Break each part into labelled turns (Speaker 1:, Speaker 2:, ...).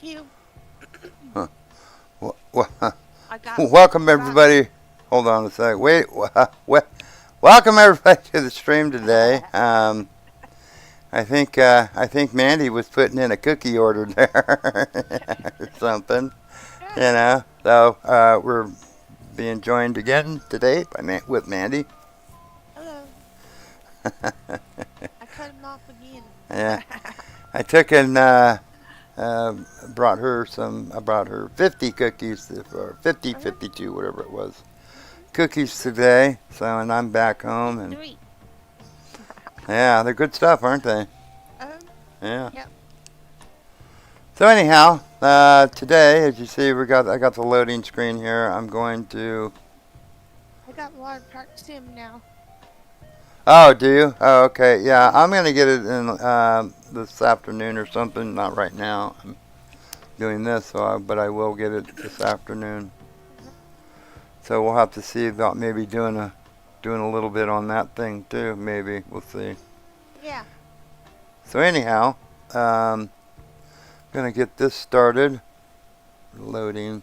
Speaker 1: Thank you.
Speaker 2: Huh. Well,
Speaker 1: I got
Speaker 2: welcome
Speaker 1: I got
Speaker 2: everybody. Hold on a sec. Wait. Welcome everybody to the stream today. I think Mandy was putting in a cookie order there or something. You
Speaker 1: yeah.
Speaker 2: know. So we're being joined again today by with Mandy.
Speaker 1: Hello. I cut him off again.
Speaker 2: Yeah. I took and uh, brought her some. I brought her 50 cookies, or 50,
Speaker 1: Uh-huh.
Speaker 2: 52, whatever it was.
Speaker 1: Mhm.
Speaker 2: Cookies today. So, and I'm back home, and
Speaker 1: 53.
Speaker 2: yeah, they're good stuff, aren't they?
Speaker 1: Um.
Speaker 2: Yeah.
Speaker 1: Yep.
Speaker 2: So anyhow, today, as you see, I got the loading screen here. I'm going to.
Speaker 1: I got water park sim now.
Speaker 2: Oh, do you? Oh, okay. Yeah,
Speaker 1: Mhm.
Speaker 2: I'm gonna get it in this afternoon or something. Not right now. I'm doing this, but I will get it this afternoon.
Speaker 1: Uh-huh.
Speaker 2: So we'll have to see about maybe doing a little bit on that thing too. Maybe we'll see.
Speaker 1: Yeah.
Speaker 2: So anyhow, um, gonna get this started. Loading,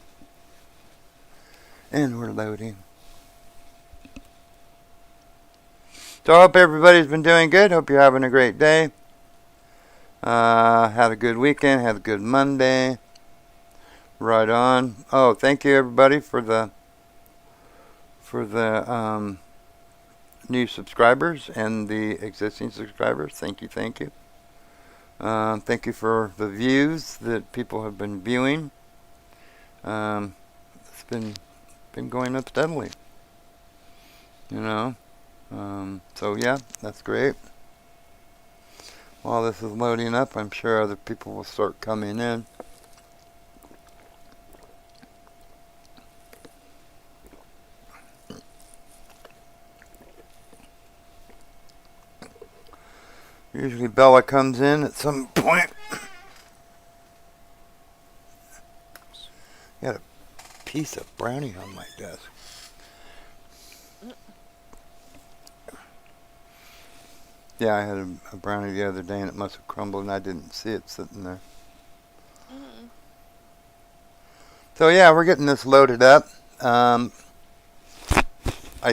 Speaker 2: and we're loading. So I hope everybody's been doing good. Hope you're having a great day. Had a good weekend. Had a good Monday. Right on. Oh, thank you everybody for the new subscribers and the existing subscribers. Thank you. Thank you for the views that people have been viewing. Um, it's been going up steadily. You know. So yeah, that's great. While this is loading up, I'm sure other people will start coming in. Usually Bella comes in at some point. Got a piece of brownie on my desk. Yeah, I had a brownie the other day and it must have crumbled and I didn't see it sitting there.
Speaker 1: Mhm.
Speaker 2: So yeah, we're getting this loaded up. I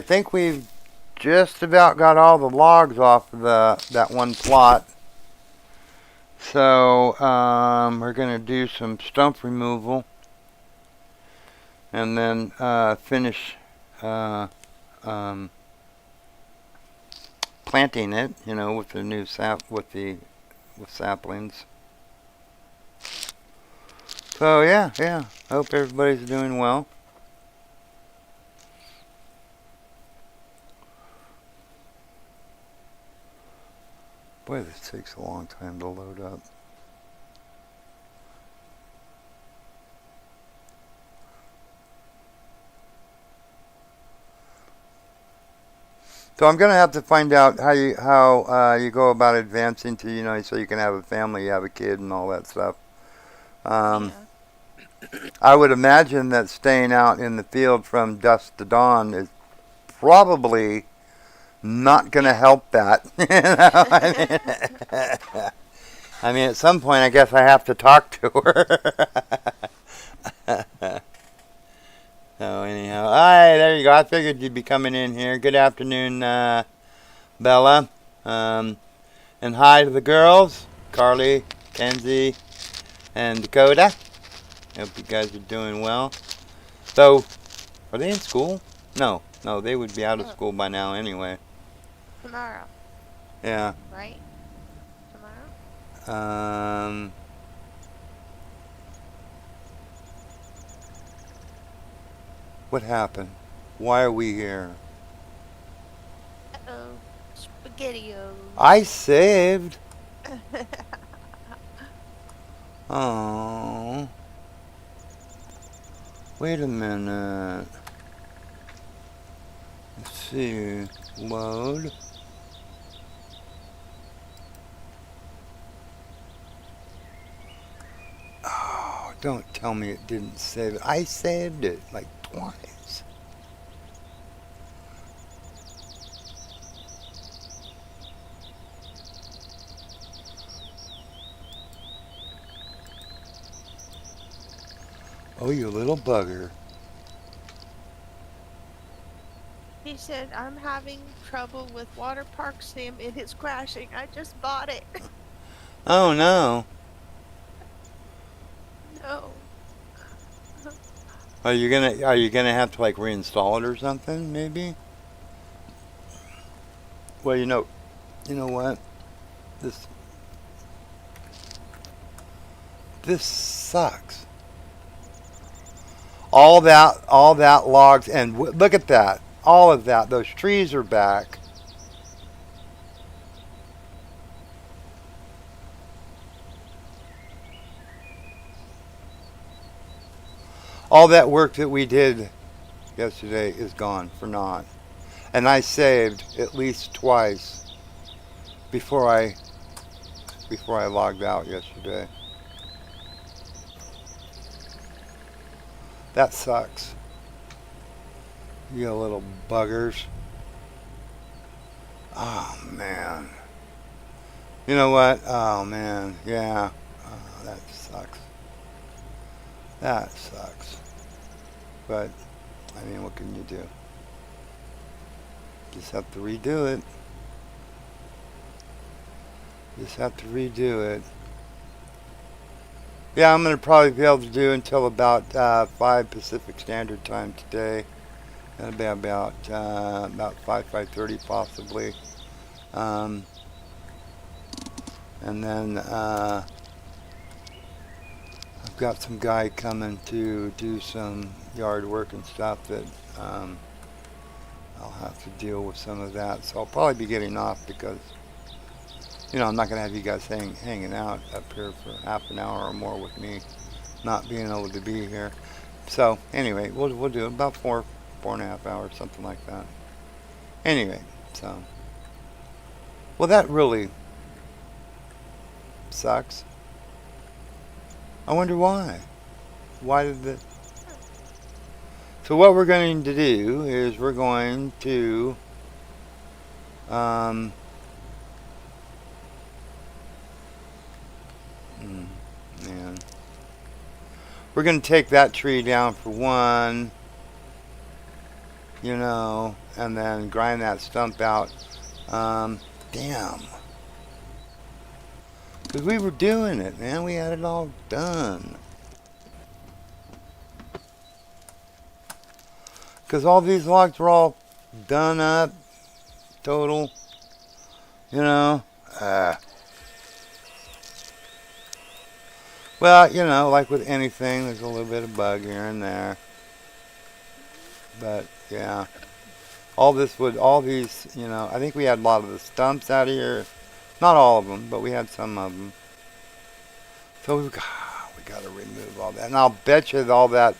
Speaker 2: think we've just about got all the logs off of that one plot. So we're gonna do some stump removal and then finish uh, um, planting it. You know, with the new with saplings. So yeah. Hope everybody's doing well. Boy, this takes a long time to load up. So I'm gonna have to find out how you go about advancing to, so you can have a family, you have a kid, and all that stuff. Um,
Speaker 1: Yeah.
Speaker 2: I would imagine that staying out in the field from dusk to dawn is probably not gonna
Speaker 1: Yeah.
Speaker 2: help that. I mean, at some point, I guess I have to talk to her. So anyhow, all right, there you go. I figured you'd be coming in here. Good afternoon, Bella. Um, and hi to the girls, Carly, Kenzie, and Dakota. Hope you guys are doing well. So, are they in school? No, they would be out of
Speaker 1: No.
Speaker 2: school by now anyway.
Speaker 1: Tomorrow.
Speaker 2: Yeah.
Speaker 1: Right. Tomorrow.
Speaker 2: Um, what happened? Why are we here?
Speaker 1: Uh-oh. Spaghettios.
Speaker 2: I saved. Oh, wait a minute. Let's see. Load. Oh, don't tell me it didn't save it. I saved it like twice. Oh, you little bugger.
Speaker 1: He said, I'm having trouble with water park sim. It is crashing. I just bought it.
Speaker 2: Oh no.
Speaker 1: No.
Speaker 2: Are you gonna have to like reinstall it or something, maybe? Well, you know what? This this sucks. All that logs, and look at that. All of that. Those trees are back. All that work that we did yesterday is gone for naught. And I saved at least twice before I before I logged out yesterday. That sucks. You little buggers. Oh man. You know what? Oh man. Yeah. Oh, that sucks. That sucks. But I mean, what can you do? Just have to redo it. Just have to redo it. Yeah, I'm gonna probably be able to do until about 5 Pacific Standard Time today. That'll be about 5:30 possibly. Um, and then I've got some guy coming to do some yard work and stuff that I'll have to deal with some of that. So I'll probably be getting off because I'm not gonna have you guys hanging out up here for half an hour or more with me not being able to be here. So anyway, we'll do about 4.5 hours, something like that. Anyway, so well, that really sucks. I wonder why. Why did the So what we're going to do is we're going to um, man, we're going to take that tree down for one, and then grind that stump out. Damn. Because we were doing it, man. We had it all done. Because all these logs were all done up, total, you know. Well, like with anything, there's a little bit of bug here and there. But, yeah. All these, I think we had a lot of the stumps out of here. Not all of them, but we had some of them. So we got to remove all that. And I'll bet you that all that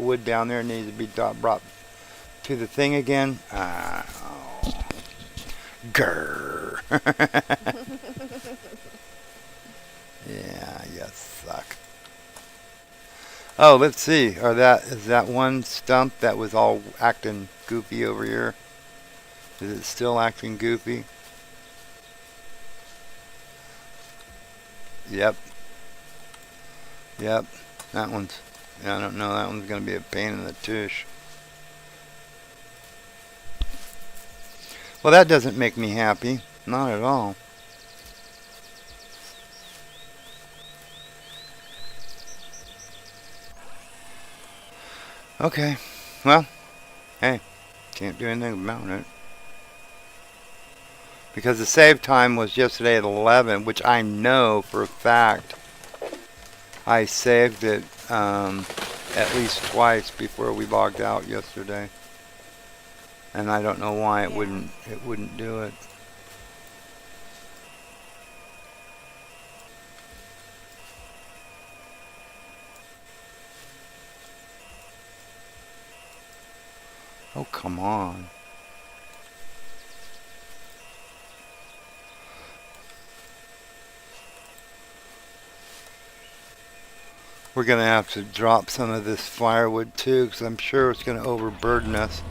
Speaker 2: wood down there needs to be brought to the thing again. Grrr. Yeah, you suck. Oh, let's see. Is that one stump that was all acting goofy over here? Is it still acting goofy? Yep. Yep. That one's. I don't know. That one's going to be a pain in the tush. Well, that doesn't make me happy. Not at all. Okay. Well, hey, can't do anything about it. Because the save time was yesterday at 11, which I know for a fact I saved it at least twice before we logged out yesterday. And I don't know why it wouldn't do it. Oh, come on. We're going to have to drop some of this firewood too, because I'm sure it's going to overburden us.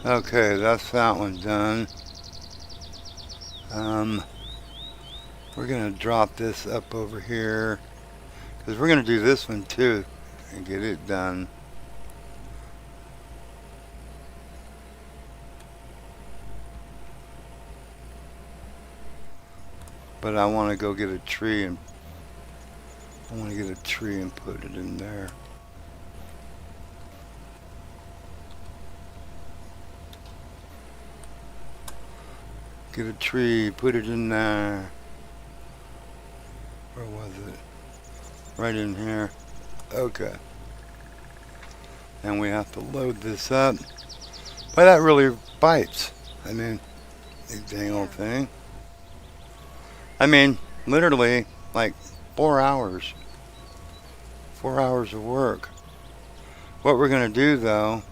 Speaker 2: Okay, that's that one done. We're gonna drop this up over here because we're gonna do this one too and get it done. But I want to go get a tree and I want to get a tree and put it in there. Get a tree, put it in there. Where was it? Right in here. Okay. And we have to load this up. But that really bites. I mean, the dang old
Speaker 1: Yeah.
Speaker 2: thing. I mean, literally, like 4 hours. 4 hours of work. What we're going to do, though,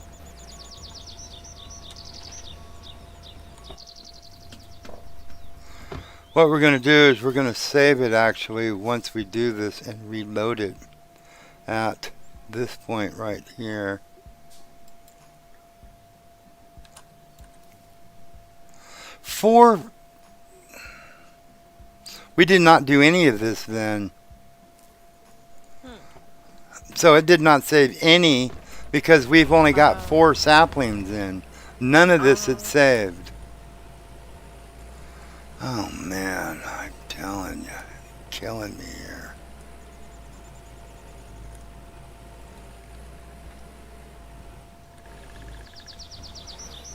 Speaker 2: what we're going to do is we're going to save it actually once we do this and reload it at this point right here. We did not do any of this then.
Speaker 1: Hmm.
Speaker 2: So it did not save any because we've only got
Speaker 1: Oh.
Speaker 2: 4 saplings in. None of this had
Speaker 1: Oh.
Speaker 2: saved. Oh man, I'm telling you, killing me here.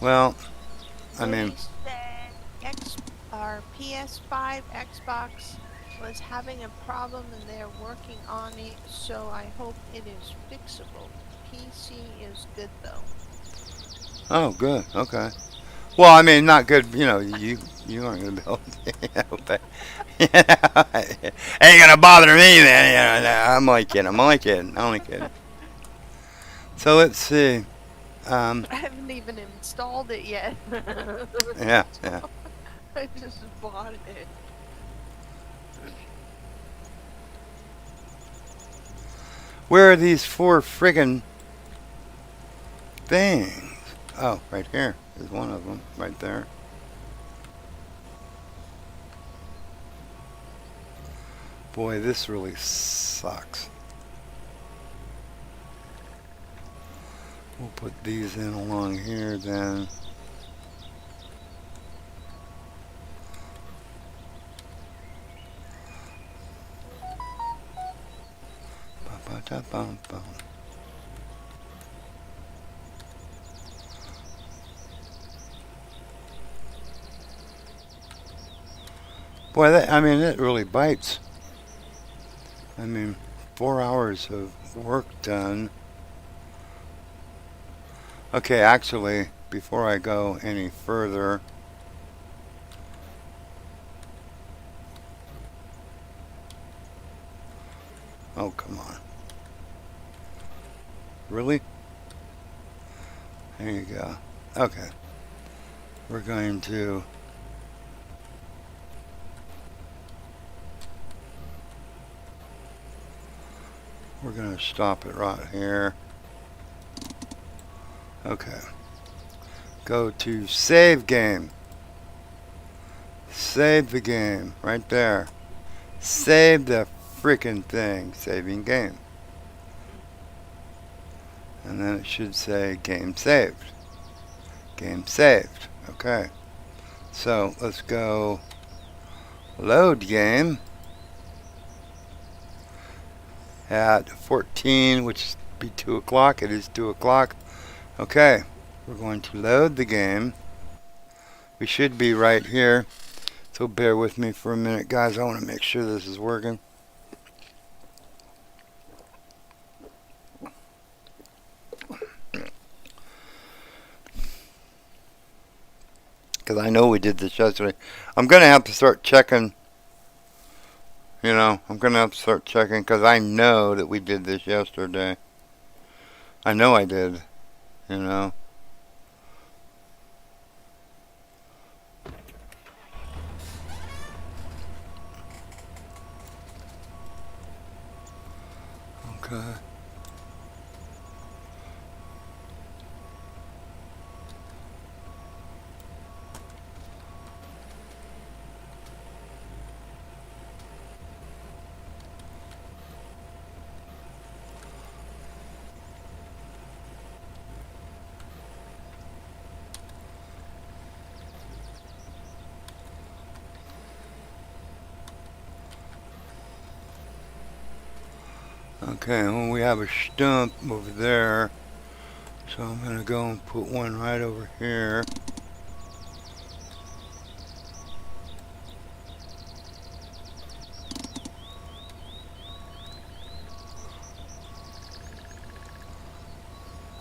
Speaker 2: Well, I mean,
Speaker 1: They said our PS5 Xbox was having a problem and they're working on it, so I hope it is fixable. PC is good though.
Speaker 2: oh good, okay. Well, I mean, not good. You aren't gonna be able to. But, ain't gonna bother me then. I'm only kidding. I'm only kidding. I'm only kidding. So let's see. Um,
Speaker 1: I haven't even installed it yet.
Speaker 2: yeah, yeah.
Speaker 1: I just bought it.
Speaker 2: Where are these 4 friggin' things? Oh, right here is one of them. Right there. Boy, this really sucks. We'll put these in along here then. Ba-ba-da-bum-bum. Boy, I mean, it really bites. I mean, 4 hours of work done. Okay, actually, before I go any further, oh, come on. Really? There you go. Okay. We're going to stop it right here. Okay. Go to save game. Save the game right there. Save the freaking thing. Saving game. And then it should say game saved. Game saved. Okay. So let's go load game at 14, which be 2 o'clock. It is 2 o'clock. Okay. We're going to load the game. We should be right here. So bear with me for a minute, guys. I want to make sure this is working. Because I know we did this yesterday. I'm going to have to start checking. I'm going to have to start checking because I know that we did this yesterday. I know I did. Okay. Okay, well, we have a stump over there. So I'm going to go and put one right over here.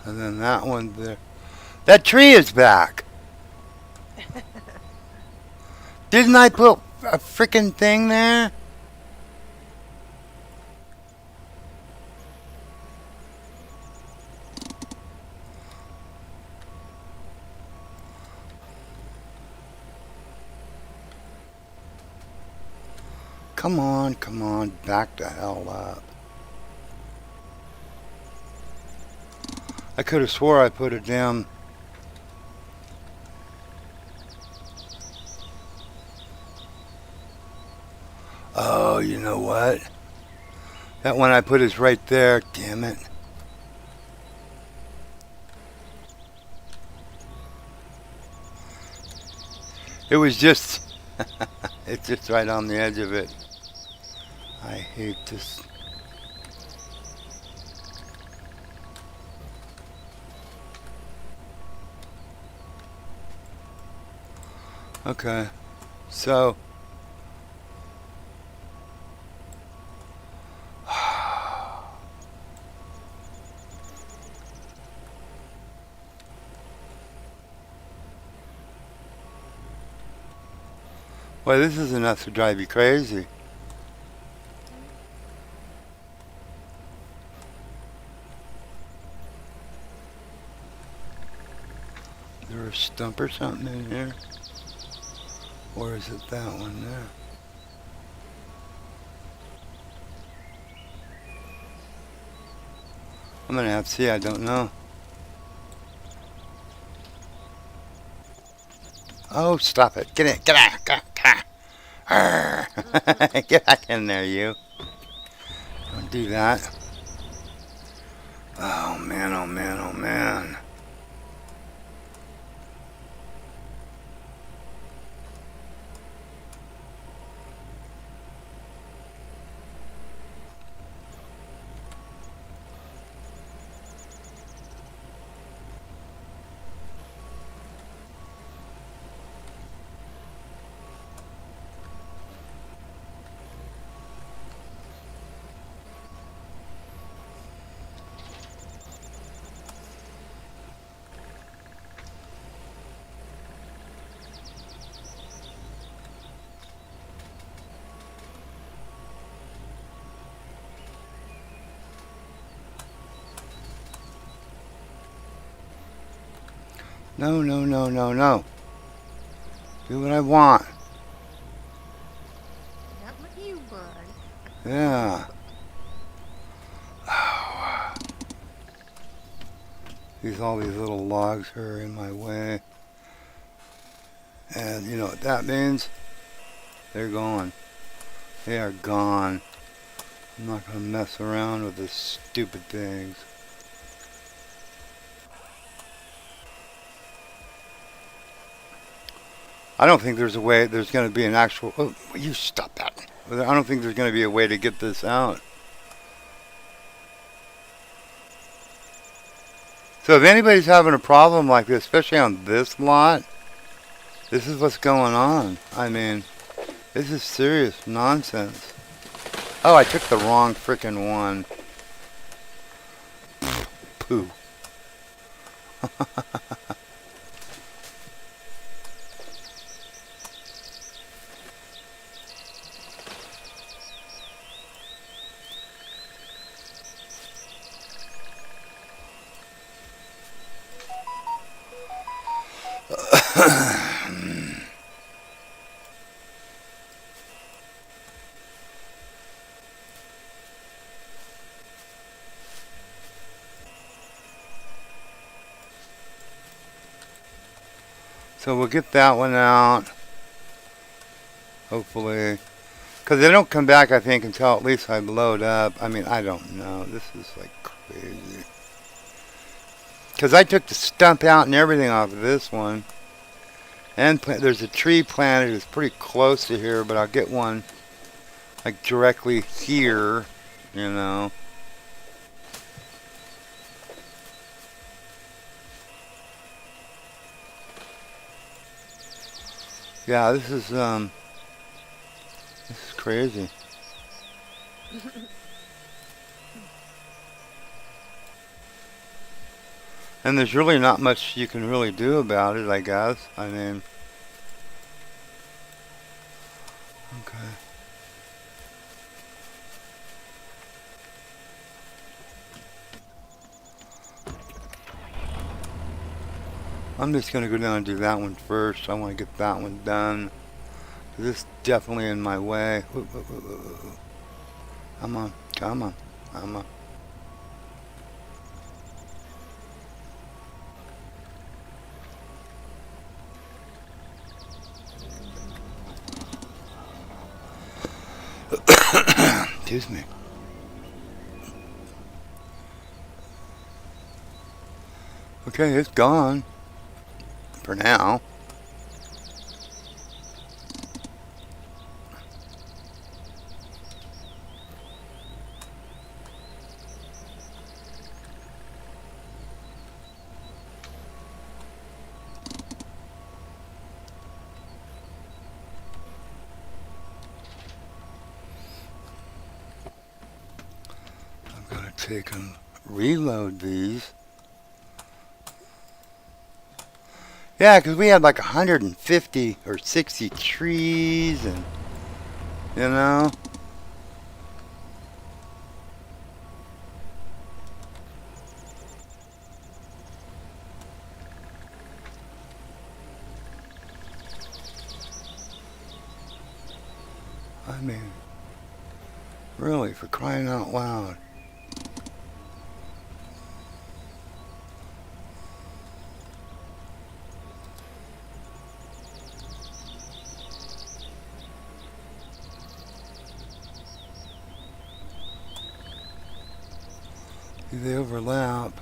Speaker 2: And then that one there. That tree is back. Didn't I put a freaking thing there? Come on, back the hell up. I could have swore I put a damn... Oh, you know what? That one I put is right there, damn it. It was just... it's just right on the edge of it. I hate this. Okay, so... Boy, this is enough to drive you crazy. Is there a stump or something in here? Or is it that one there? I'm gonna have to see, I don't know. Oh, stop it. Get in, get out, get out. Get back in there, you. Don't do that. Oh man, oh man, oh man. No, no, no, no, no. Do what I want.
Speaker 1: Not what you want.
Speaker 2: Yeah. Oh. All these little logs are in my way. And you know what that means? They're gone. They are gone. I'm not going to mess around with this stupid things. I don't think there's going to be an actual... Oh, you stop that. I don't think there's going to be a way to get this out. So if anybody's having a problem like this, especially on this lot, this is what's going on. I mean, this is serious nonsense. Oh, I took the wrong frickin' one. Pooh. So we'll get that one out, hopefully. Because they don't come back, I think, until at least I load up. I mean, I don't know. This is like crazy. Because I took the stump out and everything off of this one. And there's a tree planted. It's pretty close to here, but I'll get one like directly here, you know. Yeah, this is crazy. And there's really not much you can really do about it, I guess. I mean, okay. I'm just gonna go down and do that one first. I want to get that one done. This is definitely in my way. Come on, come on, come on. Excuse me. Okay, it's gone for now. I'm gonna take and reload these. Yeah, because we had like 150 or 60 trees, and you know. I mean, really, for crying out loud. They overlap.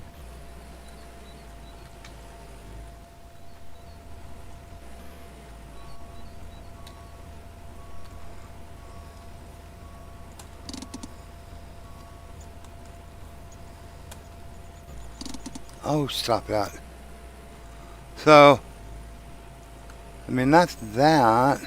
Speaker 2: Oh, stop that. So, I mean, that's that.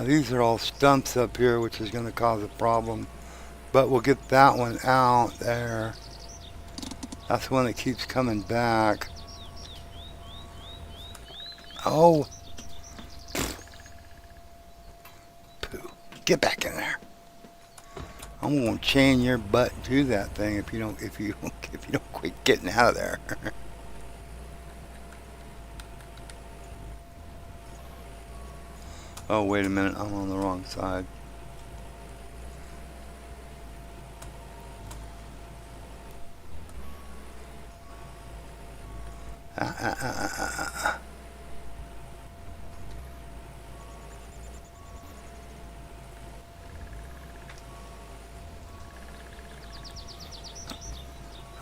Speaker 2: These are all stumps up here, which is going to cause a problem. But we'll get that one out there. That's the one that keeps coming back. Oh. Pooh. Get back in there. I'm gonna chain your butt to that thing if you don't quit getting out of there. Oh, wait a minute, I'm on the wrong side.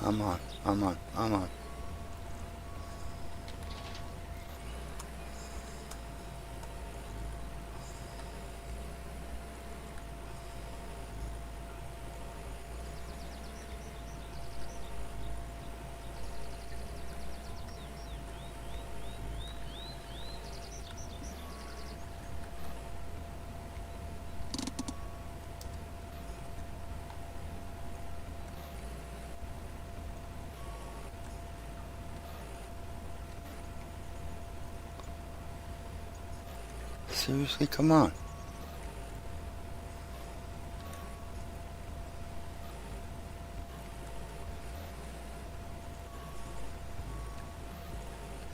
Speaker 2: I'm on. Seriously, come on.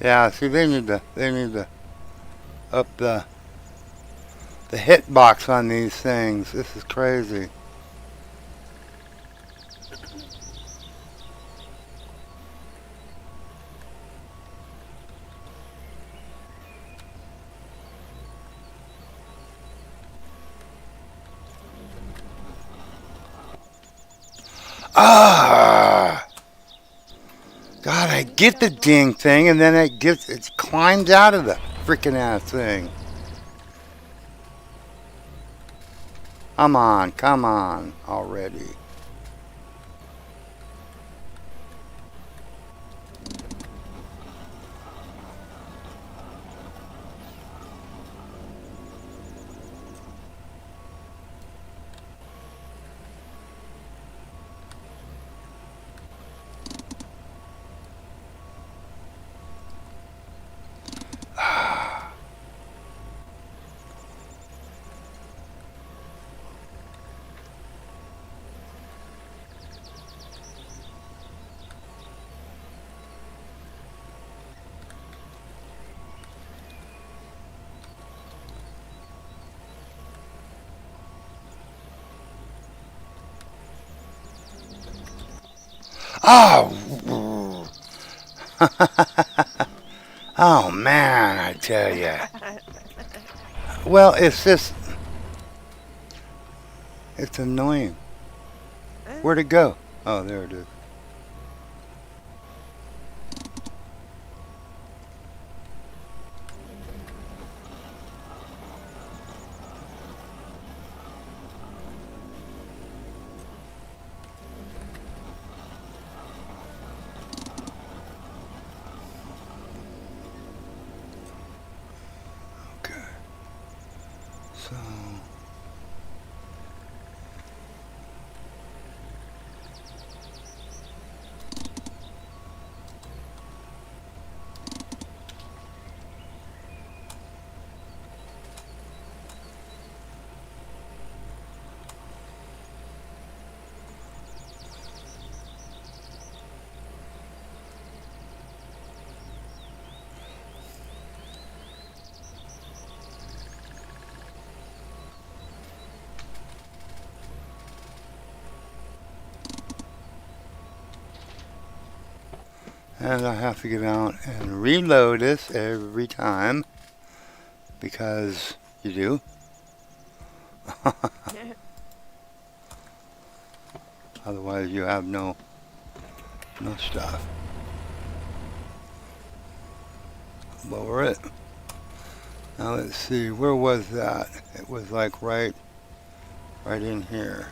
Speaker 2: Yeah, see, they need to up the hitbox on these things. This is crazy. Ah! God, I get the ding thing, and then it climbs out of the freaking ass thing. Come on, already. Oh! Oh man, I tell you. Well, it's annoying. Where'd it go? Oh, there it is. Okay. So. And I have to get out and reload this every time because you do. Otherwise you have no stuff. Lower it. Now let's see, where was that? It was like right in here.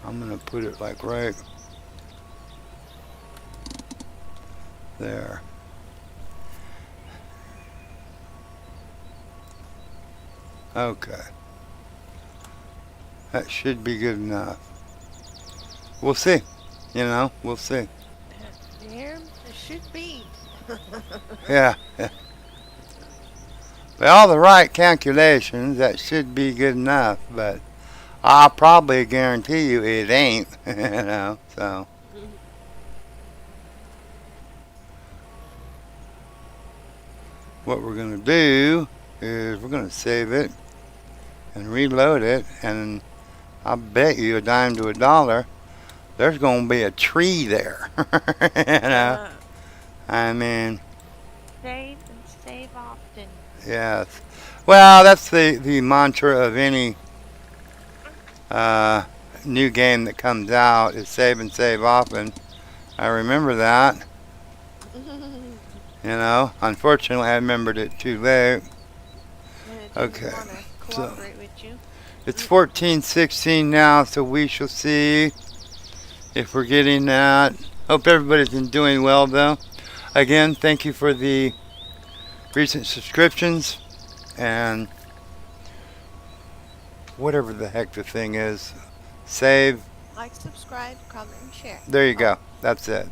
Speaker 2: I'm gonna put it like right there. Okay. That should be good enough. We'll see. We'll see.
Speaker 1: There should be.
Speaker 2: Yeah. By all the right calculations, that should be good enough, but I'll probably guarantee you it ain't, so. What we're going to do is we're going to save it and reload it, and I bet you a dime to a dollar there's going to be a tree there. I mean,
Speaker 1: save and save often.
Speaker 2: Yes. Well, that's the mantra of any new game that comes out is save and save often. I remember that. Unfortunately, I remembered it too late. Okay. So
Speaker 1: with you.
Speaker 2: it's 14:16 now, so we shall see if we're getting that. Hope everybody's been doing well, though. Again, thank you for the recent subscriptions and whatever the heck the thing is. Save.
Speaker 1: Like, subscribe, comment, and share.
Speaker 2: There you go. That's it.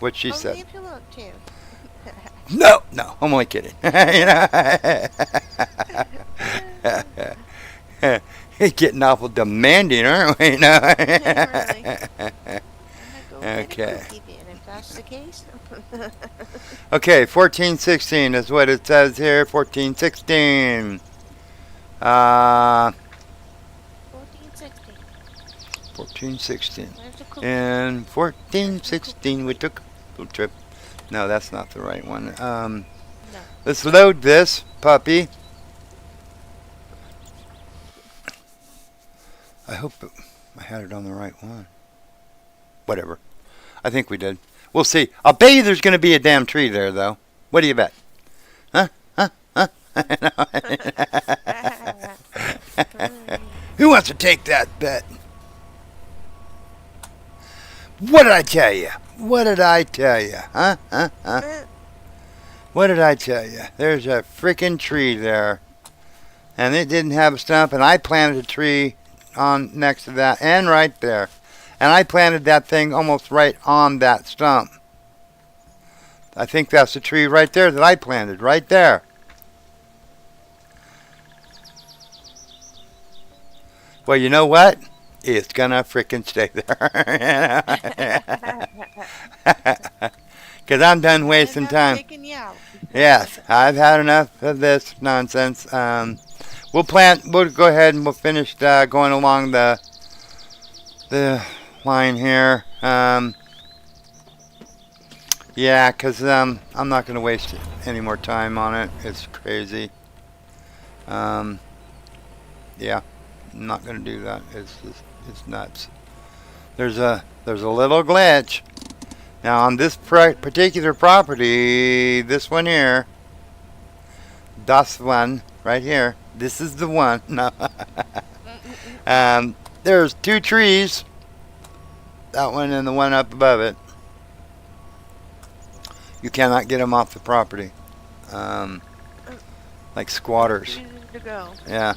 Speaker 2: What she
Speaker 1: Only
Speaker 2: said.
Speaker 1: if you want to.
Speaker 2: No, I'm only kidding. Getting awful demanding, aren't we? No. Okay.
Speaker 1: If that's the case.
Speaker 2: Okay, 14:16 is what it says here. 14:16. 14:16. And 14:16 we took a little trip. No, that's not the right one.
Speaker 1: No.
Speaker 2: Let's load this puppy. I hope had it on the right one. Whatever. I think we did. We'll see. I'll bet you there's going to be a damn tree there, though. What do you bet? Huh? Huh? Huh? Who wants to take that bet? What did I tell you? What did I tell you? Huh? Huh? Huh? What did I tell you? There's a freaking tree there. And it didn't have a stump, and I planted a tree on next to that, and right there. And I planted that thing almost right on that stump. I think that's the tree right there that I planted, right there. Well, you know what? It's gonna frickin' stay there. Because I'm done wasting time. Yes, I've had enough of this nonsense. We'll go ahead and we'll finish going along the line here. Yeah, because I'm not going to waste any more time on it. It's crazy. Yeah, I'm not going to do that. It's nuts. There's a little glitch. Now on this particular property, this one here, das one right here. This is the one. No. There's two trees. That one and the one up above it. You cannot get them off the property. Like squatters.
Speaker 1: It refuses to go.
Speaker 2: Yeah,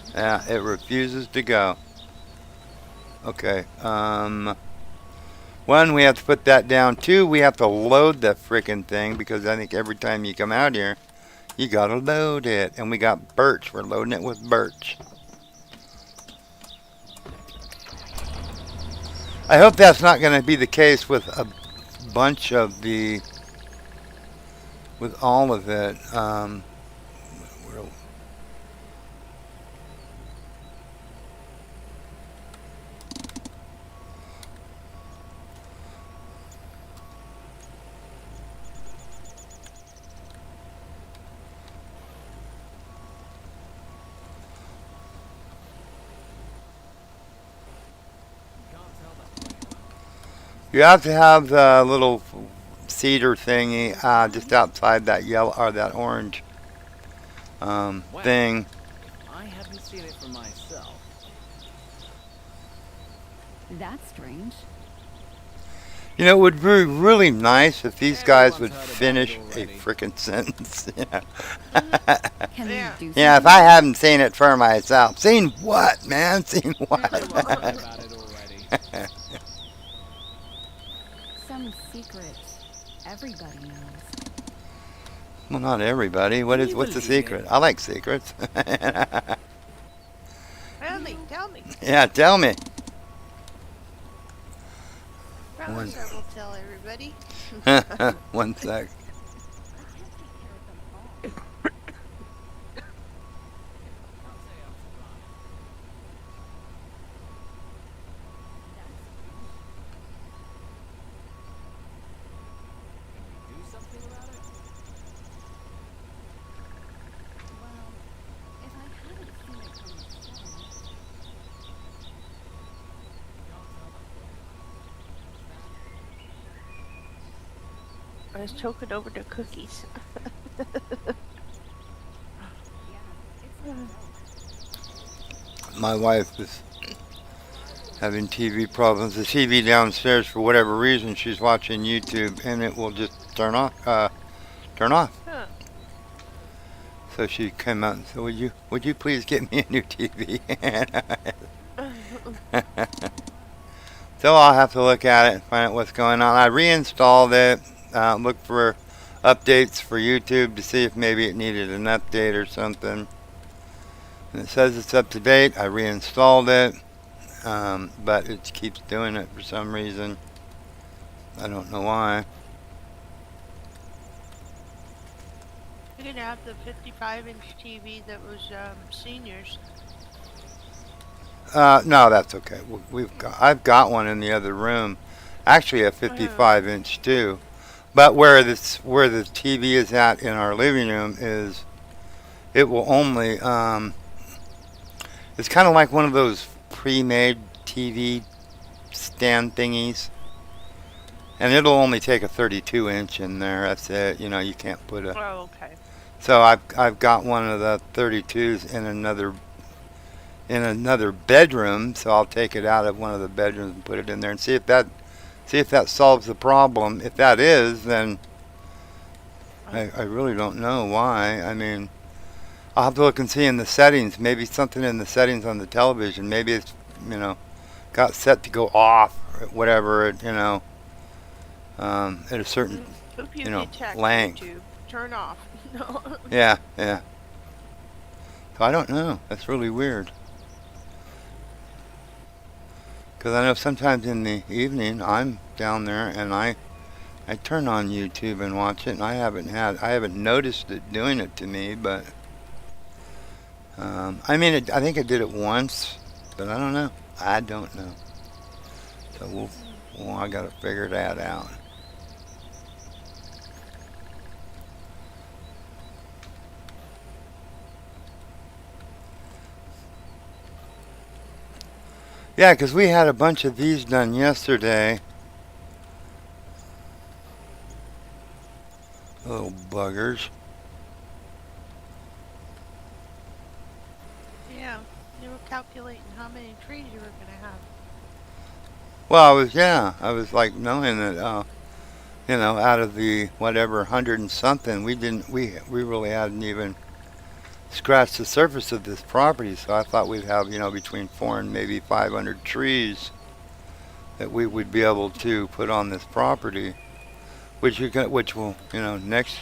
Speaker 2: it refuses to go. Okay. One, we have to put that down. Two, we have to load the frickin' thing because I think every time you come out here, you gotta load it. And we got birch. We're loading it with birch. I hope that's not going to be the case with a bunch of with all of it. You have to have the little cedar thingy just outside that yellow or that orange thing.
Speaker 3: I haven't seen it for myself.
Speaker 4: That's strange.
Speaker 2: You know, it would be really nice if these guys would finish a frickin' sentence.
Speaker 4: Can we do something?
Speaker 2: Yeah, if I haven't seen it for myself. Seen what, man? Seen what?
Speaker 3: About it already.
Speaker 4: Some secret everybody knows.
Speaker 2: Well, not everybody. What's the secret? I like secrets.
Speaker 1: Tell me.
Speaker 2: Yeah, tell me.
Speaker 1: Promise I will tell everybody.
Speaker 2: 1 sec.
Speaker 1: I was choking over the cookies.
Speaker 2: My wife is having TV problems. The TV downstairs, for whatever reason, she's watching YouTube, and it will just turn off. Huh. So she came out and said, "Would you please get me a new TV?" So I'll have to look at it and find out what's going on. I reinstalled it. Looked for updates for YouTube to see if maybe it needed an update or something. And it says it's up to date. I reinstalled it, but it keeps doing it for some reason. I don't know why.
Speaker 1: You're gonna have the 55-inch TV that was seniors.
Speaker 2: No, that's okay. I've got one in the other room. Actually, a 55-inch too. But where the TV is at in our living room is, it will only it's kind of like one of those pre-made TV stand thingies. And it'll only take a 32 inch in there. That's it. You know, you can't put a.
Speaker 1: Oh, okay.
Speaker 2: So I've got one of the 32s in another bedroom. So I'll take it out of one of the bedrooms and put it in there and see if that solves the problem. If that is, then I really don't know why. I mean, I'll have to look and see in the settings. Maybe something in the settings on the television. Maybe it's, you know, got set to go off or whatever. You know, at a certain,
Speaker 1: Hope you
Speaker 2: you know,
Speaker 1: detect
Speaker 2: length.
Speaker 1: YouTube. Turn off. No.
Speaker 2: Yeah, yeah. So I don't know. That's really weird. Because I know sometimes in the evening I'm down there and I turn on YouTube and watch it, and I haven't noticed it doing it to me, but I mean, I think it did it once, but I don't know. I don't know. So I got to figure that out. Yeah, because we had a bunch of these done yesterday. Little buggers.
Speaker 1: Yeah. You were calculating how many trees you were going to have.
Speaker 2: Well, I was like knowing that, you know, out of the whatever 100 and something, we really hadn't even scratched the surface of this property. So I thought we'd have, you know, between 400 and maybe 500 trees that we would be able to put on this property, which will, you know, next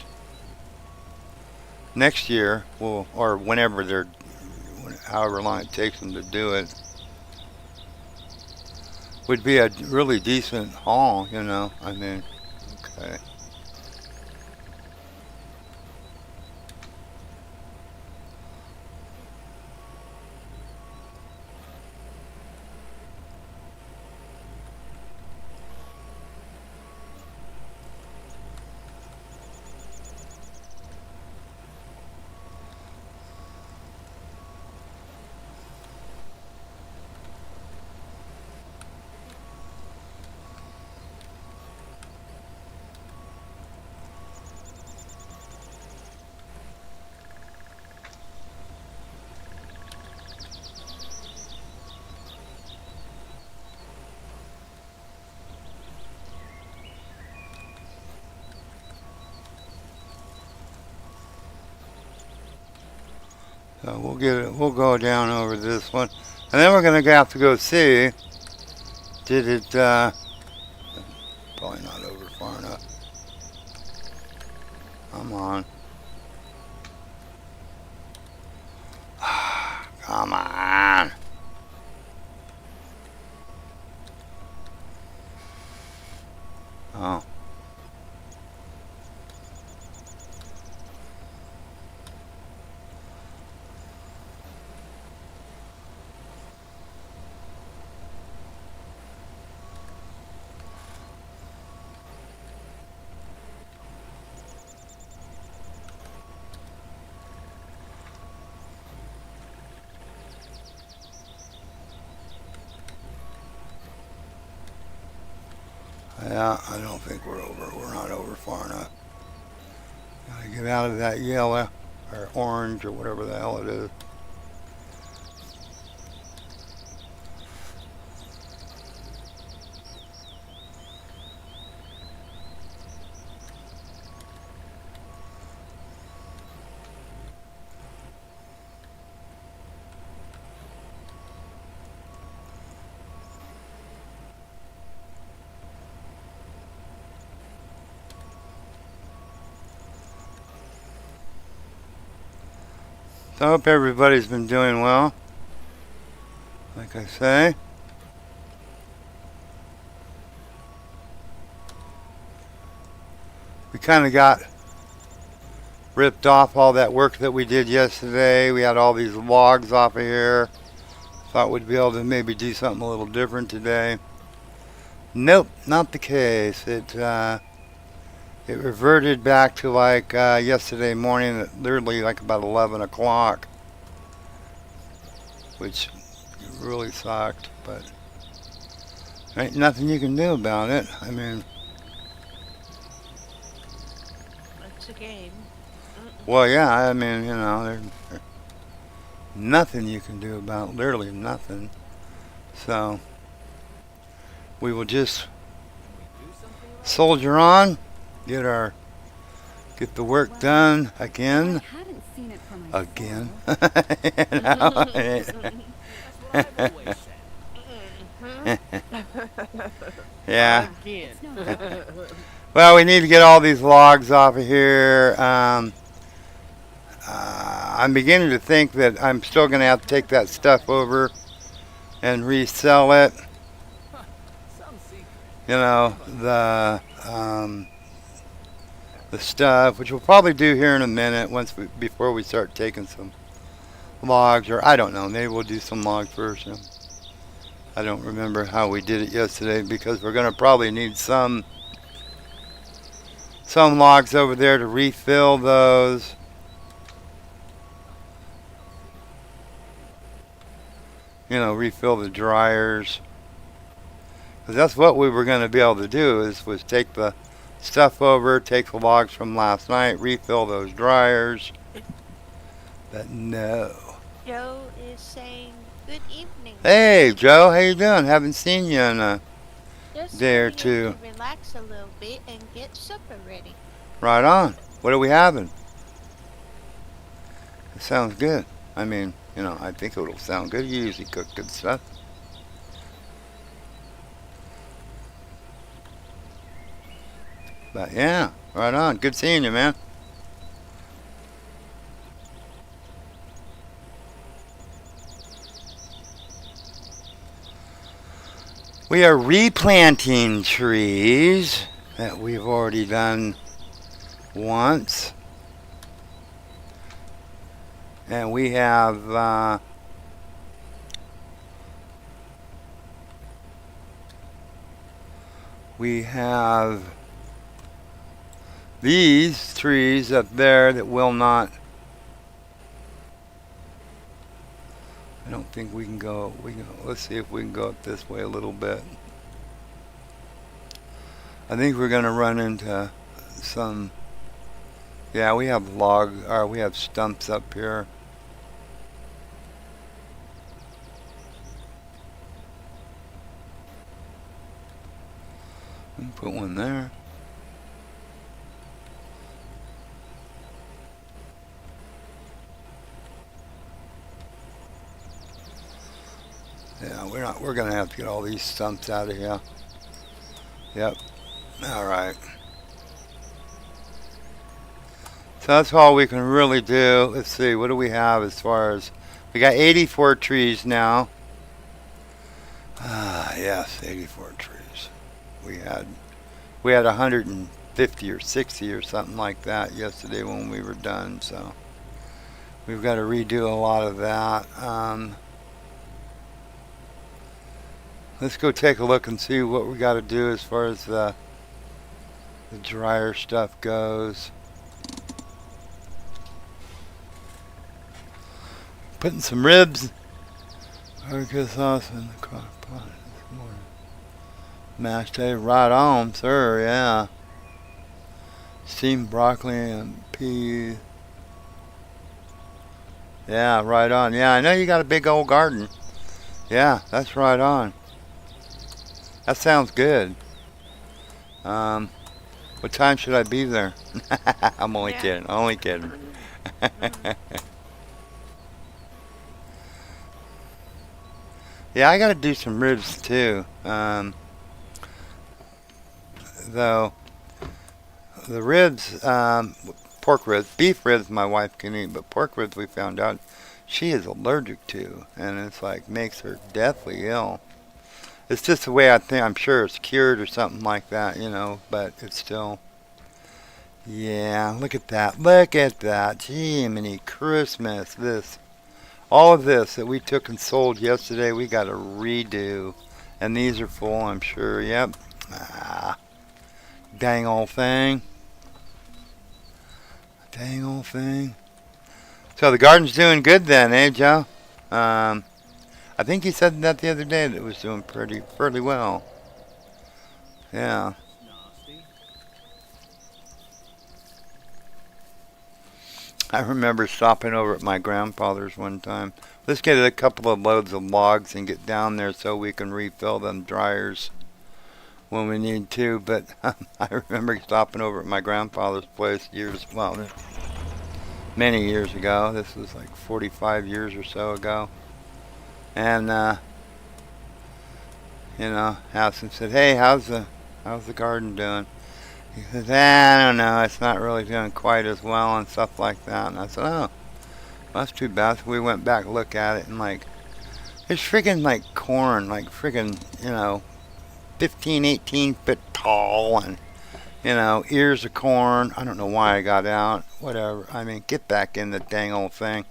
Speaker 2: year will, or whenever however long it takes them to do it, would be a really decent haul, you know. I mean, okay. So we'll go down over this one, and then we're gonna have to go see. Did it? Probably not over far enough. Come on. Come on. Oh. Yeah, I don't think we're over. We're not over far enough. Gotta get out of that yellow or orange or whatever the hell it is. So I hope everybody's been doing well. Like I say. We kind of got ripped off all that work that we did yesterday. We had all these logs off of here. Thought we'd be able to maybe do something a little different today. Nope, not the case. It reverted back to like yesterday morning, literally like about 11 o'clock, which really sucked. But Ain't nothing you can do about it. I mean,
Speaker 1: It's a game.
Speaker 2: well, yeah, I mean, there's nothing you can do about it. Literally nothing. So, we will just soldier on, get the work done again.
Speaker 4: I hadn't seen it for myself.
Speaker 2: Again.
Speaker 3: That's what I've always said.
Speaker 2: Yeah.
Speaker 3: Again.
Speaker 4: It's no joke.
Speaker 2: Well, we need to get all these logs off of here. I'm beginning to think that I'm still going to have to take that stuff over and resell it.
Speaker 3: Some secret.
Speaker 2: The stuff, which we'll probably do here in a minute before we start taking some logs, or I don't know, maybe we'll do some logs first. I don't remember how we did it yesterday because we're going to probably need some logs over there to refill those. Refill the dryers. Because that's what we were going to be able to do was take the stuff over, take the logs from last night, refill those dryers. But no.
Speaker 1: Joe is saying good evening.
Speaker 2: Hey, Joe, how you doing? Haven't seen you in a
Speaker 1: Just
Speaker 2: day or
Speaker 1: waiting
Speaker 2: two.
Speaker 1: to relax a little bit and get supper ready.
Speaker 2: Right on. What are we having? It sounds good. I mean, I think it'll sound good. You usually cook good stuff. But yeah, right on. Good seeing you, man. We are replanting trees that we've already done once. And we have these trees up there that will not. I don't think we can go. Let's see if we can go up this way a little bit. I think we're going to run into some. Yeah, we have we have stumps up here. Put one there. Yeah, we're gonna have to get all these stumps out of here. Yep. All right. So that's all we can really do. Let's see, what do we have as far as we got 84 trees now. Yes, 84 trees. We had 150 or 60 or something like that yesterday when we were done, so we've got to redo a lot of that. Let's go take a look and see what we got to do as far as the dryer stuff goes. Putting some ribs, barbecue sauce in the crock pot this morning. Mashed potatoes, right on, sir, yeah. Steamed broccoli and peas. Yeah, right on. Yeah, I know you got a big old garden. Yeah, that's right on. That sounds good. What time should I be there? I'm only kidding. Only kidding. Yeah, I got to do some ribs too. Though the ribs, pork ribs, beef ribs, my wife can eat, but pork ribs we found out she is allergic to, and it's like makes her deathly ill. It's just the way I think. I'm sure it's cured or something like that, but it's still. Yeah, look at that. Look at that. Jiminy Christmas. All of this that we took and sold yesterday, we got to redo. And these are full, I'm sure. Yep. Dang old thing. Dang old thing. So the garden's doing good then, eh, Joe? I think you said that the other day that it was doing fairly well. Yeah.
Speaker 3: Nasty.
Speaker 2: I remember stopping over at my grandfather's one time. Let's get a couple of loads of logs and get down there so we can refill them dryers when we need to. But I remember stopping over at my grandfather's place many years ago. This was like 45 years or so ago. And, asked him, said, "Hey, how's the garden doing?" He says, "I don't know. It's not really doing quite as well and stuff like that." And I said, "Oh, well, that's too bad." So we went back to look at it, and like, there's freaking like corn, like freaking, 15, 18 foot tall, and ears of corn. I don't know why I got out. Whatever. I mean, get back in the dang old thing.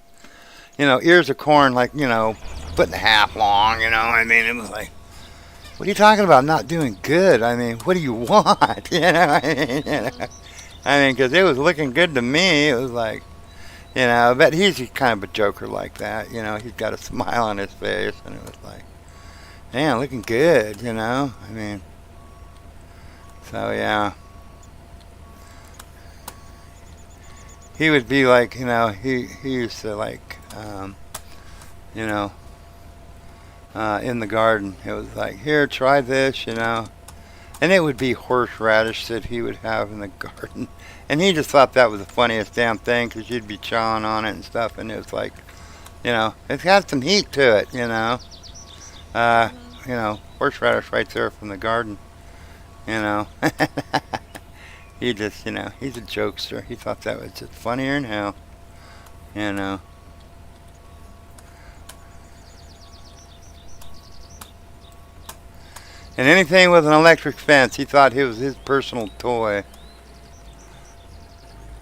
Speaker 2: Ears of corn, like, foot and a half long. I mean, it was like, what are you talking about? Not doing good. I mean, what do you want? I mean, because it was looking good to me. It was like, but he's kind of a joker like that. He's got a smile on his face, and it was like, man, looking good. I mean, so yeah. He would be like, he used to like, in the garden. It was like, here, try this, And it would be horseradish that he would have in the garden. And he just thought that was the funniest damn thing because you'd be chawing on it and stuff. And it was like, it's got some heat to it, horseradish right there from the garden, He just, he's a jokester. He thought that was just funnier than hell, And anything with an electric fence, he thought it was his personal toy.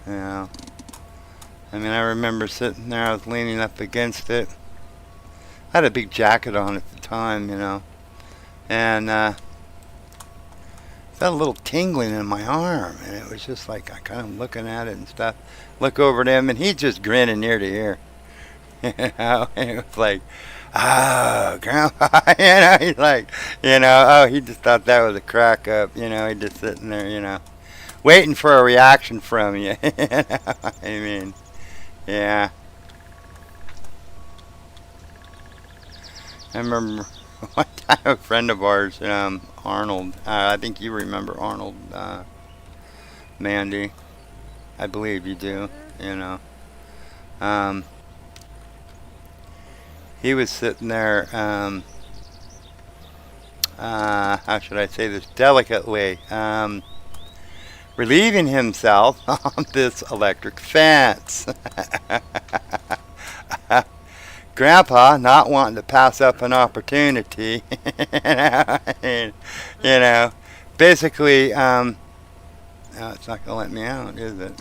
Speaker 2: I mean, I remember sitting there, I was leaning up against it. I had a big jacket on at the time, and felt a little tingling in my arm, and it was just like, I kind of looking at it and stuff. Look over at him, and he's just grinning ear to ear. And it was like, "Oh, Grandpa," he's like, oh, he just thought that was a crack up, he just sitting there, waiting for a reaction from you. I mean, yeah. I remember one time a friend of ours, Arnold, I think you remember Arnold, Mandy. I believe you do, He was sitting there, how should I say this delicately, relieving himself on this electric fence. Grandpa not wanting to pass up an opportunity, and, basically, no, it's not going to let me out, is it?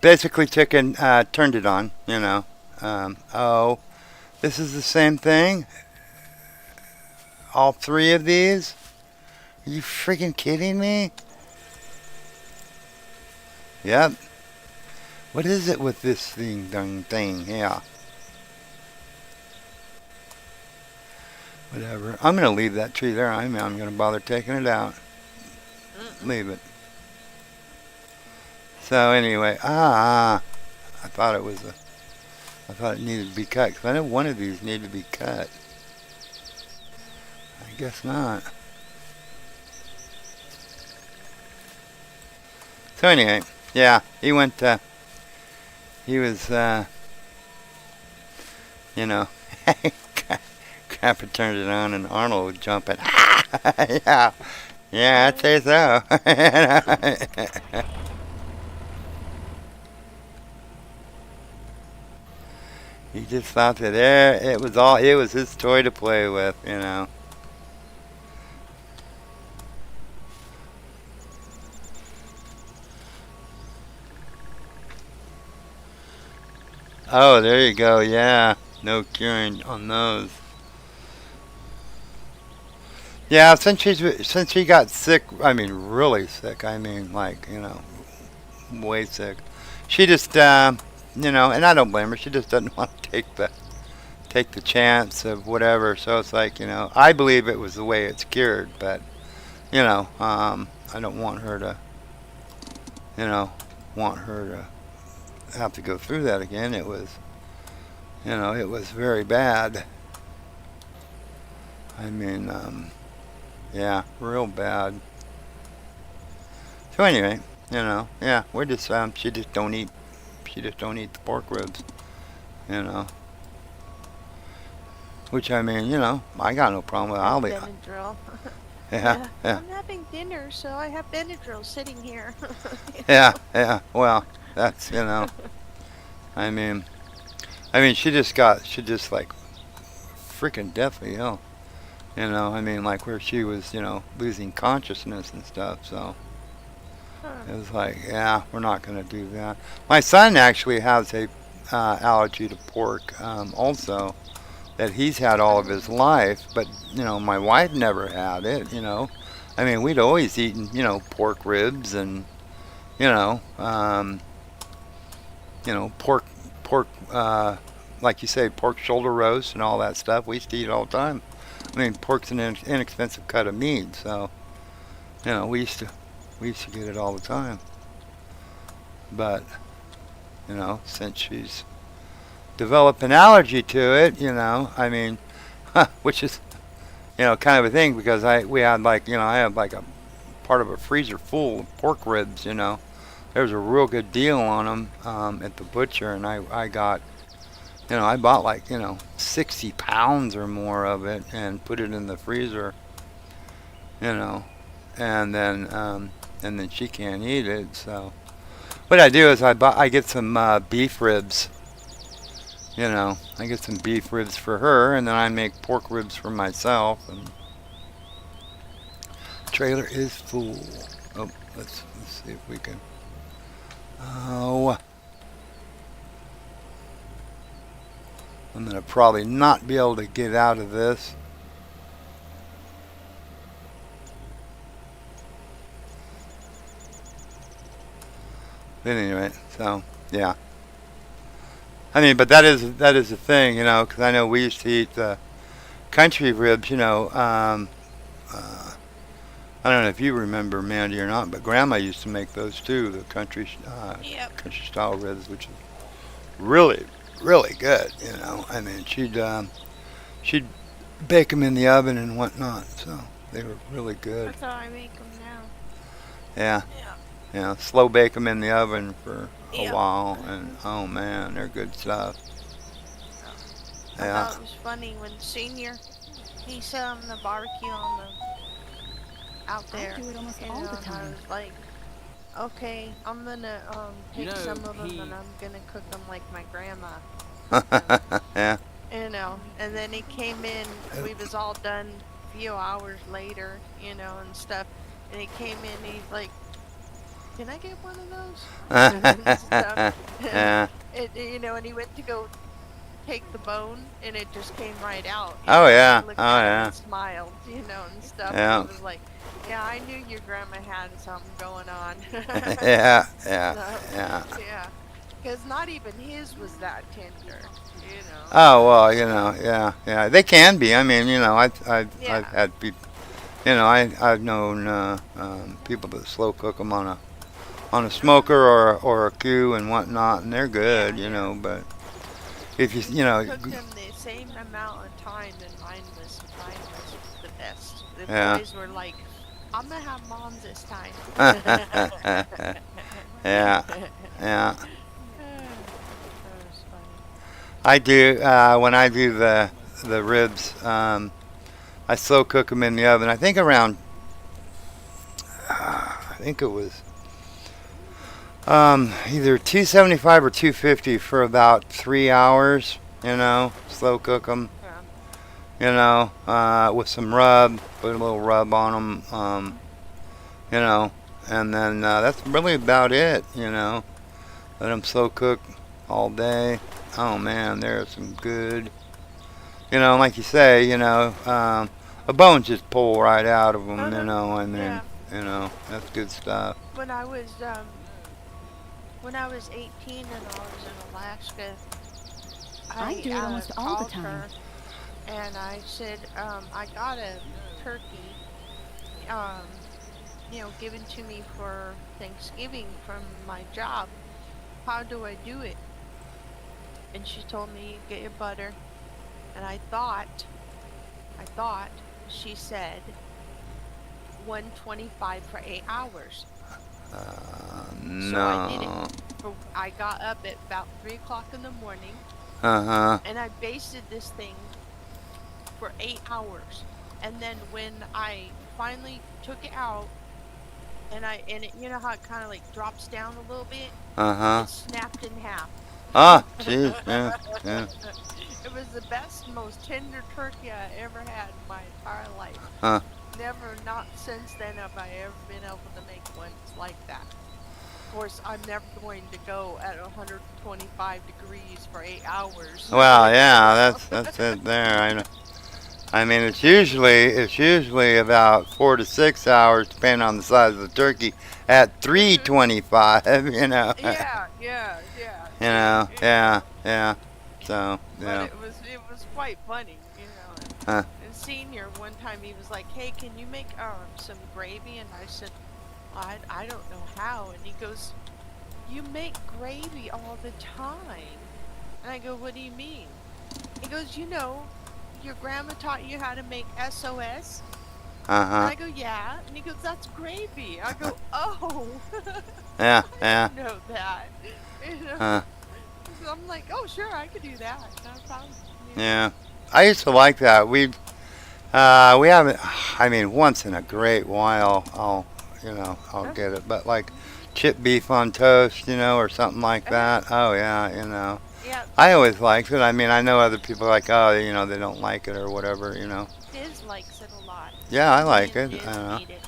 Speaker 2: Basically took and turned it on, oh, this is the same thing? All three of these? Are you freaking kidding me? Yep. What is it with this thing? Yeah. Whatever. I'm going to leave that tree there. I'm going to bother taking it out. Leave it. So anyway, I thought it needed to be cut, because I know one of these needed to be cut. I guess not. So anyway, yeah, he was, Grandpa turned it on and Arnold was jumping. Yeah, I'd say so. He just thought that it was his toy to play with, Oh, there you go. Yeah, no curing on those. Yeah, since she got sick, I mean, really sick. I mean, like, way sick. She just, and I don't blame her. She just doesn't want to take the chance of whatever. So it's like, I believe it was the way it's cured, but I don't want her to, want her to have to go through that again. It was, it was very bad. I mean, yeah, real bad. So anyway, yeah, we're just she just don't eat the pork ribs, you know. Which I mean, I got no problem with it. I'll eat.
Speaker 1: Benadryl.
Speaker 2: Yeah, yeah,
Speaker 1: I'm having dinner, so I have Benadryl sitting here.
Speaker 2: yeah, yeah. Well, that's I mean, she just like freaking deathly ill. I mean, like where she was, losing consciousness and stuff. So it was like, yeah, we're not going to do that. My son actually has a allergy to pork, also, that he's had all of his life. But my wife never had it. I mean, we'd always eaten, pork ribs and pork, like you say, pork shoulder roast and all that stuff. We used to eat it all the time. I mean, pork's an inexpensive cut of meat, so we used to get it all the time. But since she's developed an allergy to it, I mean, which is kind of a thing because we had like I had like a part of a freezer full of pork ribs. There was a real good deal on them at the butcher, and I got. I bought like, 60 pounds or more of it and put it in the freezer, and then she can't eat it. So what I do is I get some beef ribs, I get some beef ribs for her, and then I make pork ribs for myself, and trailer is full. Oh, let's see if we can. Oh. I'm going to probably not be able to get out of this. But anyway, so, yeah. I mean, but that is the thing, because I know we used to eat the country ribs, I don't know if you remember, Mandy, or not, but Grandma used to make those too, the country style ribs, which is really good, I mean, she'd bake them in the oven and whatnot, so they were really good.
Speaker 1: That's how I make them now.
Speaker 2: Yeah. Yeah, slow bake them in the oven for a while, and oh man, they're good stuff.
Speaker 1: I
Speaker 2: Yeah.
Speaker 1: thought it was funny when Senior, he set on the barbecue out there,
Speaker 4: I do it almost
Speaker 1: and
Speaker 4: all the
Speaker 1: I
Speaker 4: time.
Speaker 1: was like, okay, I'm gonna take some of them and I'm gonna cook them like my grandma.
Speaker 2: Yeah.
Speaker 1: And then he came in, we was all done a few hours later, and stuff, and he came in, he's like, can I get one of those? And stuff.
Speaker 2: Yeah.
Speaker 1: And he went to go take the bone, and it just came right out.
Speaker 2: Oh yeah.
Speaker 1: He
Speaker 2: Oh
Speaker 1: looked at him
Speaker 2: yeah.
Speaker 1: and smiled, and stuff.
Speaker 2: Yeah.
Speaker 1: And he was like, yeah, I knew your grandma had something going on.
Speaker 2: Yeah.
Speaker 1: So,
Speaker 2: Yeah. Yeah.
Speaker 1: yeah. Because not even his was that tender,
Speaker 2: Oh well, yeah. They can be. I mean, I've
Speaker 1: Yeah.
Speaker 2: had people. I've known people that slow cook them on a smoker or a queue and whatnot, and they're good, But if you
Speaker 1: Cooked them the same amount of time, and mine was the best. The
Speaker 2: Yeah.
Speaker 1: boys were like, I'm gonna have Mom's this time.
Speaker 2: Yeah. Yeah.
Speaker 1: That was funny.
Speaker 2: I do when I do the ribs. I slow cook them in the oven. I think around. I think it was either 275 or 250 for about 3 hours. Slow cook them. With some rub, put a little rub on them. And then that's really about it. Let them slow cook all day. Oh man, there's some good. Like you say, a bone just pull right out of them. I mean,
Speaker 1: Yeah.
Speaker 2: That's good stuff.
Speaker 1: When I was 18 and I was in Alaska,
Speaker 4: I do it almost all the
Speaker 1: called
Speaker 4: time.
Speaker 1: her and I said, I got a turkey, given to me for Thanksgiving from my job. How do I do it? And she told me, get your butter. And I thought she said 125 for 8 hours. So I did it.
Speaker 2: No.
Speaker 1: I got up at about 3 o'clock in the morning
Speaker 2: Uh-huh.
Speaker 1: and I basted this thing for 8 hours. And then when I finally took it out and it, you know how it kind of like drops down a little bit,
Speaker 2: Uh-huh.
Speaker 1: it snapped in half.
Speaker 2: Ah, jeez, yeah, yeah.
Speaker 1: It was the best, most tender turkey I ever had in my entire life.
Speaker 2: Huh.
Speaker 1: Never, not since then have I ever been able to make one like that. Of course, I'm never going to go at 125 degrees for 8 hours.
Speaker 2: Well, yeah, that's it there. I mean, it's usually about 4 to 6 hours, depending on the size of the turkey, at
Speaker 1: Mhm.
Speaker 2: 325. You know.
Speaker 1: Yeah.
Speaker 2: You
Speaker 1: See,
Speaker 2: know. Yeah, yeah. So,
Speaker 1: but
Speaker 2: yeah.
Speaker 1: it was quite funny.
Speaker 2: Huh.
Speaker 1: And Senior one time he was like, "Hey, can you make some gravy?" And I said, "I don't know how." And he goes, "You make gravy all the time." And I go, "What do you mean?" He goes, your grandma taught you how to make SOS?" And
Speaker 2: Uh-huh.
Speaker 1: I go, "Yeah." And he goes, "That's gravy." I go, "Oh,
Speaker 2: Yeah,
Speaker 1: I
Speaker 2: yeah.
Speaker 1: didn't know that." You know?
Speaker 2: Huh.
Speaker 1: So I'm like, "Oh, sure, I could do that. No problem."
Speaker 2: Yeah. I used to like that. We haven't. I mean, once in a great while, I'll
Speaker 1: Huh?
Speaker 2: get it. But like chip beef on toast, or something like
Speaker 1: Uh-huh.
Speaker 2: that. Oh yeah,
Speaker 1: Yeah,
Speaker 2: I always liked it. I mean, I know other people are like, oh, they don't like it or whatever.
Speaker 1: Diz likes it a lot.
Speaker 2: Yeah, I
Speaker 1: Me
Speaker 2: like
Speaker 1: and
Speaker 2: it.
Speaker 1: Diz eat it.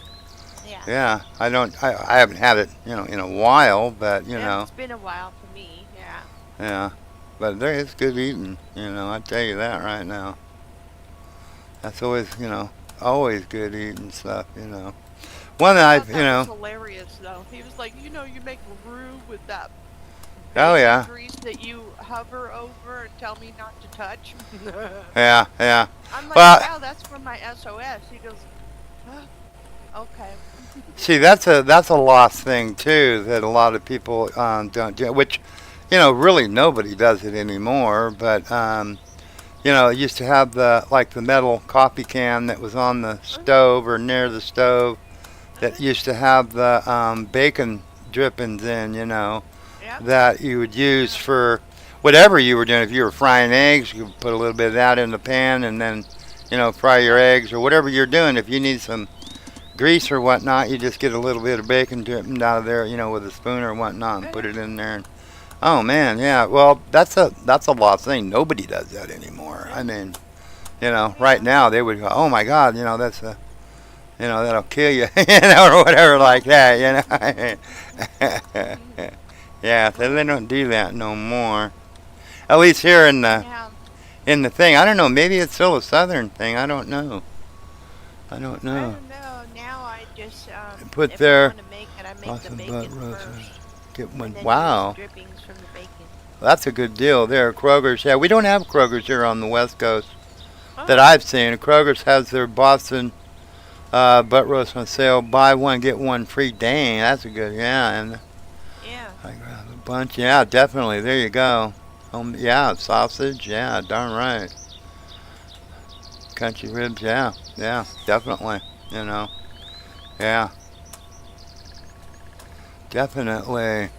Speaker 1: Yeah.
Speaker 2: Yeah, I don't. I haven't had it, in a while, but
Speaker 1: Yeah, it's been a while for me. Yeah.
Speaker 2: yeah. But there is good eating. I tell you that right now. That's always good eating stuff. One
Speaker 1: I
Speaker 2: that
Speaker 1: thought
Speaker 2: I've,
Speaker 1: that was hilarious, though. He was like, you make roux with that
Speaker 2: oh
Speaker 1: bacon
Speaker 2: yeah,
Speaker 1: grease that you hover over and tell me not to touch.
Speaker 2: yeah, yeah.
Speaker 1: I'm like,
Speaker 2: Well,
Speaker 1: "Yeah, that's for my SOS." He goes, "Huh, okay."
Speaker 2: see, that's a lost thing too that a lot of people don't do, which, really nobody does it anymore. But it used to have the metal coffee can that was on the
Speaker 1: Uh-huh.
Speaker 2: stove or near the stove that
Speaker 1: Uh-huh.
Speaker 2: used to have the bacon drippings in,
Speaker 1: Yep.
Speaker 2: that you would use
Speaker 1: Yeah.
Speaker 2: for whatever you were doing. If you were frying eggs, you could put a little bit of that in the pan and then, fry your
Speaker 1: Yep.
Speaker 2: eggs or whatever you're doing. If you need some grease or whatnot, you just get a little bit of bacon dripping out of there, with a spoon or whatnot, and put
Speaker 1: Uh-huh.
Speaker 2: it in there. And, oh man, yeah. Well, that's a lost thing. Nobody does that anymore. I
Speaker 1: Yeah.
Speaker 2: mean, right
Speaker 1: Yeah.
Speaker 2: now they would go, oh my God, that's a that'll kill you, or whatever like that. Yeah, so they don't do that no more. At least here
Speaker 1: Yeah.
Speaker 2: in the thing. I don't know. Maybe it's still a southern thing. I don't know. I don't
Speaker 1: I
Speaker 2: know.
Speaker 1: don't know. Now I just
Speaker 2: Put
Speaker 1: if I
Speaker 2: their
Speaker 1: want to make it, I make
Speaker 2: lots
Speaker 1: the
Speaker 2: of butt
Speaker 1: bacon
Speaker 2: roast.
Speaker 1: first
Speaker 2: Get
Speaker 1: and
Speaker 2: one.
Speaker 1: then use the
Speaker 2: Wow,
Speaker 1: drippings from the bacon.
Speaker 2: that's a good deal there. Kroger's. Yeah, we don't have Kroger's here on the West Coast that
Speaker 1: Oh.
Speaker 2: I've seen. Kroger's has their Boston butt roast on sale. Buy one get one free. Dang, that's a good. Yeah, and
Speaker 1: Yeah.
Speaker 2: I grab a bunch. Yeah, definitely. There you go. Yeah, sausage. Yeah, darn right. Country ribs. Yeah, yeah, definitely. You know. Yeah, definitely.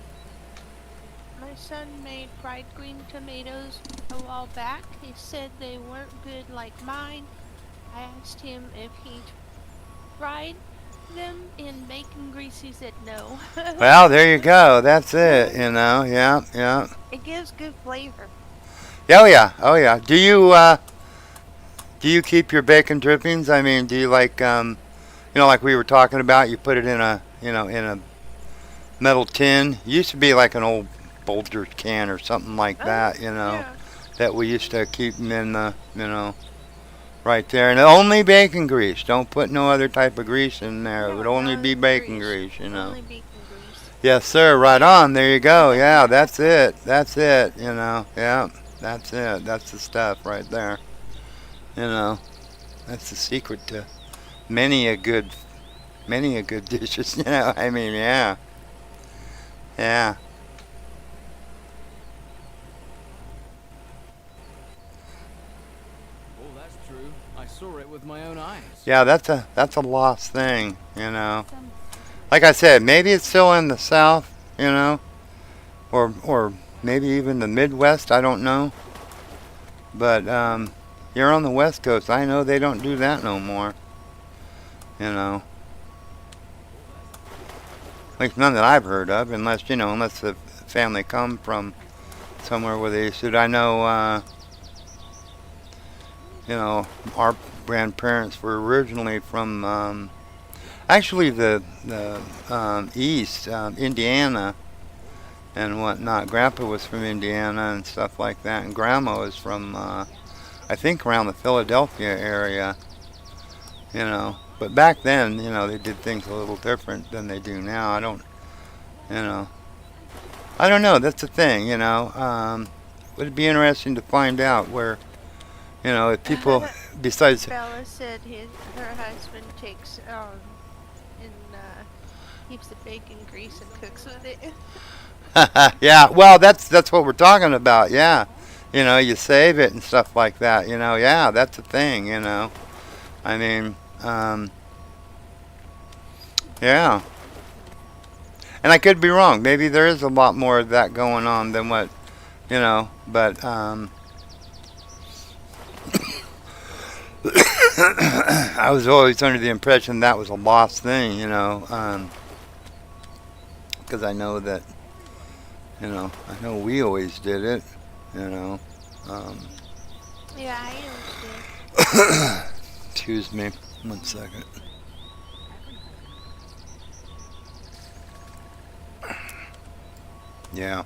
Speaker 1: My son made fried green tomatoes a while back. He said they weren't good like mine. I asked him if he'd fried them in bacon grease. He said no.
Speaker 2: Well, there you go. That's it. Yeah, yeah.
Speaker 1: It gives good flavor.
Speaker 2: Oh yeah, oh yeah. Do you keep your bacon drippings? I mean, do you like we were talking about? You put it in a metal tin. It used to be like an old Bulger can or something like
Speaker 1: Uh-huh.
Speaker 2: that.
Speaker 1: Yeah.
Speaker 2: That we used to keep them in right there. And only bacon grease. Don't put no other type of grease in there. It would
Speaker 1: No,
Speaker 2: only
Speaker 1: not
Speaker 2: be
Speaker 1: only
Speaker 2: bacon
Speaker 1: grease.
Speaker 2: grease.
Speaker 1: Only bacon grease.
Speaker 2: Yes, sir. Right on. There you go. Yeah, that's it. That's it. Yeah. That's it. That's the stuff right there. You know, that's the secret to many a good, many a good dishes. You know, I mean, yeah, yeah,
Speaker 3: Oh, that's true. I saw it with my own eyes.
Speaker 2: yeah. That's a lost thing. You know,
Speaker 4: Some
Speaker 2: like I said, maybe it's still in the South. You know, or maybe even the Midwest. I don't know. But here on the West Coast, I know they don't do that no more. You know, at least none that I've heard of, unless unless the family come from somewhere where they used to. I know, our grandparents were originally from actually the east, Indiana and whatnot. Grandpa was from Indiana and stuff like that, and Grandma was from I think around the Philadelphia area. You know, but back then, they did things a little different than they do now. You know, I don't know. That's the thing. Would be interesting to find out where, if people besides.
Speaker 1: Bella said her husband takes and keeps the bacon grease and cooks with it.
Speaker 2: Yeah, well, that's what we're talking about. Yeah, you save it and stuff like that. Yeah, that's the thing. I mean, yeah. And I could be wrong. Maybe there is a lot more of that going on than what, but I was always under the impression that was a lost thing, because I know that, I know we always did it, you know.
Speaker 1: Yeah, I understand.
Speaker 2: Excuse me, 1 second. Yeah.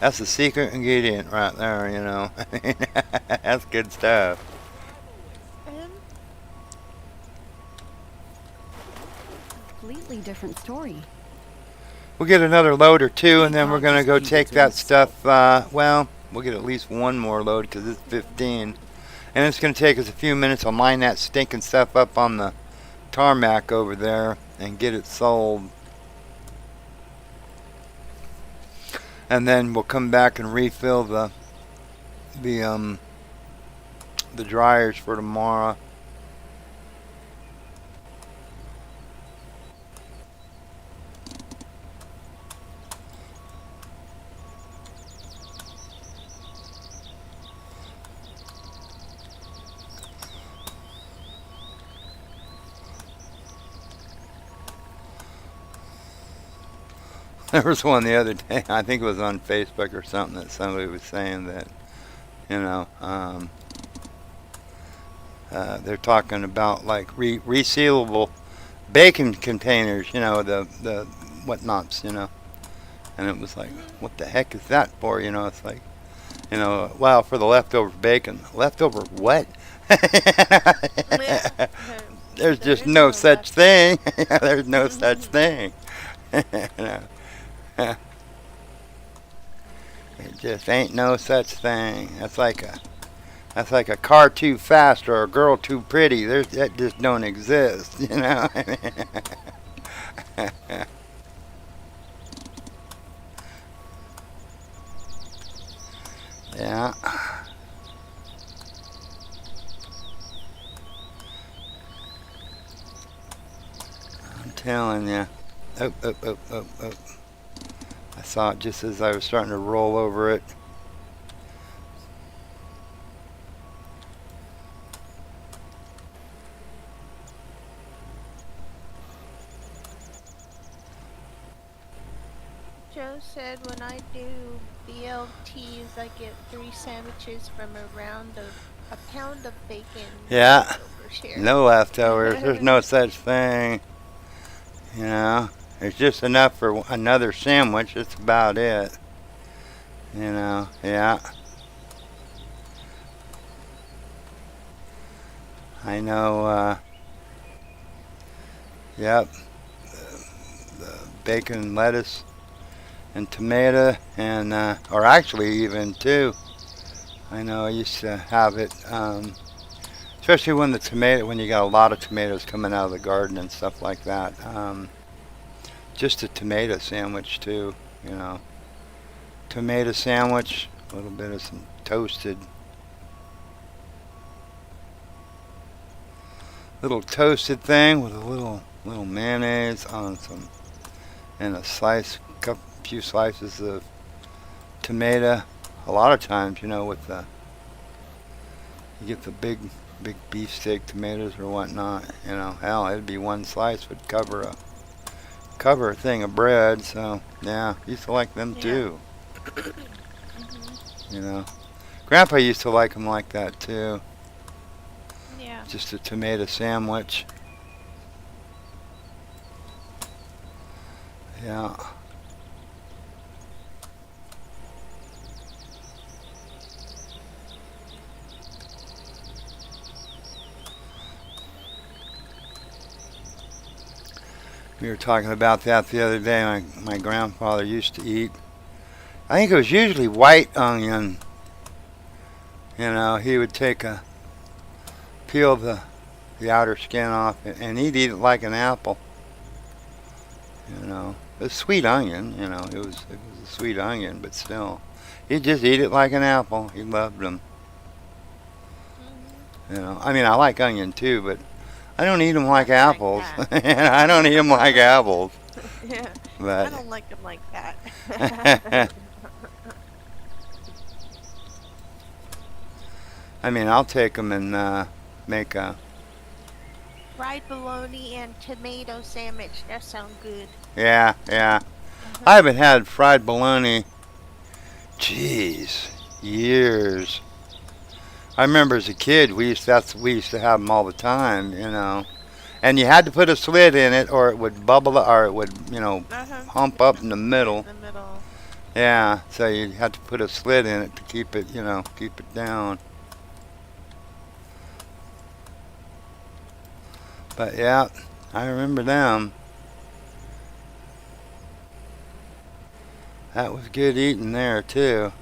Speaker 2: That's the secret ingredient right there, That's good stuff.
Speaker 1: Um,
Speaker 4: completely different story.
Speaker 2: We'll get another load or two, and then we're going to go take that stuff. Well, we'll get at least one more load because it's 15. And it's going to take us a few minutes to line that stinking stuff up on the tarmac over there and get it sold. And then we'll come back and refill the dryers for tomorrow. There was one the other day, I think it was on Facebook or something, that somebody was saying that, they're talking about like resealable bacon containers, the whatnots, and it was like, what the heck is that for? It's like, well, for the leftover bacon. Leftover what?
Speaker 1: yeah,
Speaker 2: There's
Speaker 1: there
Speaker 2: just
Speaker 1: is
Speaker 2: no
Speaker 1: no
Speaker 2: such
Speaker 1: left.
Speaker 2: thing. There's no such thing. You know. It just ain't no such thing. That's like a car too fast or a girl too pretty. That just don't exist, Yeah. I'm telling you. Oh, oh, oh, oh, oh. I saw it just as I was starting to roll over it.
Speaker 1: Joe said when I do BLTs, I get 3 sandwiches from a pound of bacon.
Speaker 2: Yeah.
Speaker 1: Leftovers here.
Speaker 2: No leftovers. There's no such thing. There's just enough for another sandwich. That's about it. Yeah. I know, yep. The bacon and lettuce, and tomato, and or actually even two. I know I used to have it, especially when when you got a lot of tomatoes coming out of the garden and stuff like that. Just a tomato sandwich too, you know. Tomato sandwich, a little bit of some toasted, little toasted thing with a little mayonnaise on some, and a few slices of tomato. A lot of times, you know, with you get the big beefsteak tomatoes or whatnot, you know, hell, it'd be one slice would cover a thing of bread. So yeah, used to like them too. You know, Grandpa used to like them like that too.
Speaker 1: Yeah.
Speaker 2: Just a tomato sandwich. Yeah. We were talking about that the other day. My grandfather used to eat, I think it was usually white onion. You know, he would peel the outer skin off, and he'd eat it like an apple. You know, a sweet onion. You know, it was a sweet onion, but still, he'd just eat it like an apple. He loved them. You know, I mean, I like onion too, but I don't eat them like apples. I don't eat them like apples.
Speaker 1: Yeah.
Speaker 2: But
Speaker 1: I don't like them like that.
Speaker 2: I mean, I'll take them and make a.
Speaker 1: Fried bologna and tomato sandwich. That sounds good.
Speaker 2: Yeah, yeah. I haven't had fried bologna. Jeez, years. I remember as a kid, we used to have them all the time, you know. And you had to put a slit in it, or it would bubble, or it would, you know, hump up in the middle. Yeah, so you had to put a slit in it to keep it, you know, keep it down. But yeah, I remember them. That was good eating there too.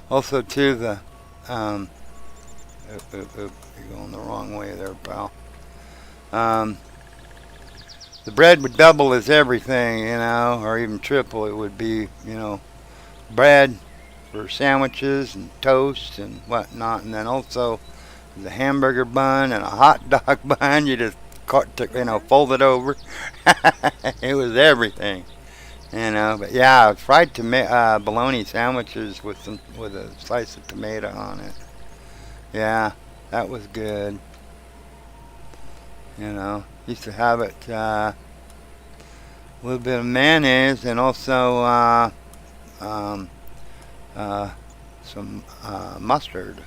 Speaker 2: Also too, you're going the wrong way there, pal. The bread would double as everything, you know, or even triple. It would be, you know, bread for sandwiches and toast and whatnot, and then also the hamburger bun and a hot dog bun. You just fold it over. It was everything, you know. But yeah, fried bologna sandwiches with a slice of tomato on it. Yeah, that was good. You know, used to have it a little bit of mayonnaise and also some mustard.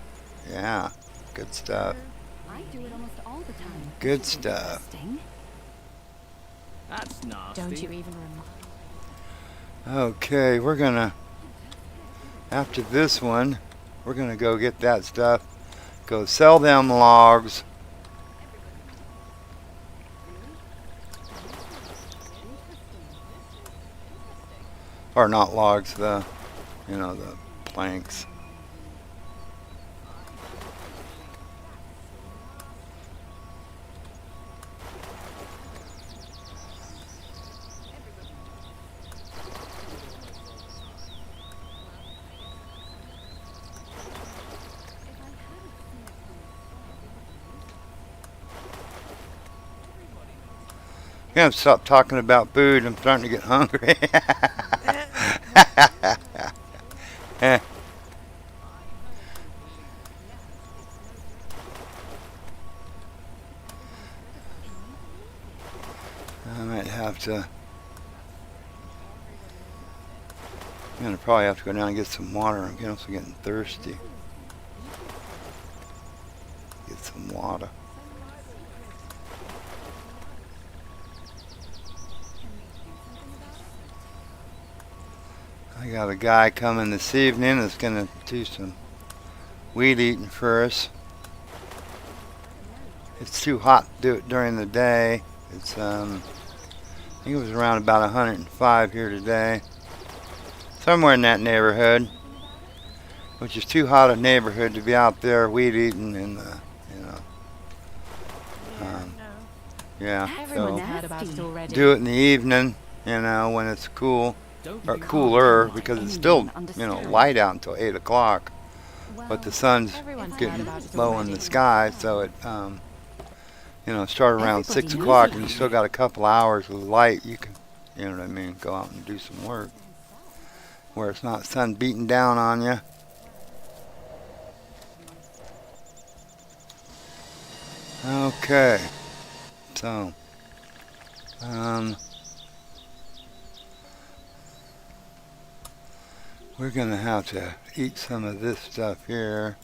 Speaker 2: Yeah, good stuff.
Speaker 4: I do it almost all the time.
Speaker 2: Good stuff.
Speaker 3: That's nasty.
Speaker 4: Don't you even remind?
Speaker 2: Okay, we're gonna, after this one, we're gonna go get that stuff, go sell them logs. Or not logs, the planks. I'm gonna stop talking about food. I'm starting to get hungry. I might have to. I'm gonna probably have to go down and get some water. I'm also getting thirsty. Get some water. I got a guy coming this evening that's gonna do some weed eating for us. it's too hot to do it during the day. It's I think it was around about 105 here today, somewhere in that neighborhood, which is too hot a neighborhood to be out there weed eating in the, you know,
Speaker 1: Yeah, no.
Speaker 2: yeah.
Speaker 4: Everyone
Speaker 2: So
Speaker 4: heard about it already.
Speaker 2: do it in the evening, you know, when it's cool
Speaker 3: Don't
Speaker 2: or
Speaker 3: be
Speaker 2: cooler,
Speaker 3: like
Speaker 2: because it's
Speaker 4: anyone
Speaker 2: still,
Speaker 4: understand.
Speaker 2: light out until 8 o'clock, but the sun's
Speaker 4: Everyone's heard
Speaker 2: getting
Speaker 4: about it
Speaker 2: low in
Speaker 4: already.
Speaker 2: the sky, so it, start around
Speaker 4: Everybody's
Speaker 2: 6 o'clock, and
Speaker 4: busy.
Speaker 2: you still got a couple hours with light. You can, you know what I mean, go out and do some work where it's not sun beating down on you. Okay, so we're gonna have to eat some of this stuff here.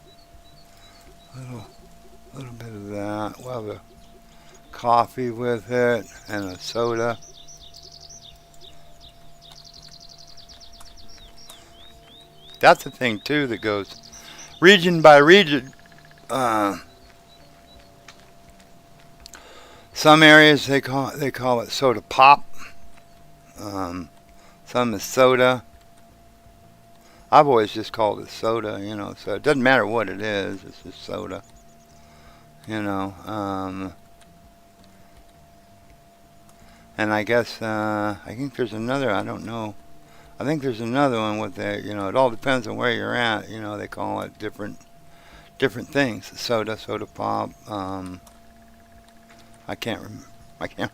Speaker 2: Little bit of that. We'll have a coffee with it and a soda. That's the thing too that goes region by region. Some areas they call it soda pop. Some is soda. I've always just called it soda, so it doesn't matter what it is. It's just soda, And I guess I think there's another. I don't know. I think there's another one with the. It all depends on where you're at. They call it different things. Soda pop. I can't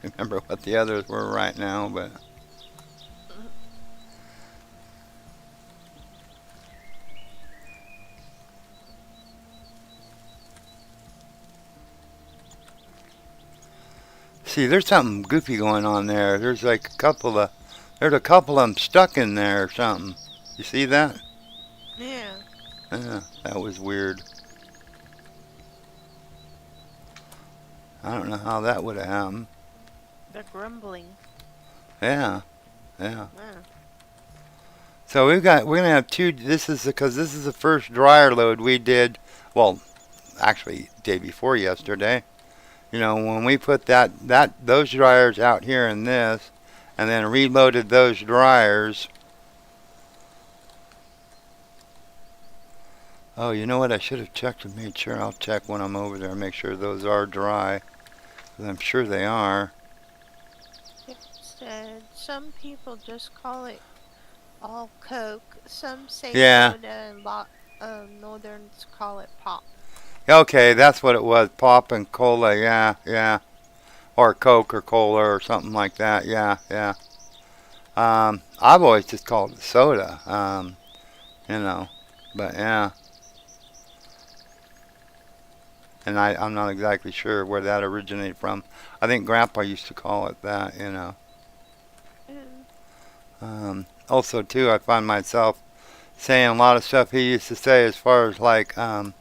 Speaker 2: remember what the others were right now, but. See, there's something goofy going on there. There's a couple of them stuck in there or something. You see that?
Speaker 1: Yeah.
Speaker 2: Yeah, that was weird. I don't know how that would have happened.
Speaker 1: They're grumbling.
Speaker 2: Yeah.
Speaker 1: Wow.
Speaker 2: So we're gonna have two. Because this is the first dryer load we did. Well, actually, day before yesterday. When we put those dryers out here in this, and then reloaded those dryers. Oh, you know what? I should have checked and made sure. I'll check when I'm over there, make sure those are dry. 'Cause I'm sure they are.
Speaker 1: It said some people just call it all Coke. Some say
Speaker 2: Yeah.
Speaker 1: soda, and Northerns call it pop.
Speaker 2: Okay, that's what it was. Pop and cola. Yeah. Or Coke or cola or something like that. Yeah. I've always just called it soda. But yeah. And I'm not exactly sure where that originated from. I think Grandpa used to call it that. Also, too, I find myself saying a lot of stuff he used to say as far as like fur,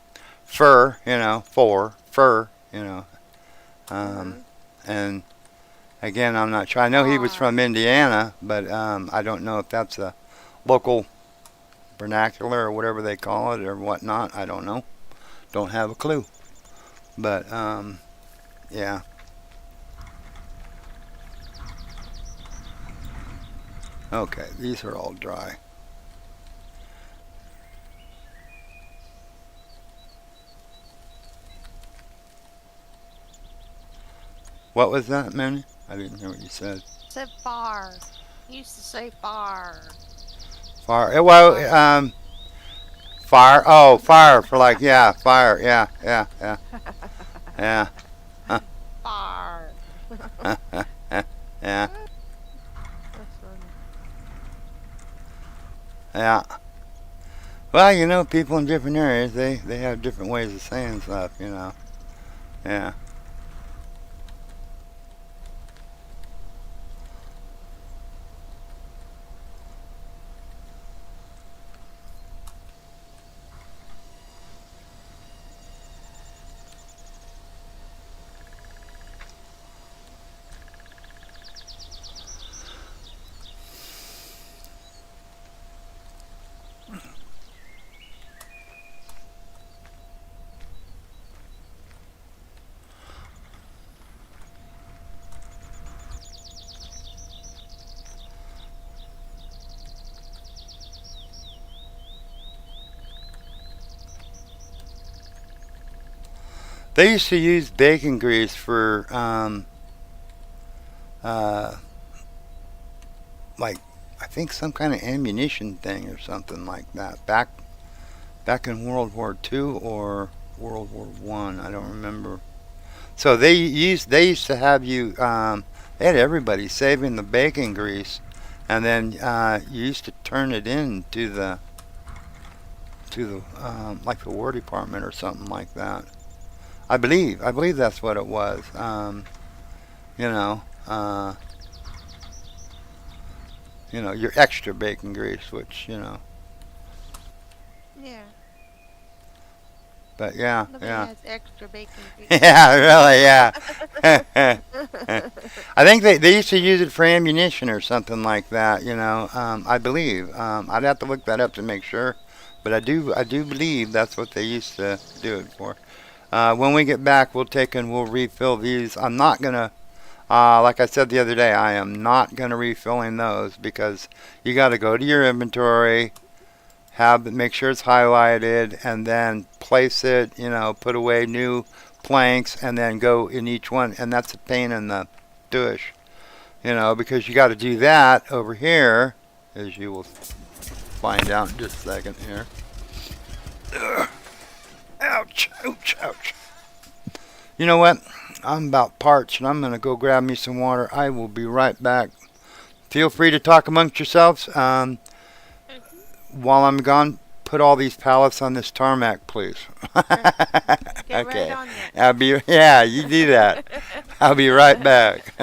Speaker 2: fur. And again, I'm not sure. I know he was from Indiana, but I don't know if that's a local vernacular or whatever they call it or whatnot. I don't know. Don't have a clue. But yeah. Okay, these are all dry. What was that, Manny? I didn't hear what you said.
Speaker 1: Said far. He used to say far.
Speaker 2: Fire. Well, fire. Oh, fire for like fire. Yeah. Yeah.
Speaker 1: Far.
Speaker 2: Yeah.
Speaker 1: That's funny.
Speaker 2: Yeah. Well, people in different areas they have different ways of saying stuff. Yeah. They used to use bacon grease for uh, like I think some kind of ammunition thing or something like that. Back in World War II or World War One, I don't remember. So they used to have you they had everybody saving the bacon grease, and then you used to turn it in to the like the War Department or something like that. I believe that's what it was. You know, uh, your extra bacon grease, which
Speaker 1: Yeah.
Speaker 2: but yeah,
Speaker 1: Nobody
Speaker 2: yeah.
Speaker 1: has extra bacon grease.
Speaker 2: Yeah, really, yeah. I think they used to use it for ammunition or something like that. I believe. I'd have to look that up to make sure, but I do believe that's what they used to do it for. When we get back, we'll take and we'll refill these. I'm not gonna, like I said the other day, I am not gonna refilling those because you got to go to your inventory, make sure it's highlighted, and then place it. Put away new planks, and then go in each one, and that's a pain in the douche. Because you got to do that over here, as you will find out in just a second here. Ugh. Ouch! Ouch! Ouch! You know what? I'm about parched, and I'm gonna go grab me some water. I will be right back. Feel free to talk amongst yourselves.
Speaker 1: Mhm.
Speaker 2: While I'm gone, put all these pallets on this tarmac, please.
Speaker 1: Get right
Speaker 2: Okay.
Speaker 1: on that.
Speaker 2: Yeah, you do that. I'll be right back.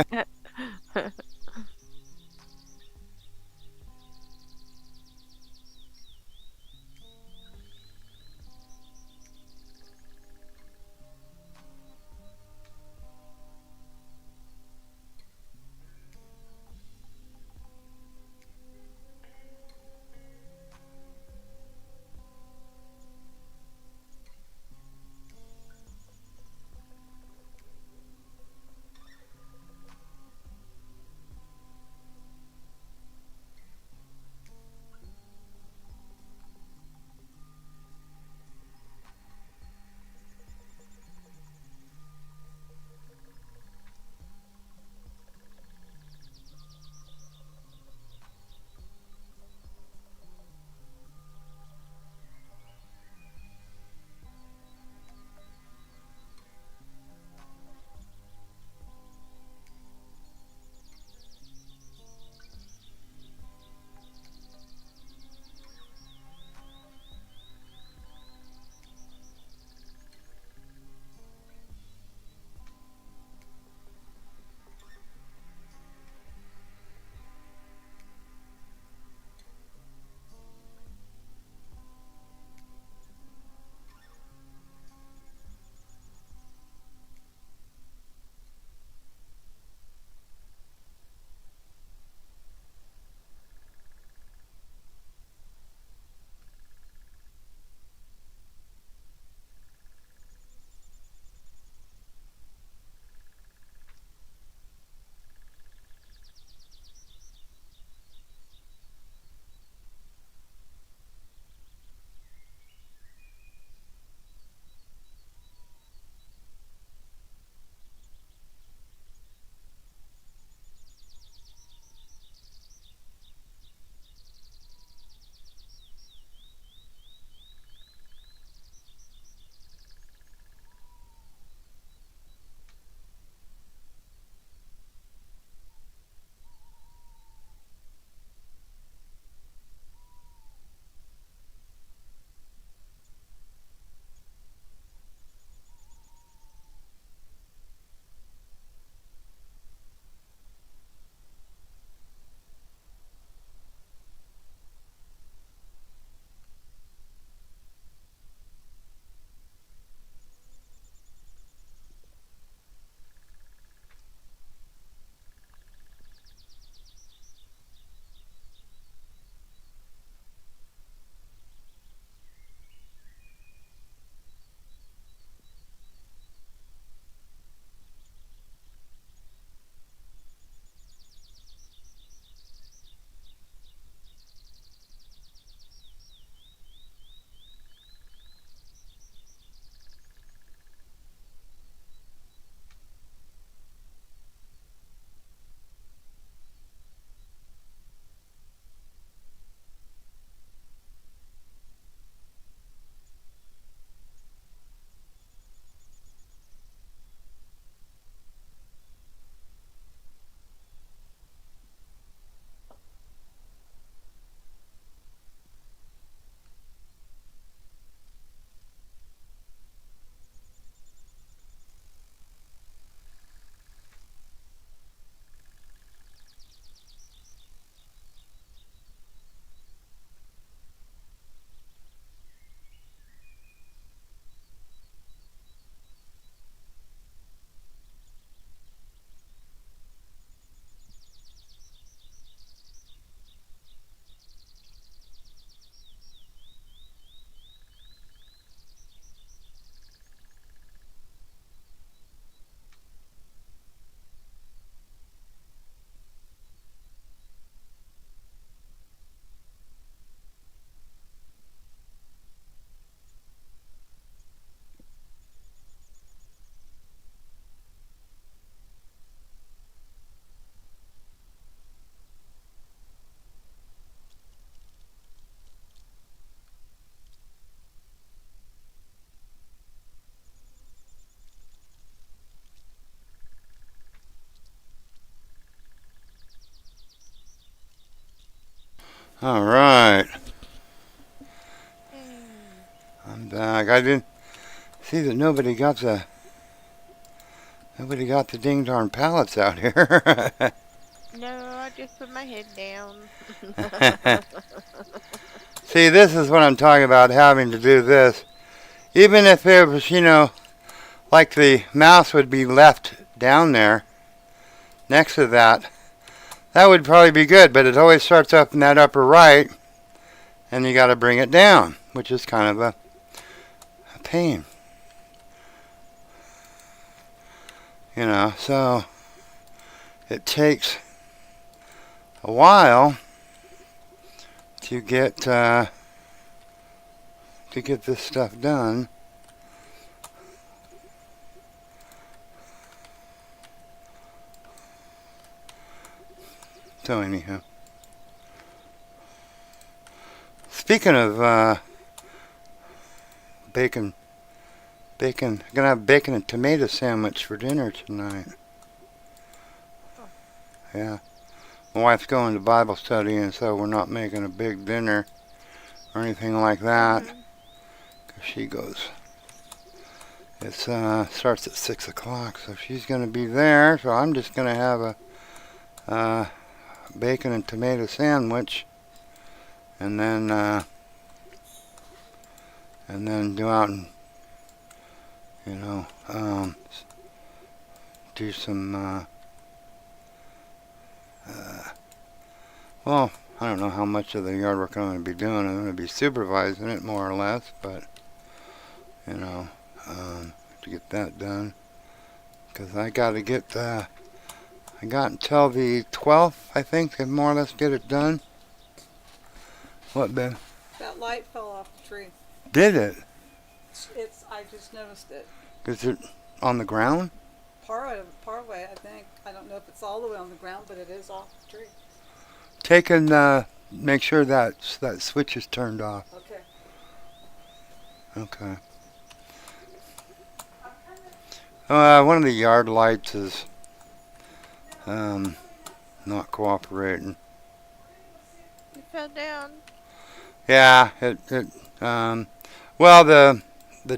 Speaker 2: All right.
Speaker 1: Hmm.
Speaker 2: I'm back. I didn't see that nobody got the ding darn pallets out here.
Speaker 1: No, I just put my head down.
Speaker 2: See, this is what I'm talking about, having to do this. Even if it was, like the mouse would be left down there next to that, that would probably be good, but it always starts up in that upper right, and you got to bring it down, which is kind of a pain. So it takes a while to get this stuff done. So anyhow, speaking of bacon, I'm gonna have bacon and tomato sandwich for dinner tonight.
Speaker 1: Oh.
Speaker 2: Yeah, my wife's going to Bible study, and so we're not making a big dinner or anything like that.
Speaker 1: Mhm.
Speaker 2: 'Cause she goes. It starts at 6 o'clock, so she's gonna be there. So I'm just gonna have a bacon and tomato sandwich, and then go out and do some well, I don't know how much of the yard work I'm going to be doing. I'm going to be supervising it more or less, but to get that done, because I got to get I got until the 12th, I think, to more or less get it done. What, Ben?
Speaker 5: That light fell off the tree.
Speaker 2: Did it?
Speaker 5: I just noticed it.
Speaker 2: Is it on the ground?
Speaker 5: Part way, I think. I don't know if it's all the way on the ground, but it is off the tree.
Speaker 2: Take and make sure that switch is turned off.
Speaker 5: Okay.
Speaker 2: Okay. One of the yard lights is not cooperating.
Speaker 1: You fell down.
Speaker 2: Yeah, well, the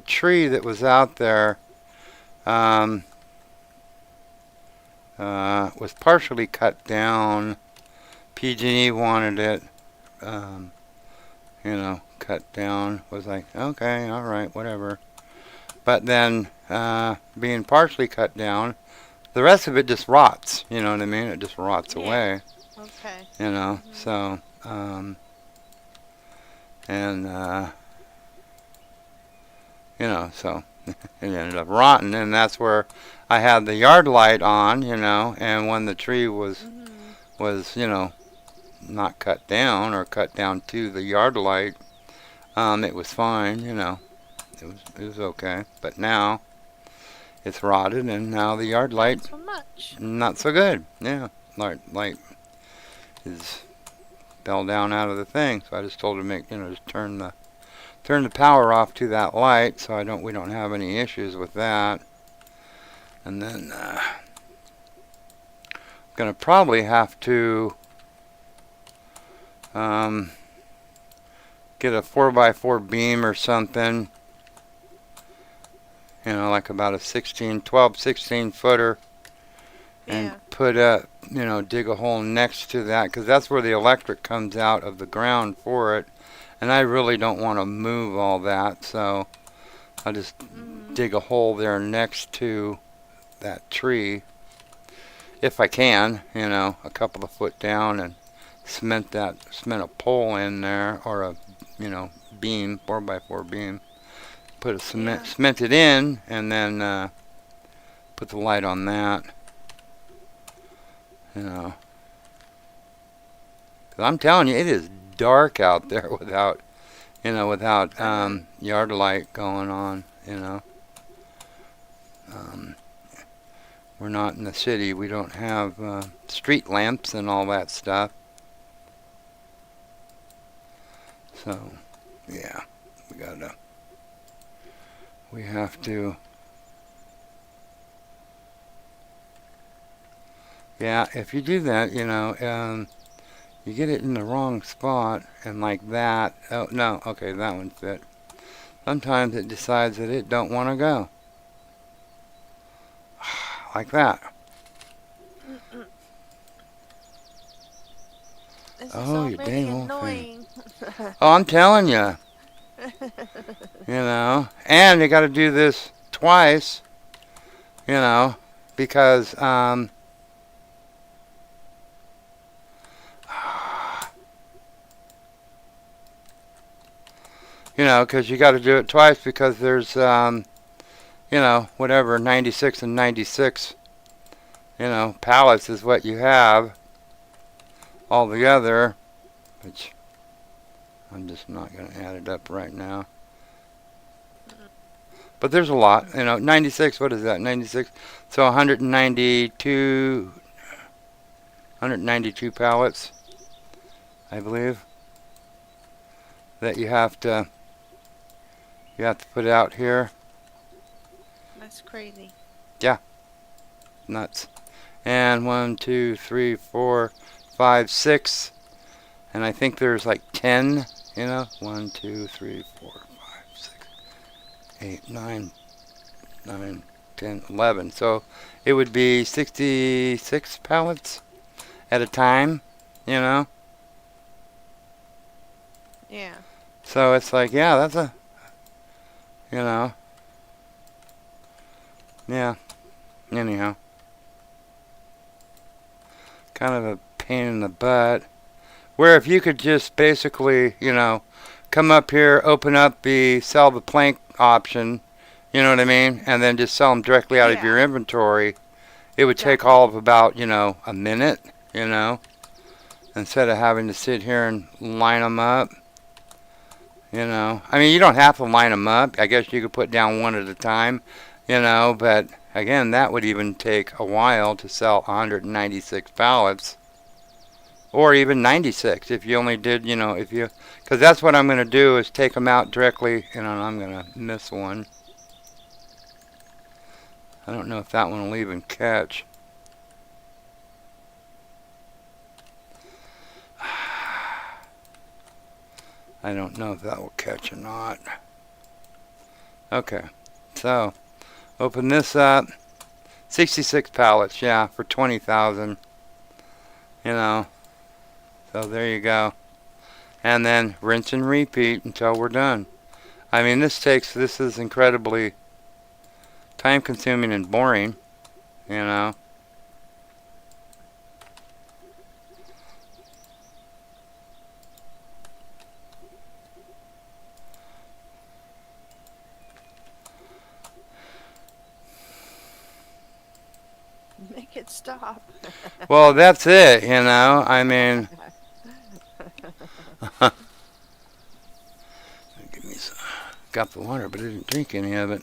Speaker 2: tree that was out there was partially cut down. PG&E wanted it, cut down. Was like, okay, all right, whatever. But then, being partially cut down, the rest of it just rots. You know what I mean? It just rots
Speaker 1: Yeah.
Speaker 2: away.
Speaker 1: Okay.
Speaker 2: So, so it ended up rotting, and that's where I had the yard light on, and when the tree was, not cut down or cut down to the yard light, it was fine, it was okay. But now it's rotted, and now the yard light,
Speaker 1: Not so much.
Speaker 2: not so good. Yeah, light is fell down out of the thing, so I just told her to just turn the power off to that light, so we don't have any issues with that. And then I'm gonna probably have to get a 4x4 beam or something, like about a 16 footer, and
Speaker 1: Yeah.
Speaker 2: put dig a hole next to that, because that's where the electric comes out of the ground for it. And I really don't want to move all that, so I'll just dig a hole there next to that tree, if I can, a couple of foot down, and cement a pole in there, or a, beam, 4x4 beam. Put a cement it in, and then put the light on that. 'Cause I'm telling you, it is dark out there without yard light going on. We're not in the city. We don't have street lamps and all that stuff. So, yeah, we have to. Yeah, if you do that, You get it in the wrong spot and like that. Oh, no. Okay, that one fit. Sometimes it decides that it don't want to go. Like that.
Speaker 1: This is
Speaker 2: Oh, you
Speaker 1: already
Speaker 2: dang old thing.
Speaker 1: annoying.
Speaker 2: Oh, I'm telling you. You know. And you got to do this twice. You know. Because, you know, because you got to do it twice because there's, you know, whatever, 96 and 96, you know, pallets is what you have all together, which I'm just not going to add it up right now. But there's a lot, you know, 96, what is that, 96? So 192 pallets, I believe, that you have to put out here.
Speaker 1: That's crazy.
Speaker 2: Yeah, nuts. And 1, 2, 3, 4, 5, 6, and I think there's like 10, you know, 1, 2, 3, 4, 5, 6, 8, 9, 9, 10, 11. So it would be 66 pallets at a time, you know.
Speaker 1: Yeah.
Speaker 2: So it's like, yeah, that's a, you know, yeah. Anyhow, kind of a pain in the butt. Where if you could just basically, you know, come up here, open up the sell the plank option, you know what I mean, and then just sell them directly out of your
Speaker 1: Yeah.
Speaker 2: inventory, it would take all of about, you know, a minute, you know, instead of having to sit here and line them up, you know. I mean, you don't have to line them up. I guess you could put down one at a time, you know, but again, that would even take a while to sell 196 pallets. Or even 96 if you only did, you know, if you, because that's what I'm going to do is take them out directly, and I'm going to miss one. I don't know if that one will even catch. I don't know if that will catch or not. Okay, so open this up. 66 pallets, yeah, for 20,000. You know, so there you go. And then rinse and repeat until we're done. I mean, this is incredibly time consuming and boring, you know.
Speaker 1: Make it stop.
Speaker 2: Well, that's it, you know. I mean, give me some, got the water, but I didn't drink any of it.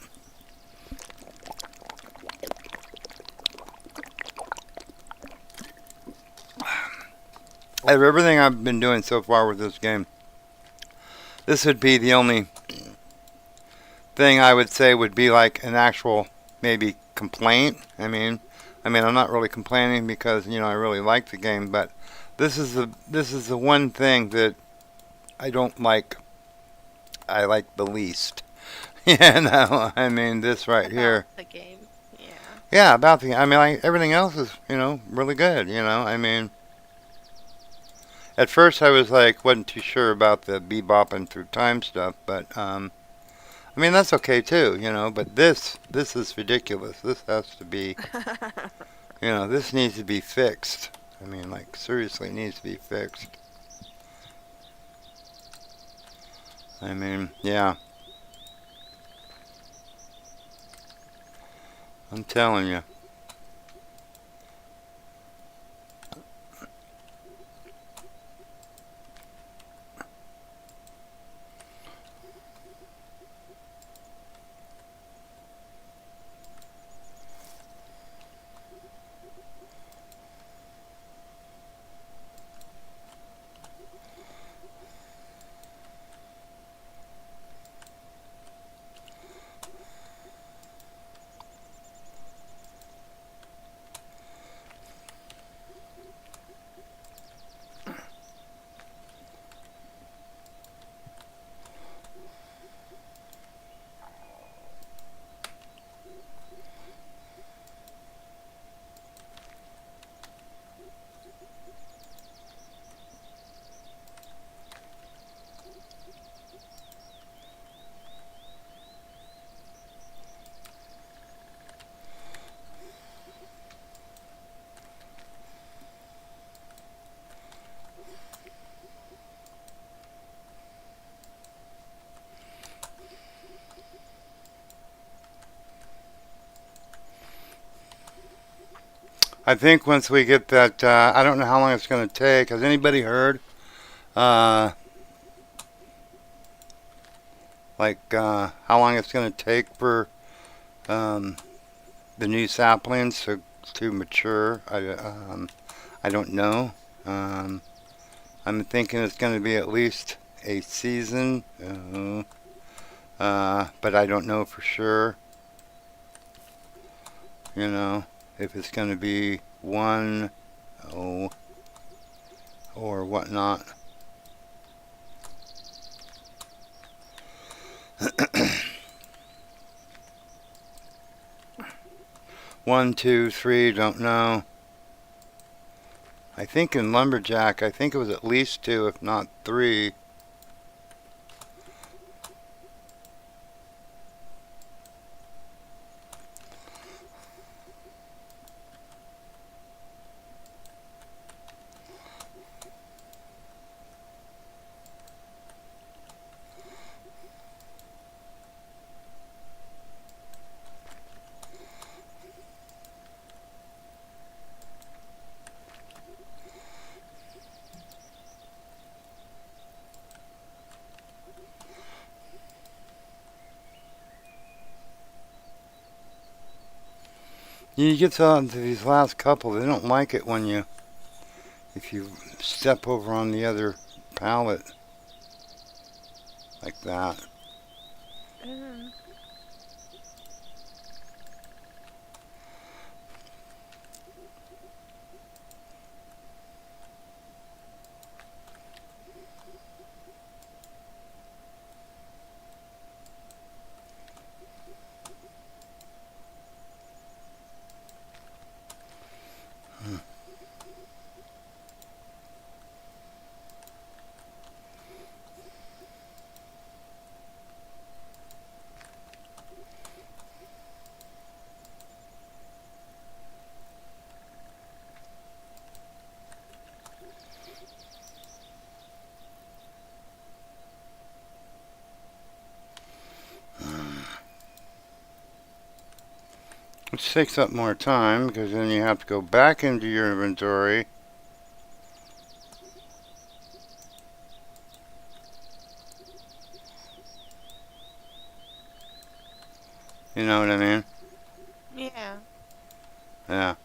Speaker 2: Out of everything I've been doing so far with this game, this would be the only thing I would say would be like an actual maybe complaint. I mean, I'm not really complaining because, you know, I really like the game, but this is the one thing that I don't like. I like the least. You know, I mean, this right here.
Speaker 1: The game. Yeah.
Speaker 2: Yeah, about the. I mean, like everything else is, you know, really good. You know, I mean, at first I was like, wasn't too sure about the bebopping through time stuff, but I mean, that's okay too. You know, but this is ridiculous. This has to be. You know, this needs to be fixed. I mean, like, seriously, it needs to be fixed. I mean, yeah. I'm telling you. I think once we get that, I don't know how long it's going to take. Has anybody heard? How long it's going to take for the new saplings to mature? I don't know. I'm thinking it's going to be at least a season, but I don't know for sure. You know, if it's going to be one, or whatnot. One, two, three, don't know. I think in lumberjack, I think it was at least two, if not three. You get on to these last couple, they don't like it when if you step over on the other pallet like that.
Speaker 1: Mm.
Speaker 2: Which takes up more time because then you have to go back into your inventory. You know what I mean?
Speaker 1: Yeah.
Speaker 2: Yeah.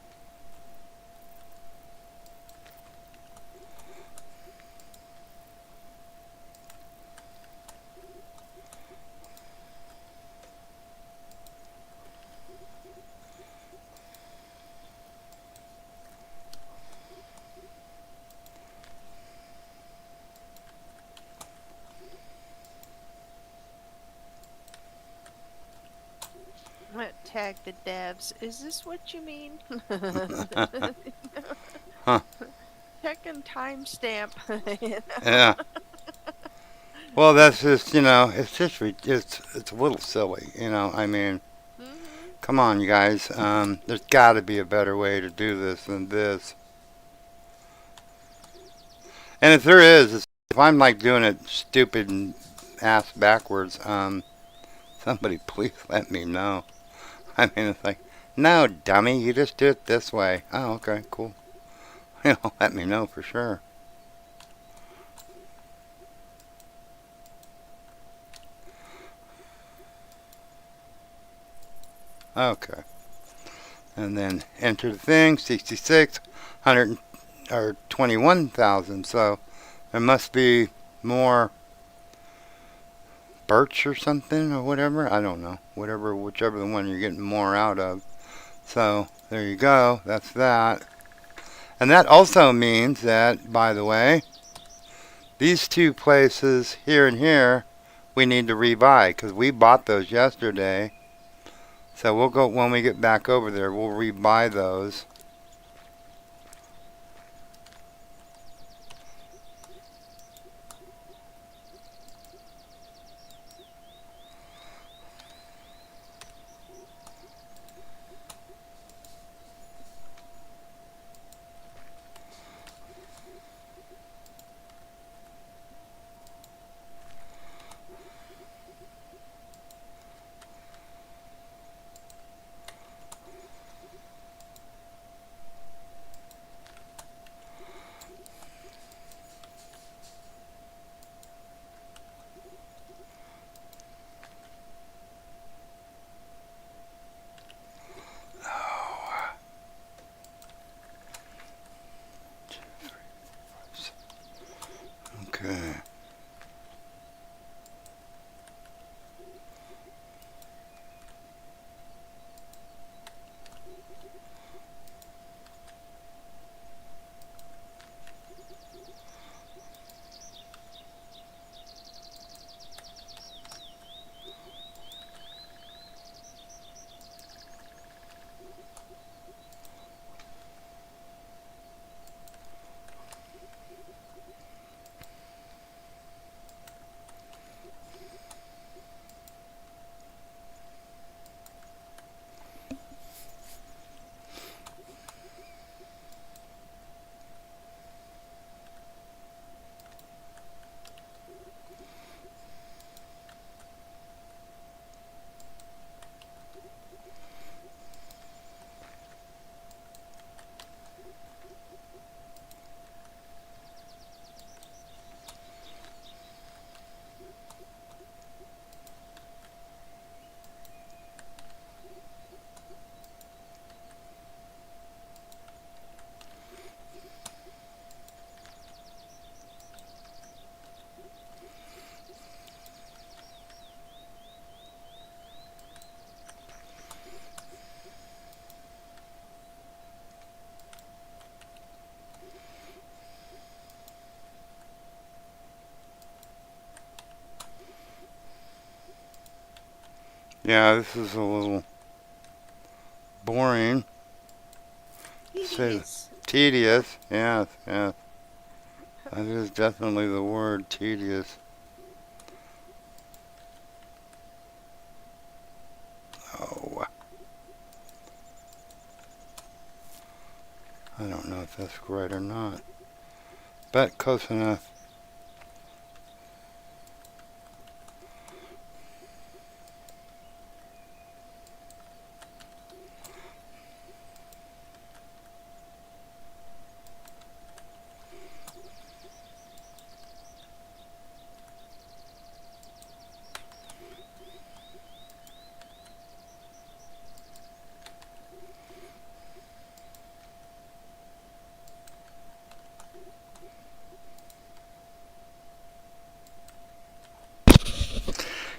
Speaker 1: I'm gonna tag the devs. Is this what you mean?
Speaker 2: Huh.
Speaker 1: Checking timestamp. You know?
Speaker 2: Yeah. Well, that's just, it's just, it's a little silly, I mean,
Speaker 1: Mhm.
Speaker 2: come on, you guys. There's got to be a better way to do this than this. And if there is, if I'm like doing it stupid and ass backwards, somebody please let me know. I mean, it's like, no, dummy, you just do it this way. Oh, okay, cool. Let me know for sure. Okay. And then enter the thing, 66, 100, or 21,000. So there must be more birch or something or whatever. I don't know. Whichever the one you're getting more out of. So there you go. That's that. And that also means that, by the way, these two places here and here, we need to rebuy because we bought those yesterday. So we'll go, when we get back over there, we'll rebuy those. Okay. Yeah, this is a little boring.
Speaker 1: Tedious.
Speaker 2: Tedious. Yes, yes. That is definitely the word, tedious. Oh, I don't know if that's right or not, but close enough.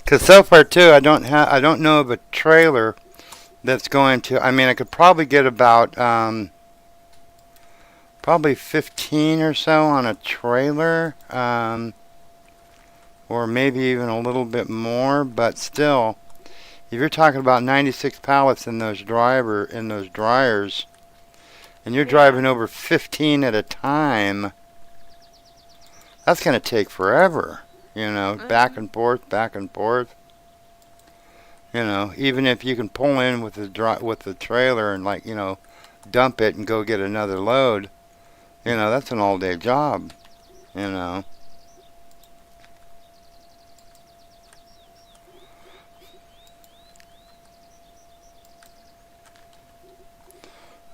Speaker 2: Because so far too, I don't know of a trailer that's going to. I mean, I could probably get about probably 15 or so on a trailer, or maybe even a little bit more. But still, if you're talking about 96 pallets in those dryers, and you're
Speaker 1: Yeah.
Speaker 2: driving over 15 at a time, that's going to take forever. You know, back and forth, back and forth. You know, even if you can pull in with the trailer and dump it and go get another load, that's an all-day job. You know.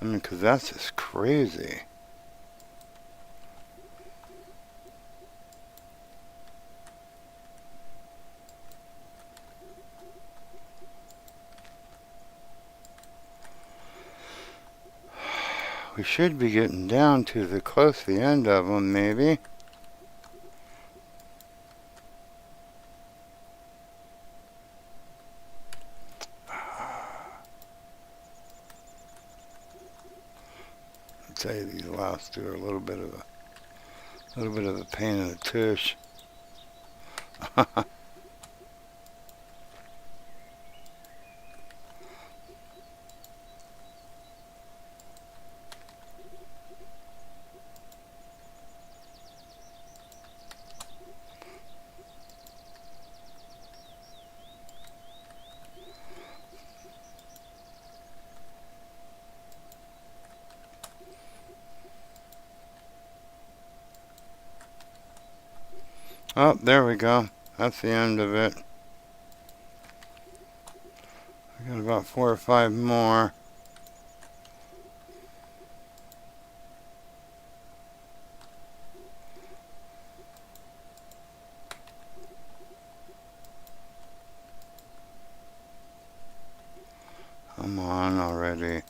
Speaker 2: I mean, 'cause that's just crazy. We should be getting down to the end of them, maybe. I'd say these last two are a little bit of a pain in the tush. Oh, there we go. That's the end of it. We got about 4 or 5 more. Come on already.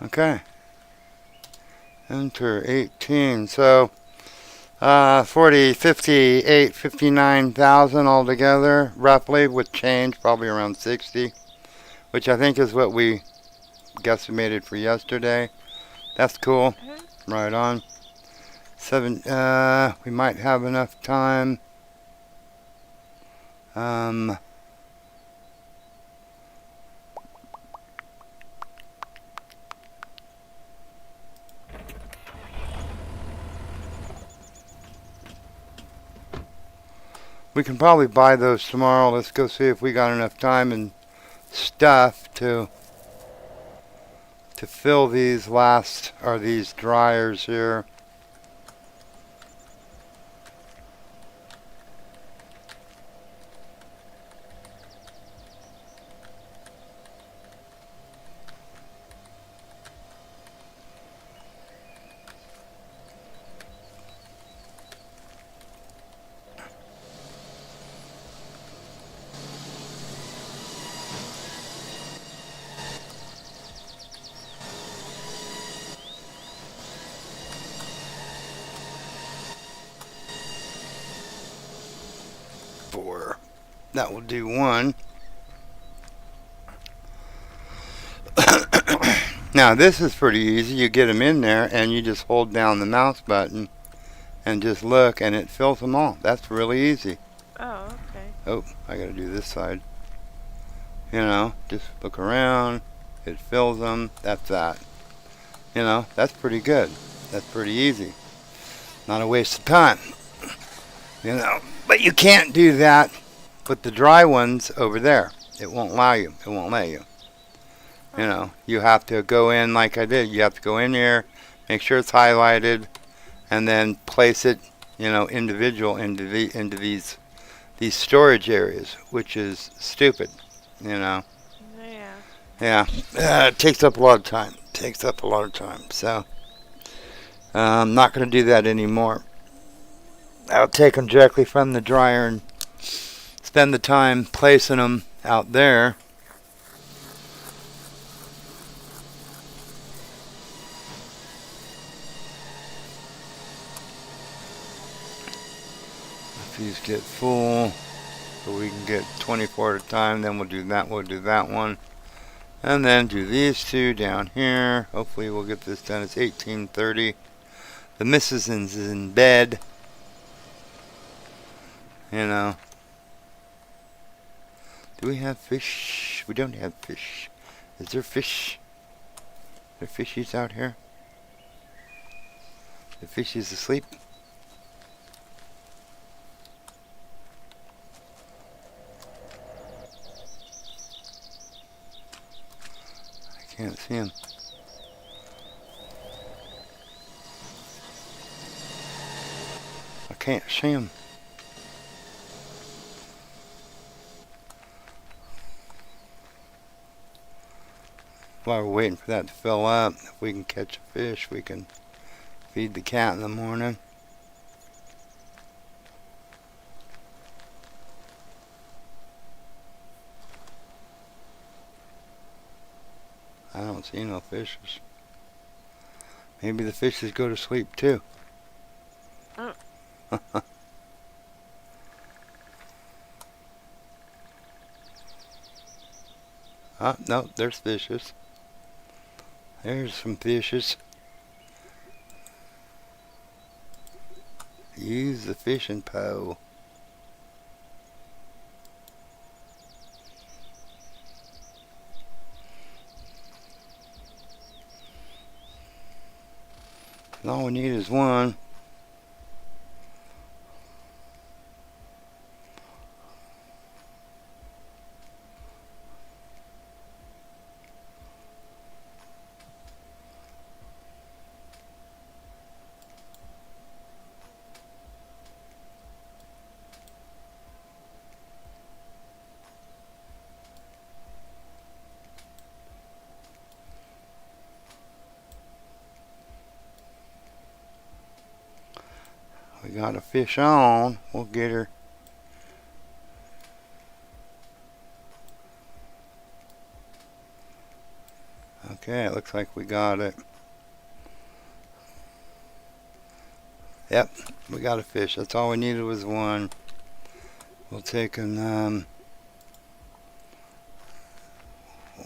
Speaker 2: Okay. Enter 18. So 40, 58, 59,000 altogether, roughly, with change, probably around 60, which I think is what we guesstimated for yesterday. That's cool.
Speaker 1: Mhm.
Speaker 2: Right on. We might have enough time. We can probably buy those tomorrow. Let's go see if we got enough time and stuff to fill these these dryers here. Four. That will do one. Now this is pretty easy. You get them in there and you just hold down the mouse button and just look and it fills them all. That's really easy.
Speaker 1: Oh, okay.
Speaker 2: Oh, I gotta do this side. You know, just look around. It fills them. That's that. You know, that's pretty good. That's pretty easy. Not a waste of time. You know, but you can't do that with the dry ones over there. It won't allow you. It won't let you. You know, you have to go in like I did. You have to go in here, make sure it's highlighted, and then place it, you know, individual into these storage areas, which is stupid. You know.
Speaker 1: Yeah.
Speaker 2: Yeah. It takes up a lot of time. Takes up a lot of time. So I'm not going to do that anymore. I'll take them directly from the dryer and spend the time placing them out there. If these get full, so we can get 24 at a time, then we'll do that one. And then do these two down here. Hopefully we'll get this done. It's 18:30. The missus is in bed. You know. Do we have fish? We don't have fish. Is there fish? Are there fishies out here? The fishies asleep? I can't see them. I can't see them. While we're waiting for that to fill up, if we can catch a fish, we can feed the cat in the morning. I don't see no fishes. Maybe the fishes go to sleep too.
Speaker 1: Oh.
Speaker 2: No, there's fishes. There's some fishes. Use the fishing pole. All we need is one. We got a fish on. We'll get her. Okay, it looks like we got it. Yep, we got a fish. That's all we needed was one. We'll take an,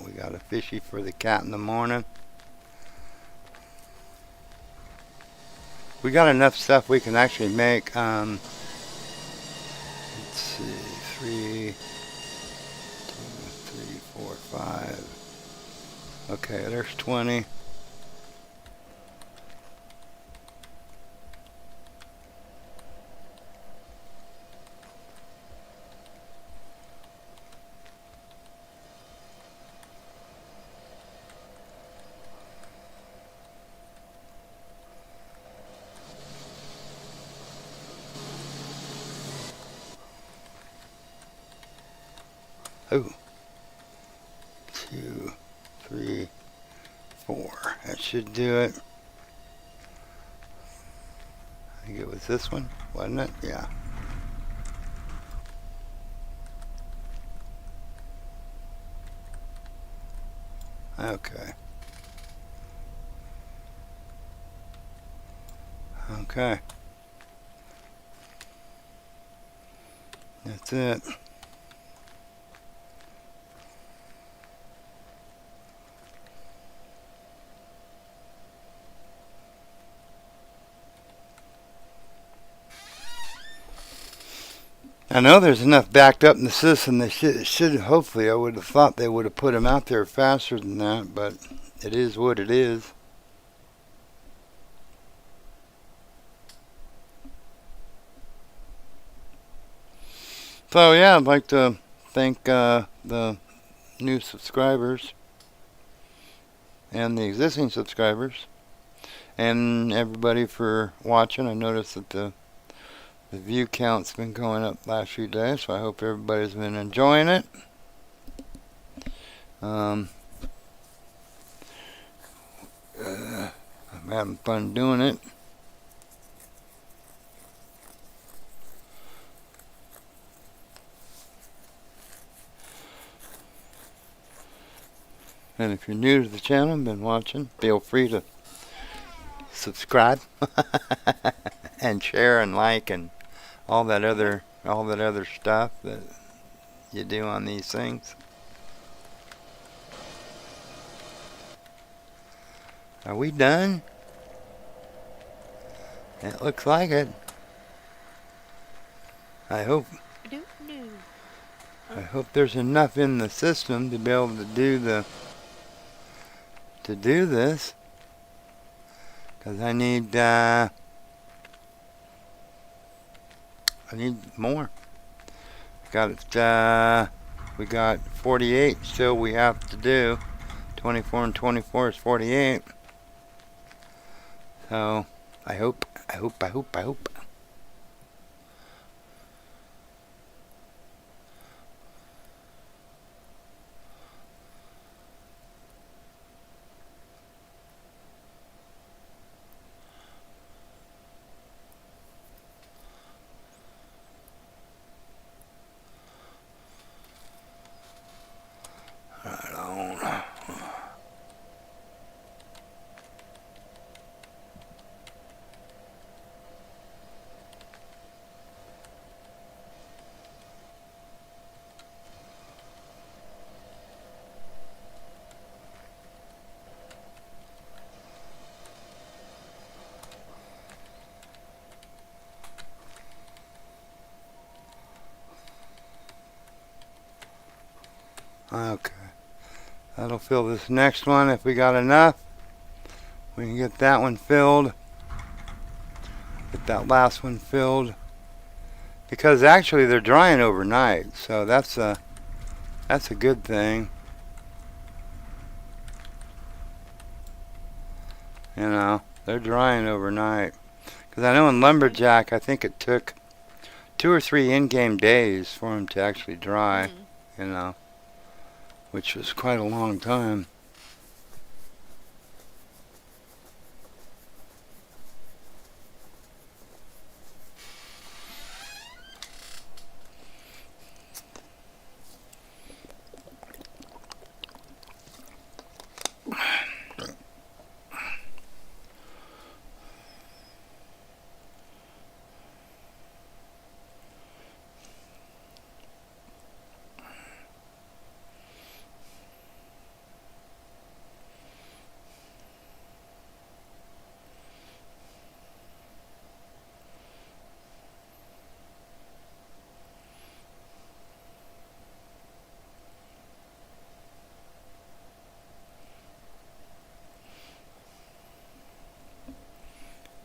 Speaker 2: we got a fishy for the cat in the morning. We got enough stuff we can actually make, let's see, 3, 2, 3, 4, 5. Okay, there's 20. Oh, 2, 3, 4. That should do it. I think it was this one, wasn't it? Yeah. Okay. Okay. That's it. I know there's enough backed up in the system. They should hopefully, I would have thought they would have put them out there faster than that, but it is what it is. So yeah, I'd like to thank the new subscribers and the existing subscribers and everybody for watching. I noticed that the view count's been going up last few days, so I hope everybody's been enjoying it. I'm having fun doing it. And if you're new to the channel and been watching, feel free to subscribe and share and like and all that other stuff that you do on these things. Are we done? It looks like it. I hope there's enough in the system to be able to do this, because I need more. Got it. We got 48 still we have to do. 24 and 24 is 48. So I hope. Right on. Okay. That'll fill this next one if we got enough. We can get that one filled. Get that last one filled. Because actually they're drying overnight, so that's a good thing. You know, they're drying overnight. Because I know in Lumberjack, I think it took 2 or 3 in-game days for them to actually dry. You know, which was quite a long time.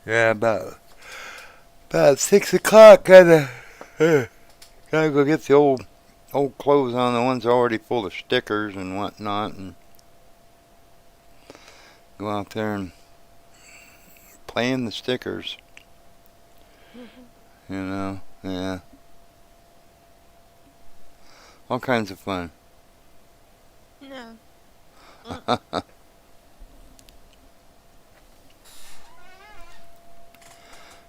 Speaker 2: Yeah, about 6 o'clock. Gotta go get the old clothes on. The ones already full of stickers and whatnot, and go out there and play in the stickers. You know, yeah, all kinds of fun.
Speaker 1: No.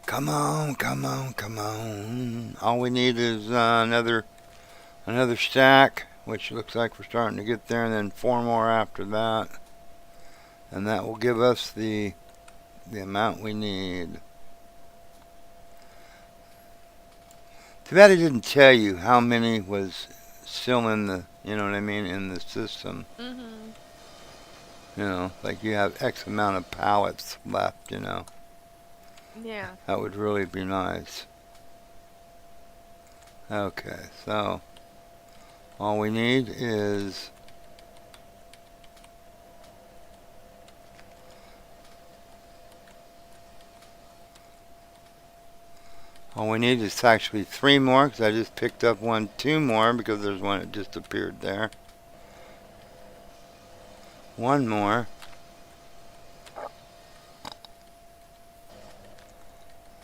Speaker 2: Come on, come on, come on. All we need is another stack, which looks like we're starting to get there, and then 4 more after that. And that will give us the amount we need. Too bad it didn't tell you how many was still in the, you know what I mean, in the system.
Speaker 1: Mhm.
Speaker 2: You know, like you have X amount of pallets left, you know.
Speaker 1: Yeah.
Speaker 2: That would really be nice. Okay, so all we need is actually 3 more, because I just picked up 2 more, because there's one that just appeared there. 1 more.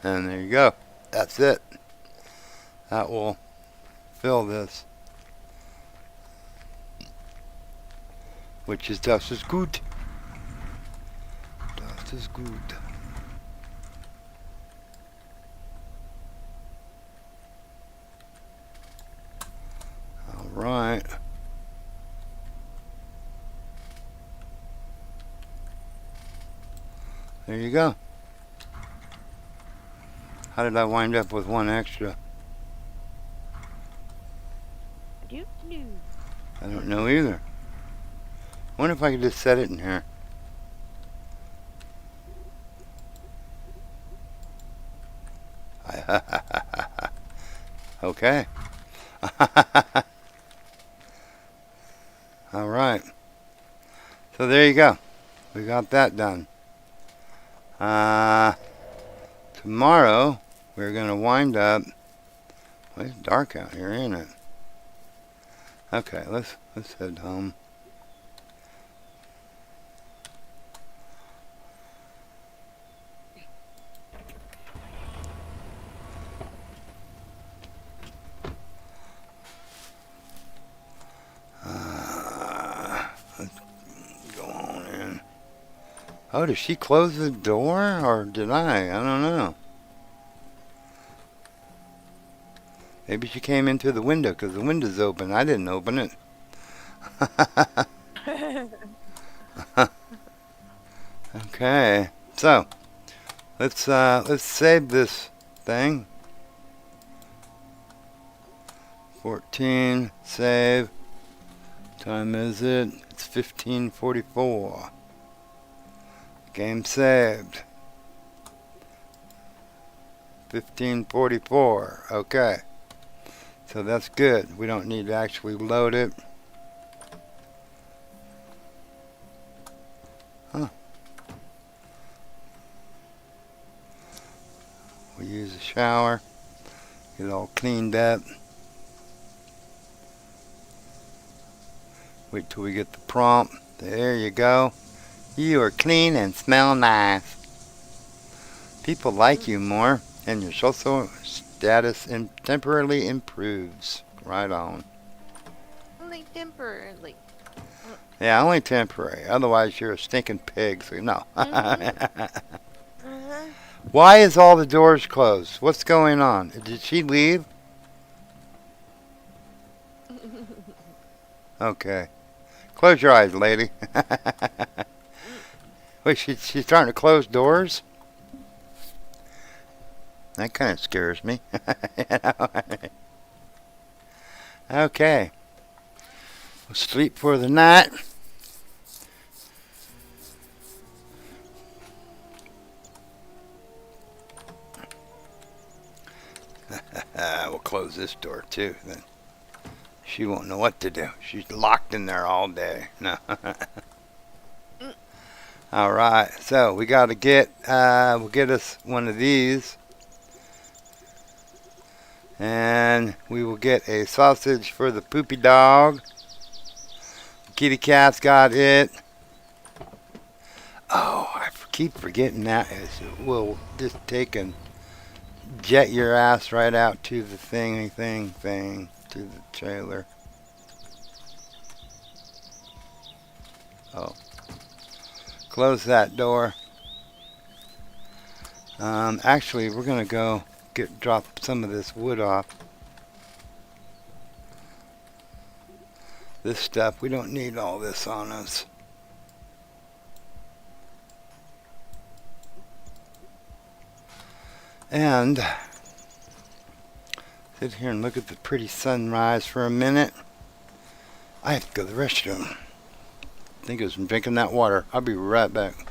Speaker 2: And there you go. That's it. That will fill this. Which is just as good. Just as good. Alright. There you go. How did I wind up with 1 extra?
Speaker 1: Doop doo.
Speaker 2: I don't know either. I wonder if I could just set it in here. Okay. Alright. So there you go. We got that done. Tomorrow we're going to wind up. Well, it's dark out here, ain't it? Okay, let's head home. Let's go on in. Oh, did she close the door, or did I? I don't know. Maybe she came into the window, because the window's open. I didn't open it. Okay, so let's save this thing. 14, save. Time is it? It's 15:44. Game saved. 15:44. Okay. So that's good. We don't need to actually load it. Huh. We use a shower. Get it all cleaned up. Wait till we get the prompt. There you go. You are clean and smell nice. People like you more, and your social status temporarily improves. Right on.
Speaker 1: Only temporarily.
Speaker 2: Yeah, only temporary. Otherwise, you're a stinking pig. So no. Why is all the doors closed? What's going on? Did she leave? Okay. Close your eyes, lady. Wait, she's trying to close doors? That kind of scares me. Okay. We'll sleep for the night. We'll close this door too. Then she won't know what to do. She's locked in there all day. No. All right, so we got to get, we'll get us one of these. And we will get a sausage for the poopy dog. Kitty cat's got it. Oh, I keep forgetting that. We'll just take and jet your ass right out to the thing, to the trailer. Oh. Close that door. Actually, we're going to go drop some of this wood off. This stuff, we don't need all this on us. And sit here and look at the pretty sunrise for a minute. I have to go to the restroom. I think it was from drinking that water. I'll be right back.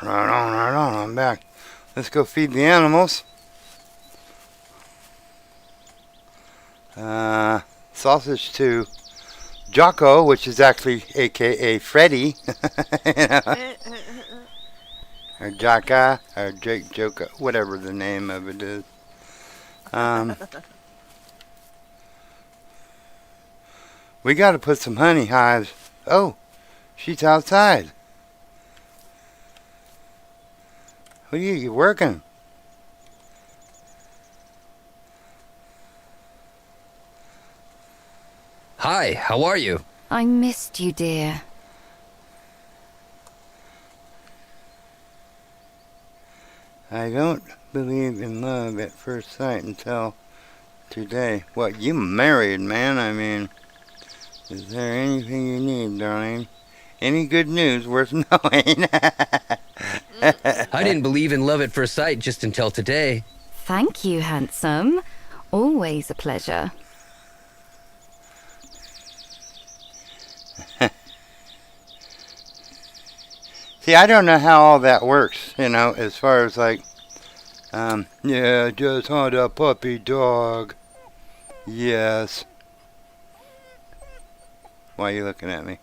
Speaker 2: Right on, I'm back. Let's go feed the animals. Sausage to Jocko, which is actually AKA Freddy. Or Jocka, or Joka, whatever the name of it is. We got to put some honey hives. Oh, she's outside. What are you working?
Speaker 6: Hi, how are you?
Speaker 4: I missed you, dear.
Speaker 2: I don't believe in love at first sight until today. What, you married, man? I mean, is there anything you need, darling? Any good news worth knowing?
Speaker 6: I didn't believe in love at first sight just until today.
Speaker 4: Thank you, handsome. Always a pleasure.
Speaker 2: See, I don't know how all that works, you know, as far as like, yeah, just hunt a puppy dog. Yes. Why are you looking at me?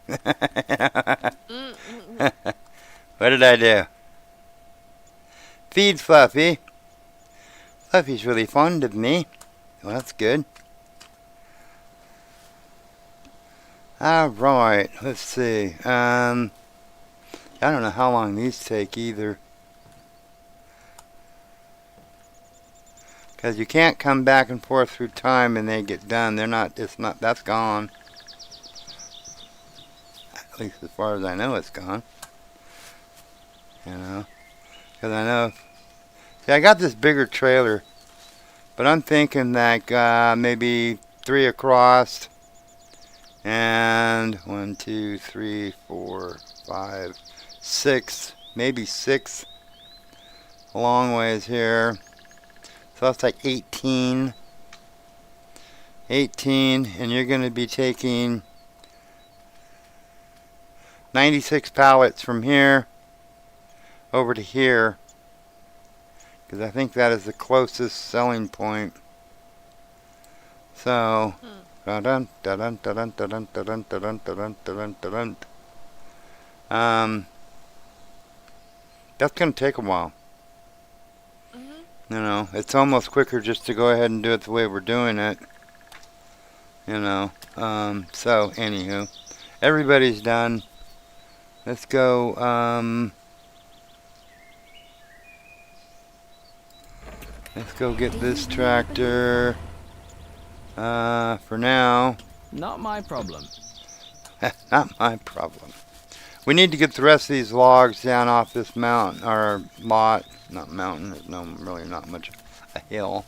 Speaker 2: What did I do? Feed Fluffy. Fluffy's really fond of me. Well, that's good. Alright, let's see. I don't know how long these take either. Because you can't come back and forth through time and they get done. They're not, that's gone. At least as far as I know it's gone. You know. Because I know, see, I got this bigger trailer, but I'm thinking like maybe 3 across, and 1, 2, 3, 4, 5, 6, maybe 6 a long ways here. So that's like 18, and you're going to be taking 96 pallets from here over to here, because I think that is the closest selling point. So, dun dun dun dun dun dun dun dun dun dun dun dun dun. That's going to take a while.
Speaker 1: Mhm.
Speaker 2: You know, it's almost quicker just to go ahead and do it the way we're doing it. You know, so anywho, everybody's done. Let's go, let's go get this tractor, for now.
Speaker 3: Not my problem.
Speaker 2: Not my problem. We need to get the rest of these logs down off this mountain, or lot, not mountain, there's no, really not much, a hill,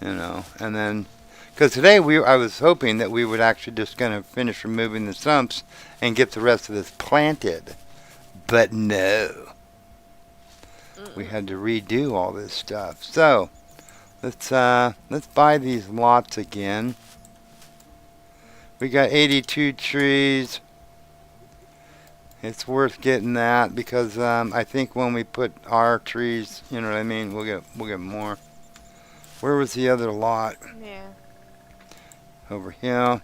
Speaker 2: you know, and then, because today I was hoping that we would actually just gonna finish removing the stumps and get the rest of this planted, but no. We had to redo all this stuff. So, let's buy these lots again. We got 82 trees. It's worth getting that because I think when we put our trees, you know what I mean, we'll get more. Where was the other lot?
Speaker 1: Yeah.
Speaker 2: Over here.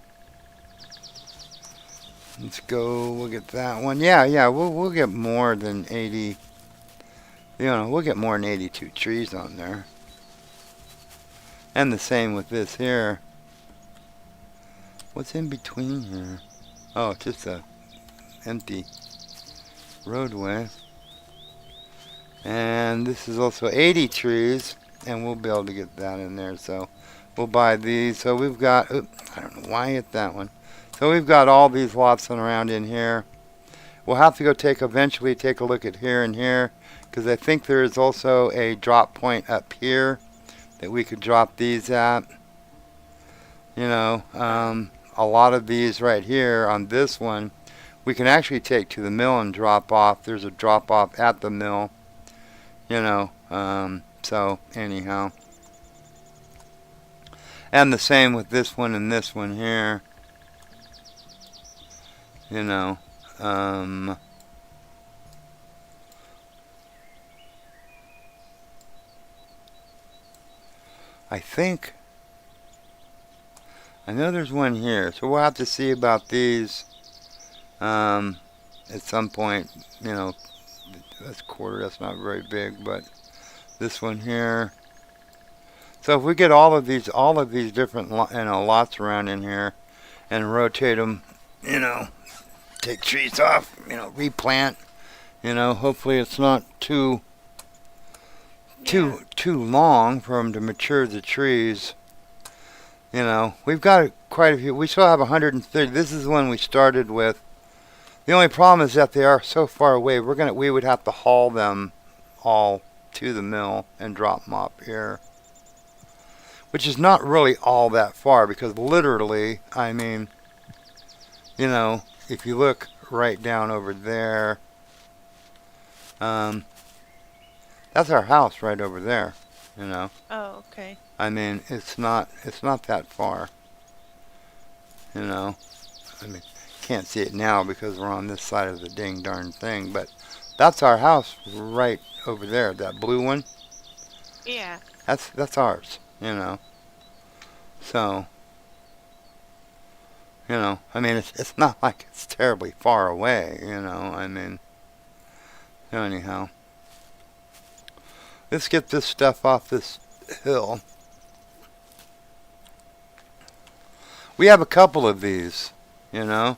Speaker 2: Let's go. We'll get that one. Yeah. We'll get more than 80. You know, we'll get more than 82 trees on there. And the same with this here. What's in between here? Oh, just a empty roadway. And this is also 80 trees, and we'll be able to get that in there. So we'll buy these. So we've got, oops, I don't know why I hit that one. So we've got all these lots around in here. We'll have to go eventually take a look at here and here, because I think there is also a drop point up here that we could drop these at. You know, a lot of these right here on this one, we can actually take to the mill and drop off. There's a drop off at the mill, you know, so anyhow. And the same with this one and this one here, you know, I know there's one here, so we'll have to see about these at some point. You know, that's quarter, that's not very big, but this one here. So if we get all of these different lots around in here and rotate them, you know, take trees off, you know, replant, you know, hopefully it's not too long for them to mature the trees. You know, we've got quite a few. We still have 130. This is the one we started with. The only problem is that they are so far away. We would have to haul them all to the mill and drop them off here, which is not really all that far because literally, I mean, you know, if you look right down over there, that's our house right over there. You know.
Speaker 1: Oh, okay.
Speaker 2: I mean, it's not that far. You know, I mean, can't see it now because we're on this side of the dang darn thing, but that's our house right over there. That blue one.
Speaker 1: Yeah.
Speaker 2: That's ours. You know. So, you know, I mean, it's not like it's terribly far away. You know, I mean, anyhow, let's get this stuff off this hill. We have a couple of these, you know.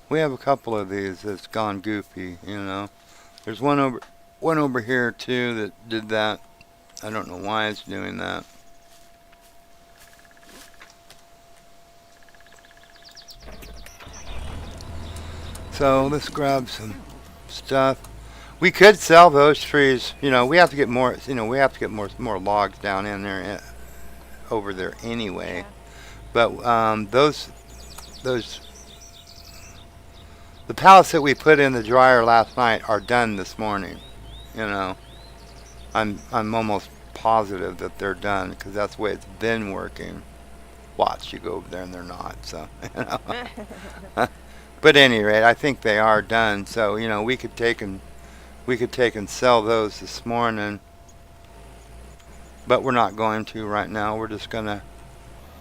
Speaker 2: We have a couple of these that's gone goofy, you know. There's one over here too that did that. I don't know why it's doing that. So let's grab some stuff. We could sell those trees, you know. We have to get more, you know. We have to get more logs down in there, over there anyway.
Speaker 1: Yeah.
Speaker 2: But the pallets that we put in the dryer last night are done this morning. You know, I'm almost positive that they're done because that's the way it's been working. Watch, you go over there and they're not. So, you know. But at any rate, I think they are done. So, you know, we could take and sell those this morning. But we're not going to right now. We're just gonna.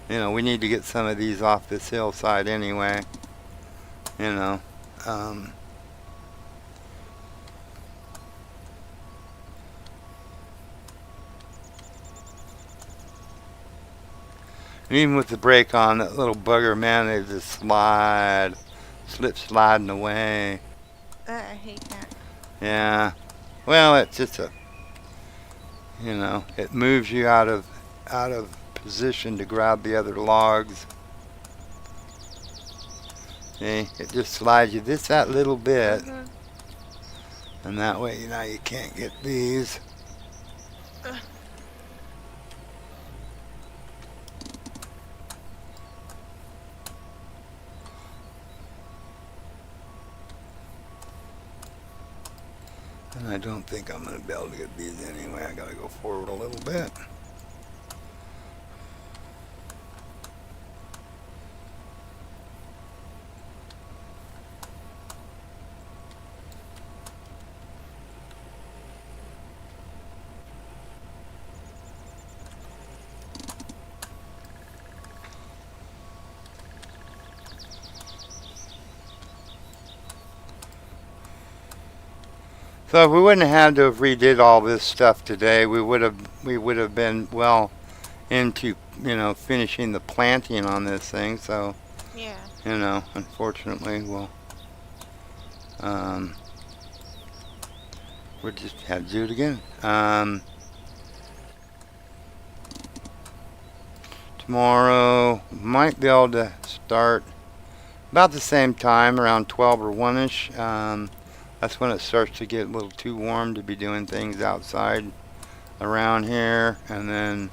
Speaker 2: You know, we need to get some of these off this hillside anyway. You know. And even with the brake on, that little bugger, man, they just slip sliding away.
Speaker 1: I hate that.
Speaker 2: Yeah. Well, it's just it moves you out of position to grab the other logs. See, it just slides you that little bit, and that way, you can't get these. And I don't think I'm going to be able to get these anyway. I got to go forward a little bit. So if we wouldn't have had to have redid all this stuff today, we would have been well into finishing the planting on this thing. So
Speaker 1: Yeah.
Speaker 2: unfortunately, we'll just have to do it again. Tomorrow might be able to start about the same time, around 12 or 1ish. That's when it starts to get a little too warm to be doing things outside around here. And then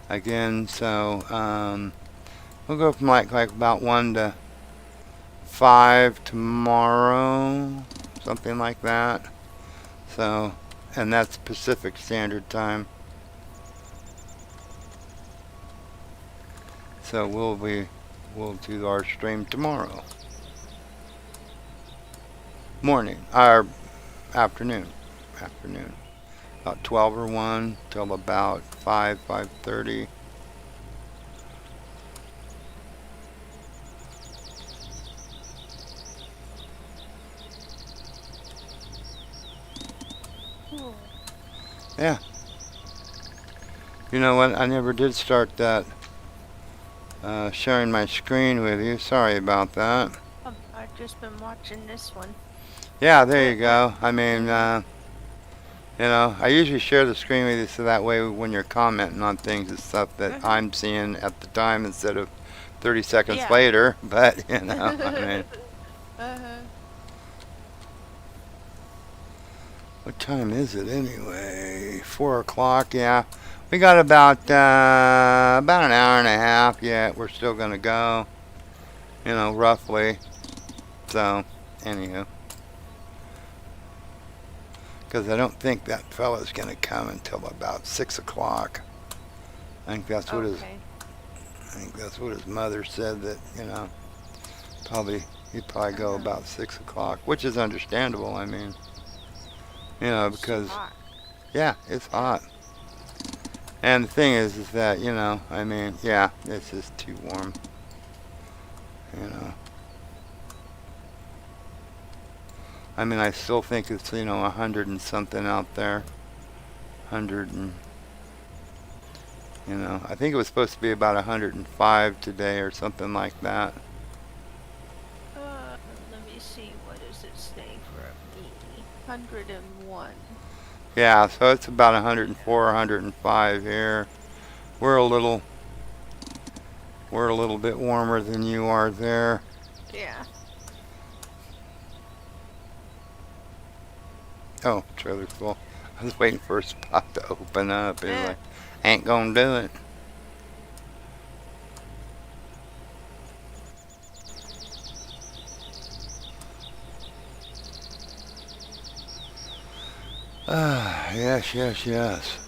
Speaker 2: again, so we'll go from like about 1 to 5 tomorrow, something like that. So, and that's Pacific Standard Time. So we'll do our stream tomorrow morning, or afternoon, about 12 or 1 till about 5:30. Yeah. You know what? I never did start that sharing my screen with you. Sorry about that.
Speaker 1: I've just been watching this one.
Speaker 2: Yeah, there you go. I mean, I usually share the screen with you so that way when you're commenting on things, it's stuff that I'm seeing at the time instead of 30 seconds later. But, I mean. What time is it anyway? 4 o'clock, yeah. We got about an hour and a half yet. We're still going to go, roughly. So, anywho. Because I don't think that fella's going to come until about 6 o'clock. I think that's what his mother said, that, he'd probably go about 6 o'clock, which is understandable. I mean, because, yeah, it's hot. And the thing is that, I mean, yeah, it's just too warm. I mean, I still think it's, 100 and something out there. 100 and, I think it was supposed to be about 105 today or something like that.
Speaker 1: Let me see, what does it say for me? 101.
Speaker 2: Yeah, so it's about 104, 105 here. We're a little bit warmer than you are there.
Speaker 1: Yeah.
Speaker 2: Oh, trailer's full. I was waiting for a spot to open up. It was like, ain't gonna do it. Yes.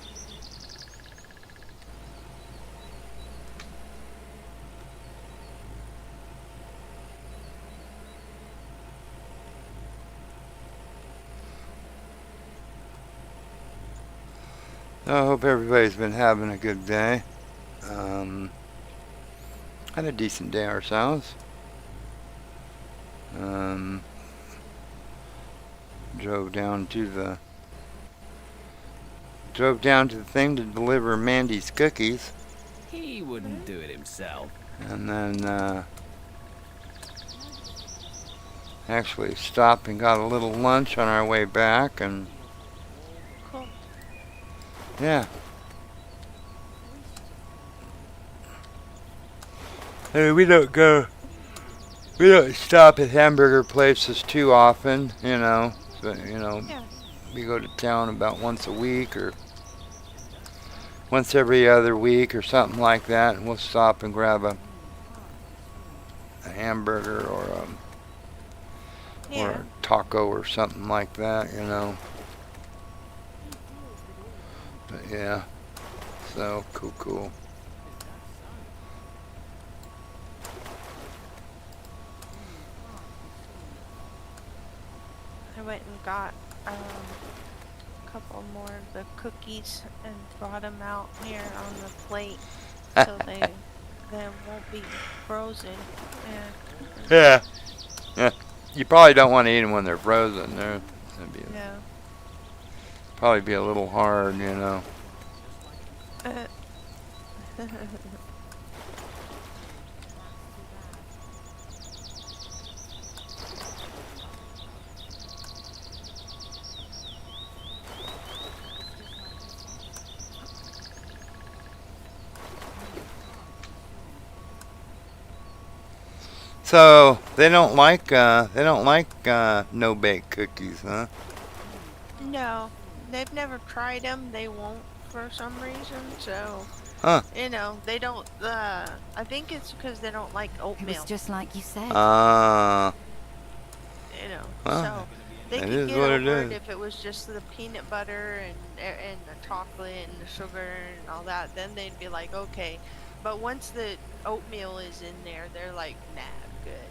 Speaker 2: I hope everybody's been having a good day. Had a decent day ourselves. Drove down to the thing to deliver Mandy's cookies.
Speaker 3: He wouldn't do it himself.
Speaker 2: And then actually stopped and got a little lunch on our way back, and
Speaker 1: Cool.
Speaker 2: yeah. Hey, we don't stop at hamburger places too often, you know. But, you know,
Speaker 1: Yeah.
Speaker 2: we go to town about once a week or once every other week or something like that, and we'll stop and grab a hamburger or
Speaker 1: Yeah.
Speaker 2: a taco or something like that, you know. But yeah, so cool.
Speaker 1: I went and got a couple more of the cookies and brought them out here on the plate so they won't be frozen.
Speaker 2: Yeah. Yeah. You probably don't want to eat them when they're frozen. That'd be
Speaker 1: Yeah.
Speaker 2: probably be a little hard, you know. So they don't like no bake cookies, huh?
Speaker 1: No, they've never tried them. They won't for some reason. So,
Speaker 2: Huh.
Speaker 1: you know, they don't. I think it's because they don't like
Speaker 4: It was
Speaker 1: oatmeal.
Speaker 4: just like you said.
Speaker 1: You know,
Speaker 2: Well,
Speaker 1: so they
Speaker 2: it
Speaker 1: could
Speaker 2: is
Speaker 1: get
Speaker 2: what it
Speaker 1: over it
Speaker 2: is.
Speaker 1: if it was just the peanut butter and the chocolate and the sugar and all that. Then they'd be like, okay. But once the oatmeal is in there, they're like, nah, good.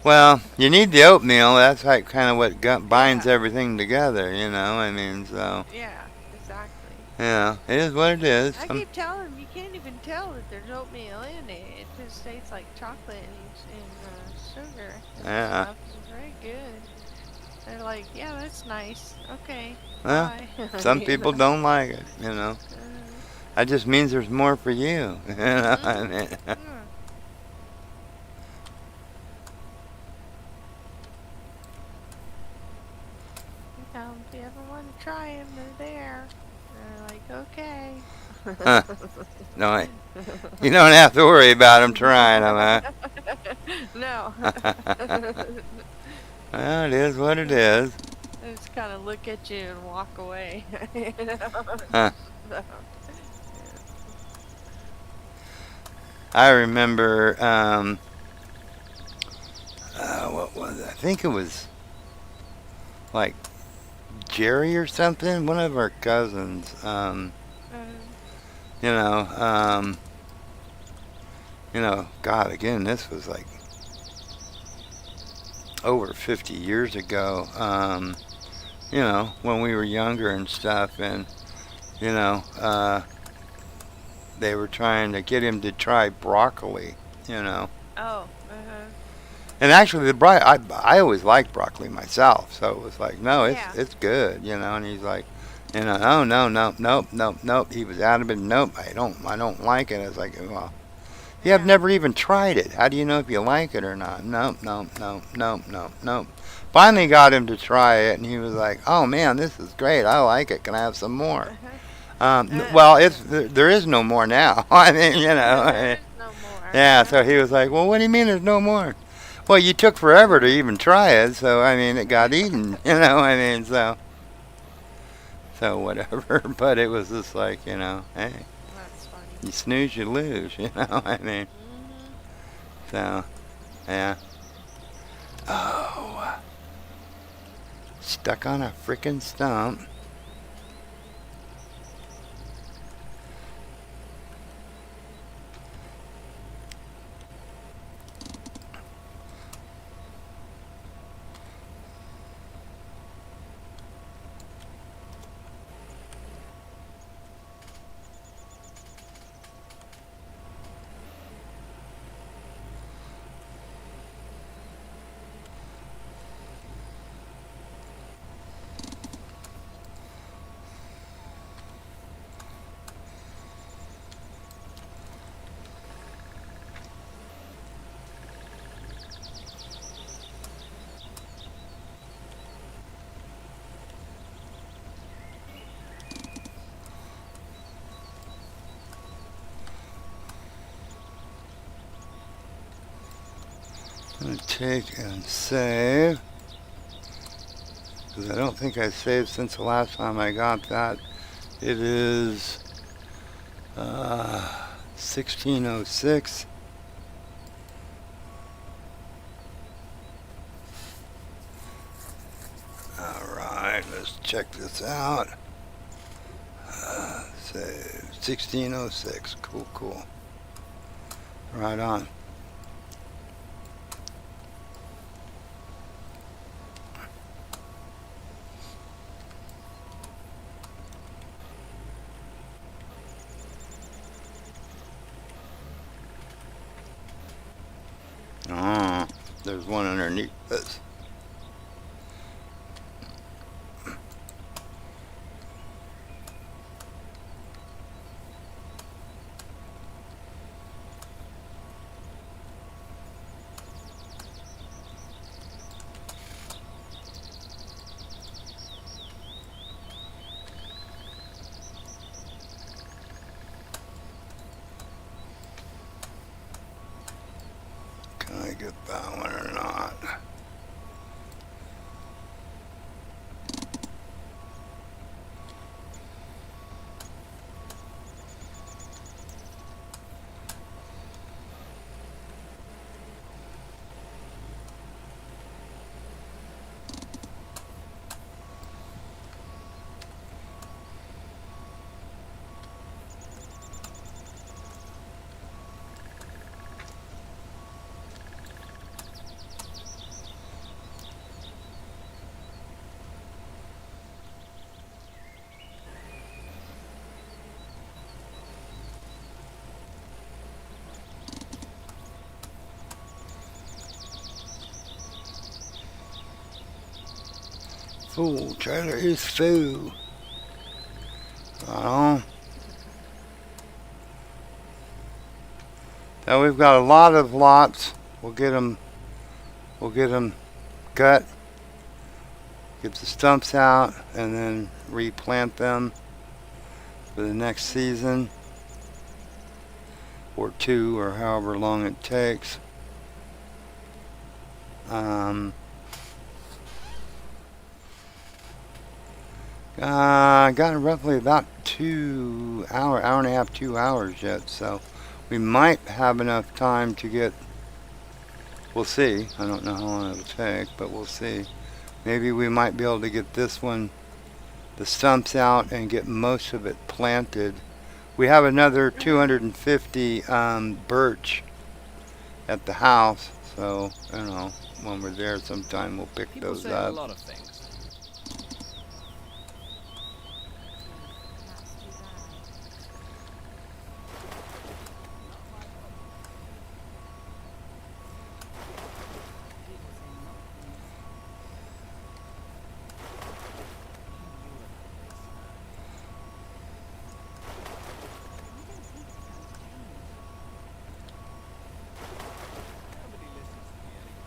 Speaker 2: Well, you need the oatmeal. That's like kind of what binds
Speaker 1: Yeah.
Speaker 2: everything together, you know. I mean, so
Speaker 1: Yeah, exactly.
Speaker 2: yeah, it is what it is.
Speaker 1: I keep telling them you can't even tell that there's oatmeal in it. It just tastes like chocolate and sugar and
Speaker 2: Yeah.
Speaker 1: stuff. It's very good. They're like, yeah, that's nice. Okay,
Speaker 2: Well,
Speaker 1: bye.
Speaker 2: some
Speaker 1: You
Speaker 2: people
Speaker 1: know?
Speaker 2: don't like it, you know. That just means there's more for you. You know, I mean.
Speaker 1: Yeah. If you ever want to try them, they're there. They're like, okay.
Speaker 2: Huh. No, you don't have to worry about them trying them,
Speaker 1: No.
Speaker 2: huh? Well, it is what it is.
Speaker 1: They just kind of look at you and walk away. You know?
Speaker 2: Huh.
Speaker 1: So,
Speaker 2: I remember, what was it? I think it was like Jerry or something, one of our cousins. You know, God, again, this was like over 50 years ago. You know, when we were younger and stuff, and you know, they were trying to get him to try broccoli. You know.
Speaker 1: oh.
Speaker 2: And actually, I always liked broccoli myself, so it was like, no,
Speaker 1: Yeah.
Speaker 2: it's good, you know. And he's like, you know, oh no, nope. He was adamant, nope, I don't like it. I was like, well, you have
Speaker 1: Yeah.
Speaker 2: never even tried it. How do you know if you like it or not? Nope. Finally got him to try it, and he was like, oh man, this is great. I like it. Can I have some more? Well, there is no more now. I mean, you know.
Speaker 1: There is no more.
Speaker 2: Yeah, so he was like, well, what do you mean there's no more? Well, you took forever to even try it, so, I mean, it got eaten, you know, I mean, so whatever, but it was just like, you know, hey,
Speaker 1: That's funny.
Speaker 2: you snooze, you lose, you know, I mean, so, yeah. Oh, stuck on a frickin' stump. I'm gonna take and save, because I don't think I saved since the last time I got that. It is 1606. Alright, let's check this out. Save 1606. Cool, cool. Right on. Ah, there's one underneath this. Can I get that one or not? Full trailer is full. Oh. Now we've got a lot of lots. We'll get them gut, get the stumps out, and then replant them for the next season or two, or however long it takes. I got roughly about hour and a half, 2 hours yet, so we might have enough time to get, we'll see. I don't know how long it'll take, but we'll see. Maybe we might be able to get this one, the stumps out, and get most of it planted. We have another 250 birch at the house, so, I don't know, when we're there sometime we'll pick
Speaker 3: People
Speaker 2: those
Speaker 3: say a
Speaker 2: up.
Speaker 3: lot of things. Nobody listens to me anyway.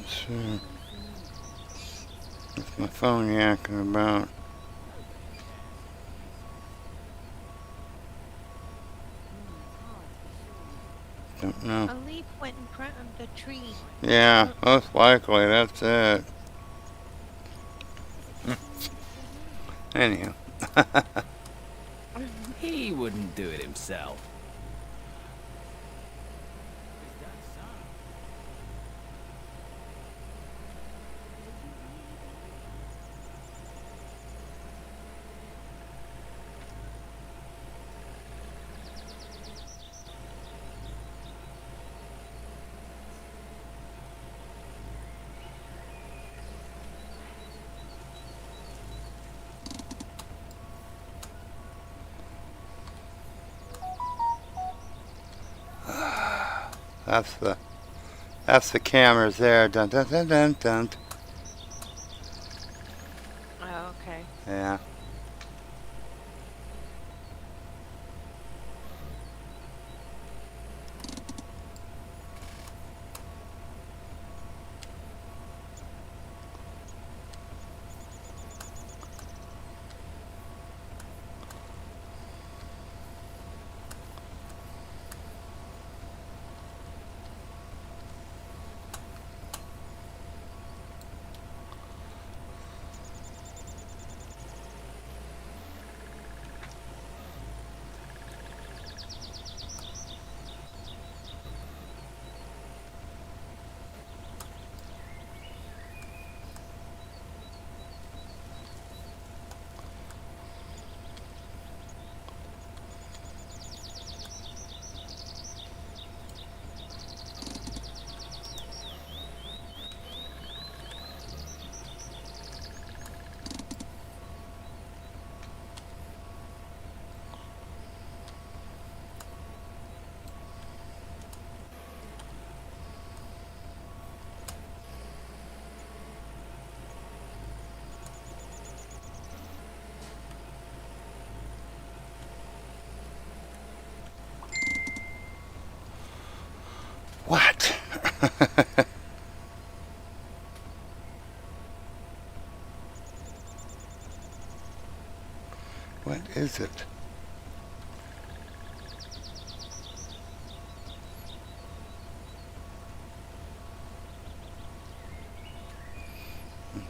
Speaker 2: Let's see. What's my phone yakking about? Don't know.
Speaker 1: A leaf went in front of the tree.
Speaker 2: Yeah, most likely, that's it. Anyhow.
Speaker 3: He wouldn't do it himself.
Speaker 2: That's the cameras there. Dun dun dun dun dun.
Speaker 1: Oh, okay.
Speaker 2: Yeah. What? What is it?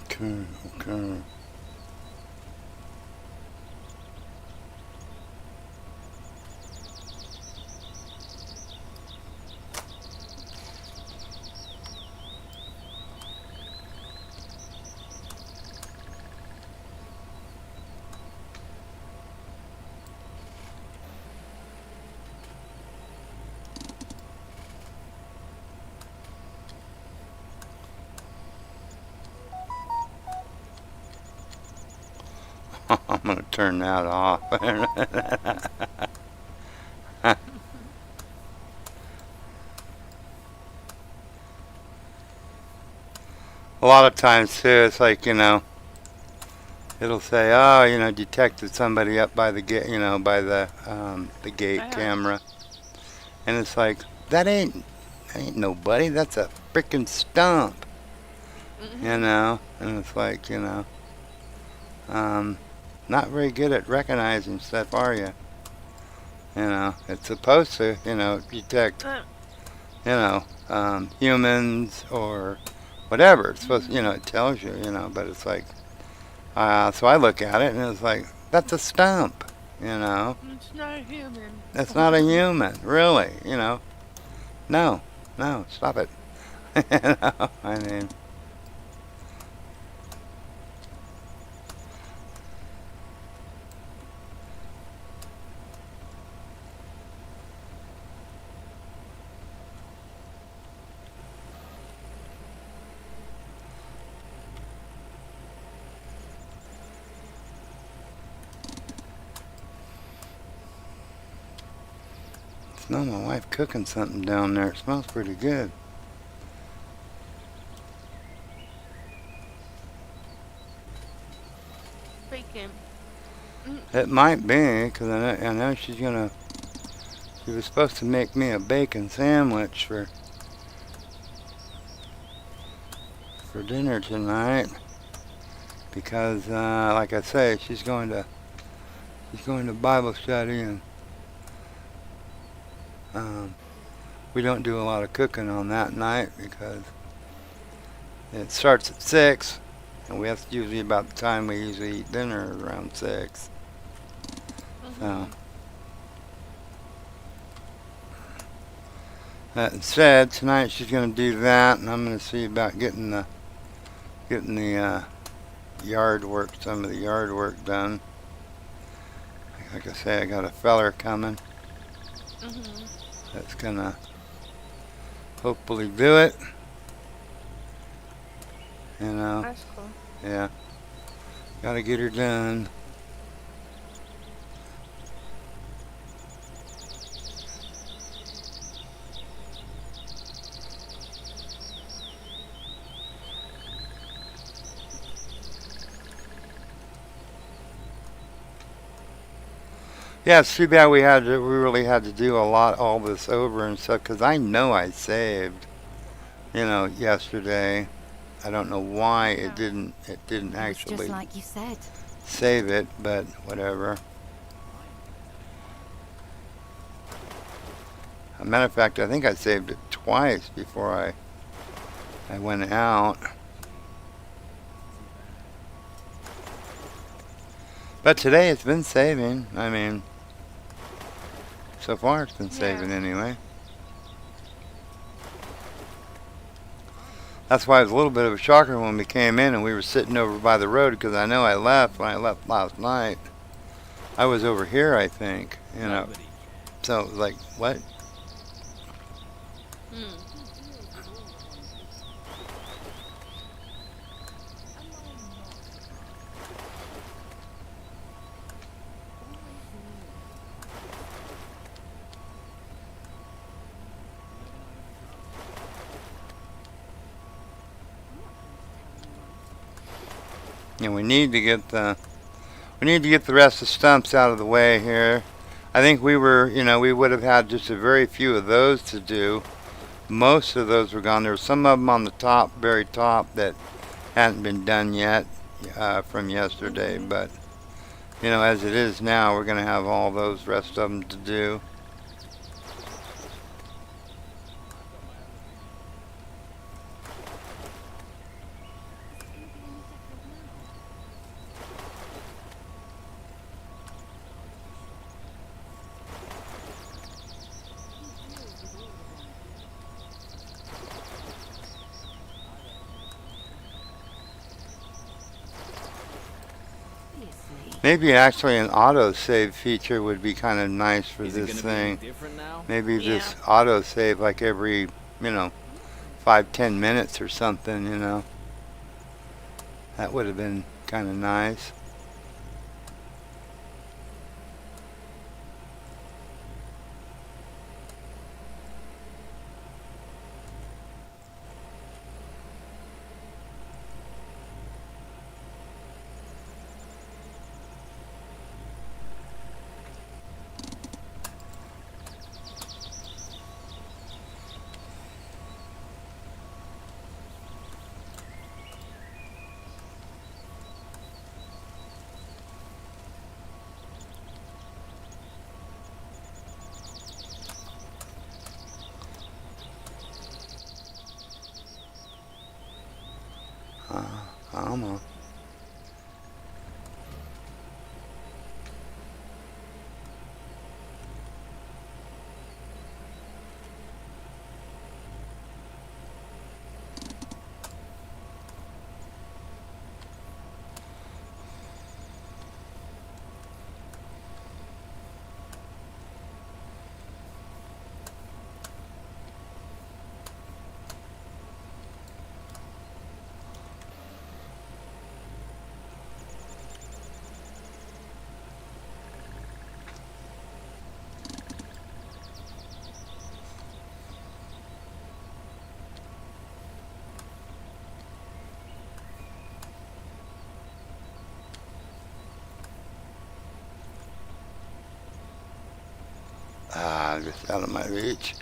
Speaker 2: Okay, okay. I'm going to turn that off. A lot of times too, it's like, it'll say, oh, detected somebody up by the gate, by the gate camera. And it's like, that ain't nobody, that's a freaking stump. And it's like, not very good at recognizing stuff, are you? It's supposed to, detect, humans or whatever. It's supposed to, it tells you, but it's like, so I look at it and it's like, that's a stump,
Speaker 1: It's not a human.
Speaker 2: That's not a human, really, No, stop it. I mean, smell my wife cooking something down there. It smells pretty good.
Speaker 1: Bacon.
Speaker 2: It might be, because I know she was supposed to make me a bacon sandwich for dinner tonight because, like I say, she's going to Bible study, and we don't do a lot of cooking on that night because it starts at 6, and that's usually about the time we usually eat dinner, around 6. So that said, tonight she's going to do that, and I'm going to see about getting the yard work, some of the yard work done. Like I say, I got a feller coming that's gonna hopefully do it. You know,
Speaker 1: That's cool.
Speaker 2: yeah, gotta get her done. Yeah, it's too bad we really had to do all this over and stuff, because I know I saved, yesterday. I don't know why it didn't
Speaker 4: It's
Speaker 2: actually
Speaker 4: just like you said.
Speaker 2: save it, but whatever. As a matter of fact, I think I saved it twice before I went out. But today it's been saving. I mean, so far it's been saving anyway. That's why it was a little bit of a shocker when we came in and we were sitting over by the road, because I know when I left last night, I was over here, I think, So it was like, what? And we need to get the rest of the stumps out of the way here. I think we would have had just a very few of those to do. Most of those were gone. There were some of them on the top, very top, that hadn't been done yet from yesterday. But as it is now, we're going to have all those rest of them to do. Maybe actually an auto-save feature would be kind of nice for this thing. Maybe just auto-save like every, 5-10 minutes or something, That would have been kind of nice. Almost. Just out of my reach.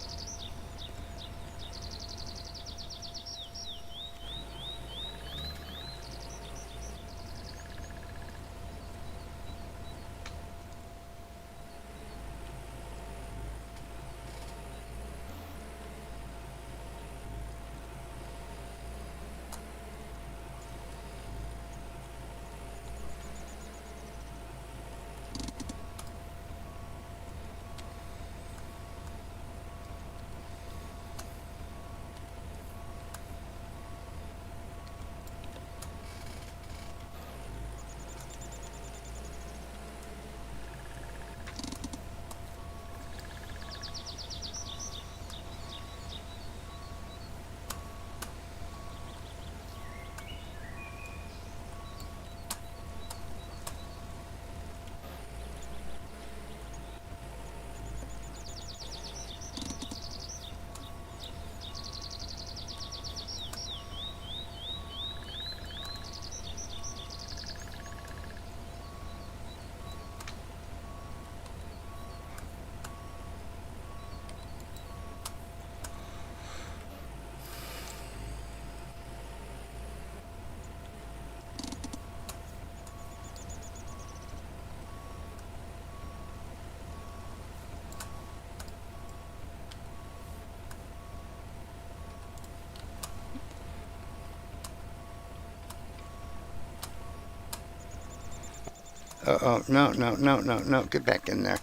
Speaker 2: Oh, no, no, no, no, no. Get back in there.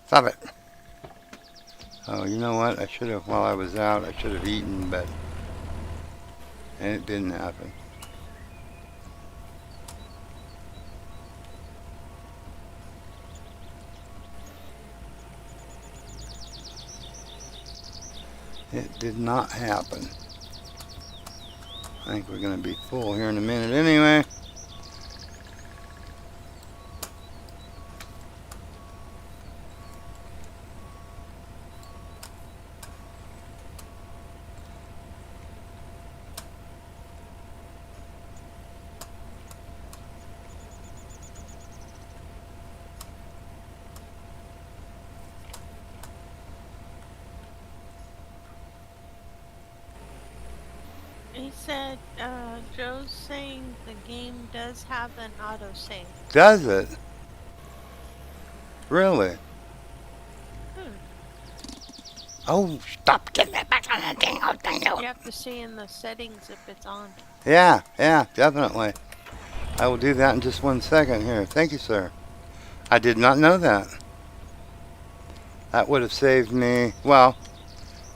Speaker 2: Stop it. Oh, you know what? I should have, while I was out, I should have eaten, but it didn't happen. It did not happen. I think we're going to be full here in a minute anyway.
Speaker 1: He said, Joe's saying the game does have an autosave.
Speaker 2: Does it? Really? Oh, stop getting that back on that dang old thing.
Speaker 1: You have to see in the settings if it's on.
Speaker 2: Yeah, definitely. I will do that in just 1 second here. Thank you, sir. I did not know that. That would have saved me, well,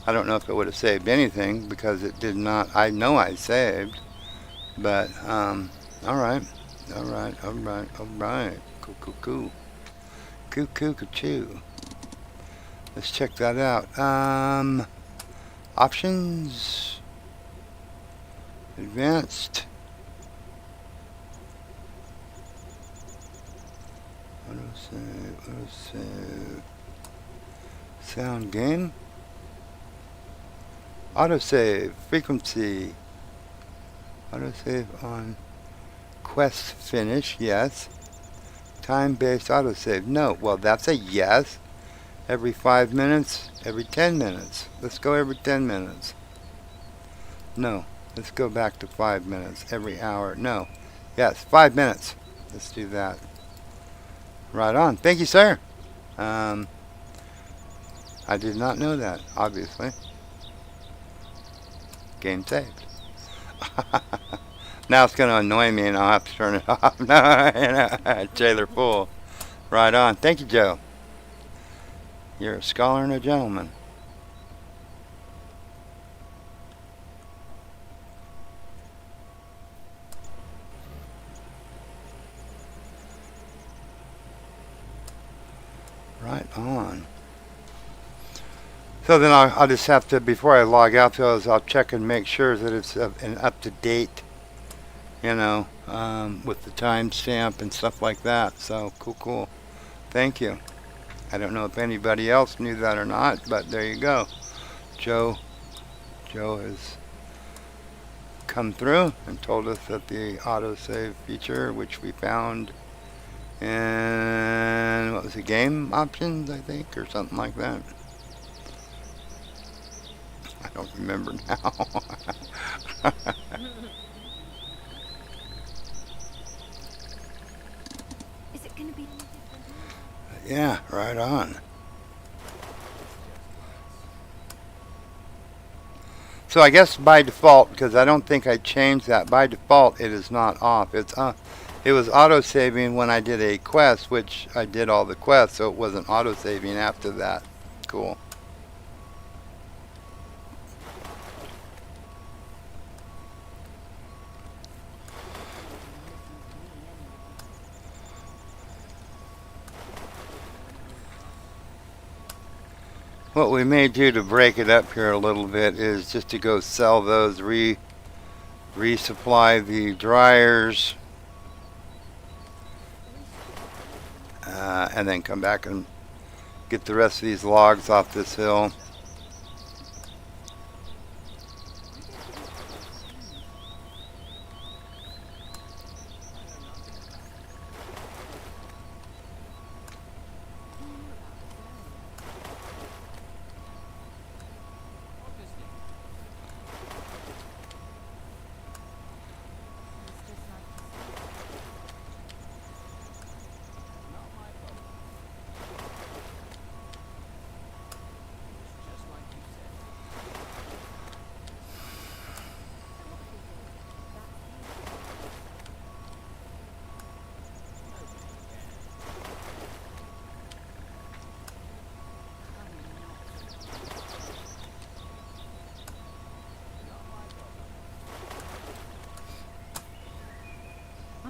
Speaker 2: I don't know if it would have saved anything because it did not, I know I saved, but, alright. Cool. Choo. Let's check that out. Options. Advanced. Autosave. Sound game. Autosave. Frequency. Autosave on quest finish. Yes. Time-based autosave. No. Well, that's a yes. Every 5 minutes. Every 10 minutes. Let's go every 10 minutes. No. Let's go back to 5 minutes. Every hour. No. Yes. 5 minutes. Let's do that. Right on. Thank you, sir. I did not know that, obviously. Game saved. Now it's going to annoy me and I'll have to turn it off. No, trailer full. Right on. Thank you, Joe. You're a scholar and a gentleman. Right on. So then I'll just have to, before I log out those, I'll check and make sure that it's an up-to-date, you know, with the timestamp and stuff like that. So, cool. Thank you. I don't know if anybody else knew that or not, but there you go. Joe has come through and told us that the autosave feature, which we found in, what was it, game options, I think, or something like that. I don't remember now.
Speaker 4: Is it going to be?
Speaker 2: Yeah, right on. So I guess by default, because I don't think I changed that, by default it is not off. It was auto-saving when I did a quest, which I did all the quests, so it wasn't auto-saving after that. Cool. What we may do to break it up here a little bit is just to go sell those, resupply the dryers, and then come back and get the rest of these logs off this hill.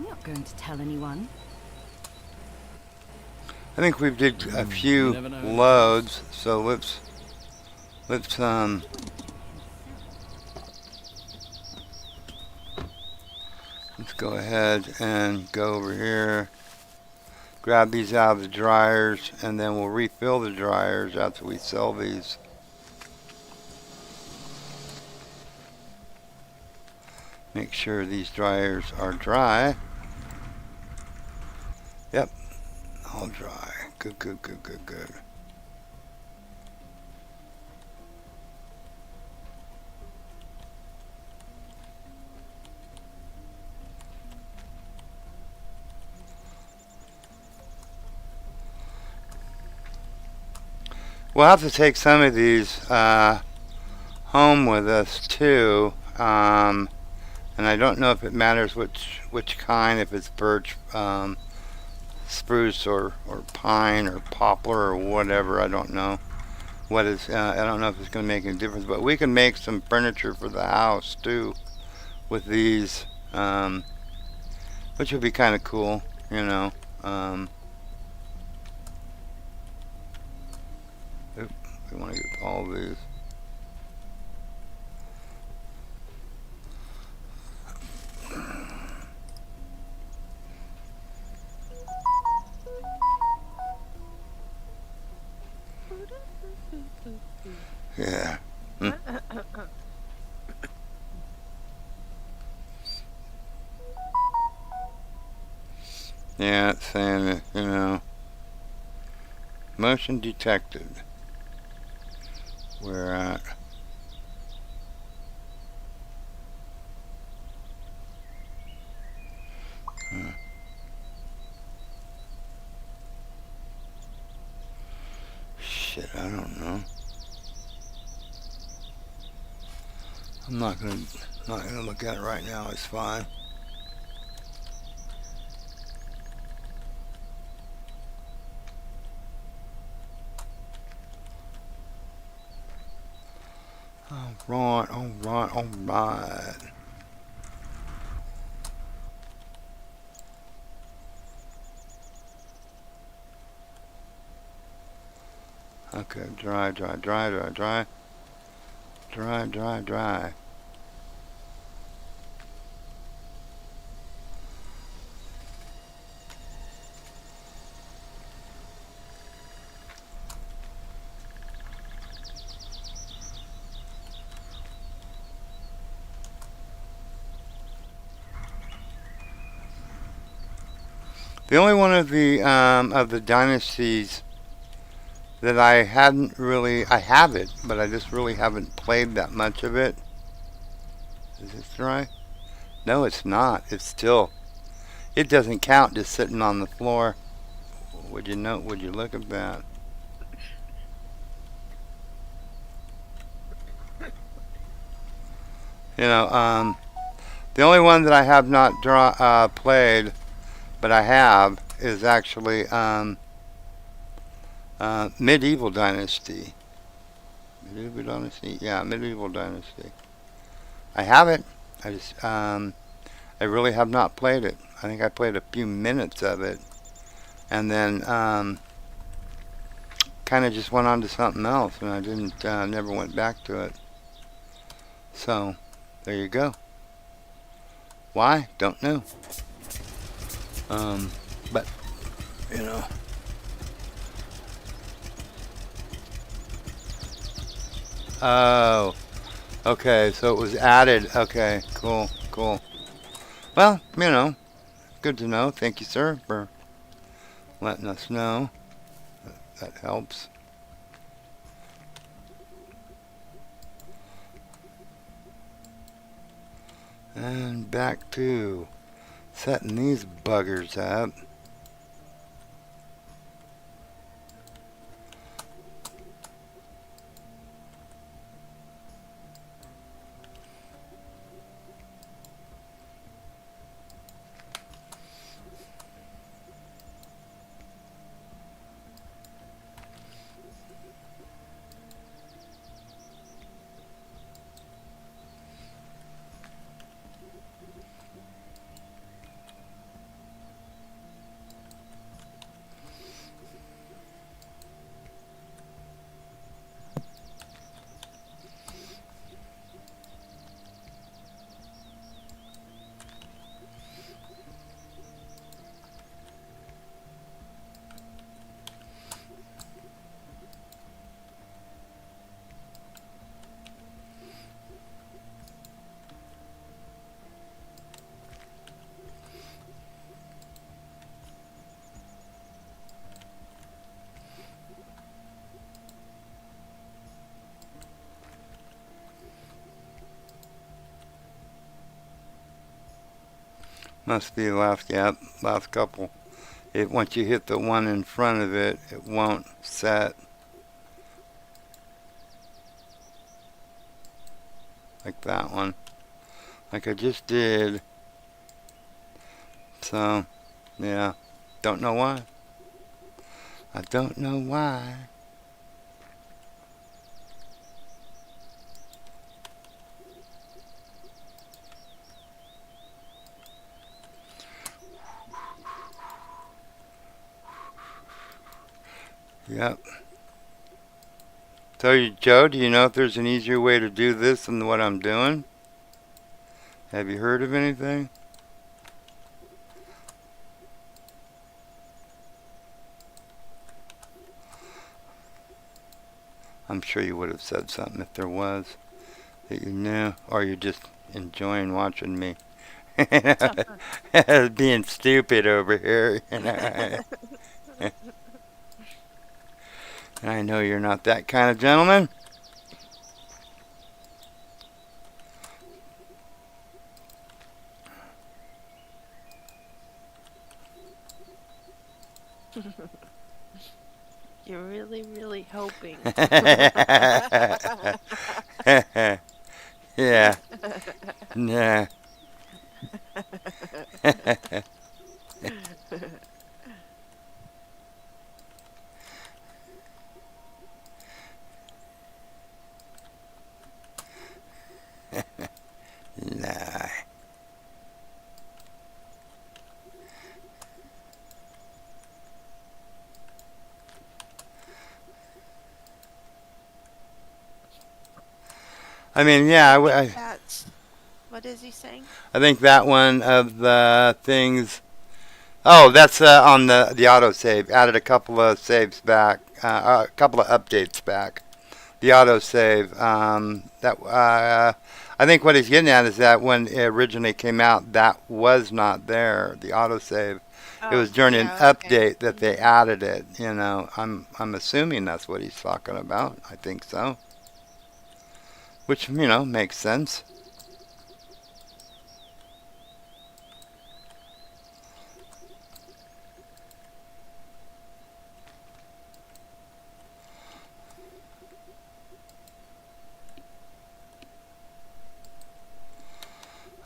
Speaker 4: not going to tell anyone.
Speaker 2: I think we've did a few
Speaker 3: never know.
Speaker 2: loads, so let's let's go ahead and go over here, grab these out of the dryers, and then we'll refill the dryers after we sell these. Make sure these dryers are dry. Yep, all dry. Good, good, good, good, good. We'll have to take some of these home with us too, and I don't know if it matters which kind, if it's birch, spruce, or pine, or poplar, or whatever. I don't know what is. I don't know if it's going to make any difference, but we can make some furniture for the house too with these, which would be kind of cool, you know. We want to get all of these. Yeah. Yeah, it's saying that, you know, motion detected. We're at shit, I don't know. I'm not gonna look at it right now, it's fine. Alright, alright, alright. Okay, dry, dry, dry, dry, dry. Dry, dry, dry. The only one of the dynasties that I hadn't really, I have it, but I just really haven't played that much of it. Is this dry? No, it's not. It's still, it doesn't count just sitting on the floor. Would you know, would you look at that? You know, the only one that I have not played, but I have, is actually Medieval Dynasty. Medieval Dynasty? Yeah, Medieval Dynasty. I have it. I just, I really have not played it. I think I played a few minutes of it, and then kind of just went on to something else, and I didn't, never went back to it. So, there you go. Why? Don't know. But, you know. Oh, okay, so it was added. Okay, cool, cool. Well, you know, good to know. Thank you, sir, for letting us know. That helps. And back to setting these buggers up. Must be last, yep, last couple. Once you hit the one in front of it, it won't set. Like that one. Like I just did. So, yeah. Don't know why. I don't know why. Yep. So, Joe, do you know if there's an easier way to do this than what I'm doing? Have you heard of anything? I'm sure you would have said something if there was that you knew, or you're just enjoying watching me being stupid over here. I know you're not that kind of gentleman.
Speaker 1: You're really, really hoping.
Speaker 2: Yeah. Nah. Nah. I mean, yeah,
Speaker 1: What is he saying?
Speaker 2: I think that one of the things. Oh, that's on the autosave. Added a couple of saves back, a couple of updates back. The autosave. I think what he's getting at is that when it originally came out, that was not there. The autosave. It was during an update that they added it. You know, I'm assuming that's what he's talking about. I think so. Which, you know, makes sense.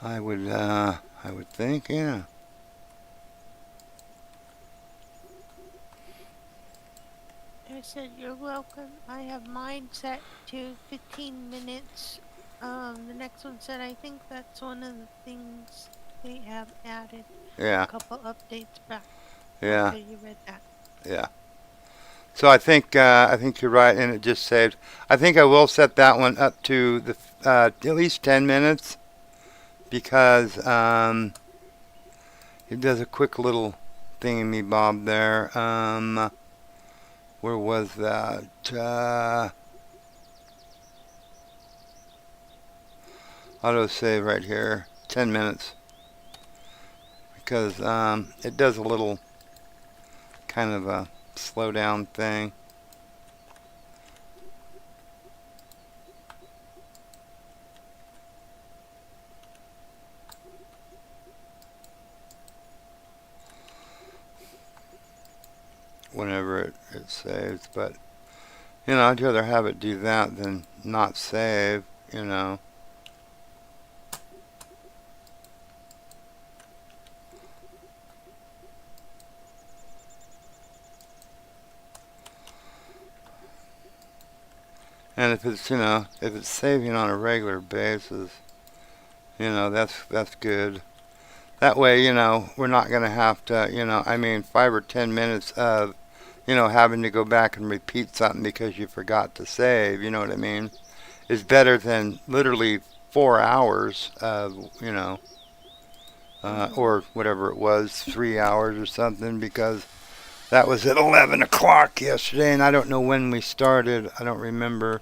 Speaker 2: I would think, yeah.
Speaker 1: I said, you're welcome. I have mine set to 15 minutes. The next one said, I think that's one of the things they have added.
Speaker 2: Yeah.
Speaker 1: A couple updates back.
Speaker 2: Yeah.
Speaker 1: After you read that.
Speaker 2: Yeah. So I think you're right, and it just saved. I think I will set that one up to the at least 10 minutes because it does a quick little thingy bob there. Where was that? Auto save right here. 10 minutes because it does a little kind of a slow down thing. Whenever it saves, but you know, I'd rather have it do that than not save, you know. And if it's, you know, if it's saving on a regular basis, you know, that's good. That way, you know, we're not going to have to, you know, I mean, 5 or 10 minutes of, you know, having to go back and repeat something because you forgot to save, you know what I mean, is better than literally 4 hours of, you know, or whatever it was, 3 hours or something, because that was at 11 o'clock yesterday, and I don't know when we started. I don't remember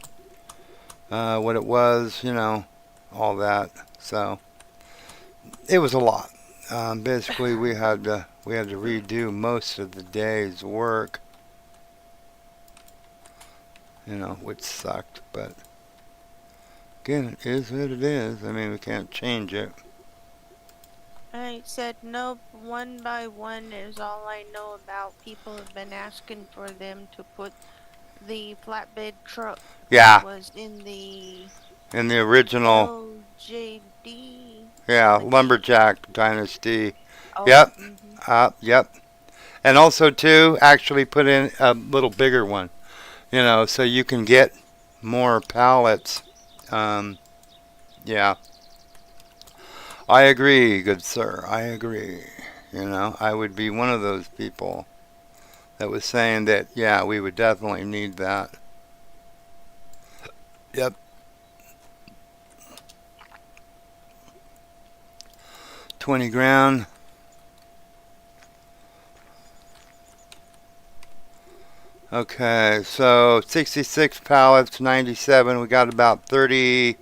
Speaker 2: what it was, you know, all that. So it was a lot. Basically, we had to redo most of the day's work, you know, which sucked. But again, it is what it is. I mean, we can't change it.
Speaker 1: I said nope. One by one is all I know about. People have been asking for them to put the flatbed truck that
Speaker 2: Yeah,
Speaker 1: was in the
Speaker 2: in the original,
Speaker 1: LJD
Speaker 2: yeah,
Speaker 1: trilogy.
Speaker 2: lumberjack dynasty.
Speaker 1: Oh,
Speaker 2: Yep, yep. And also too, actually put in a little bigger one. So you can get more pallets. Um, yeah, I agree, good sir. I agree. I would be one of those people that was saying that, yeah, we would definitely need that. Yep. 20 grand. Okay, so 66 pallets, 97. We got about 31,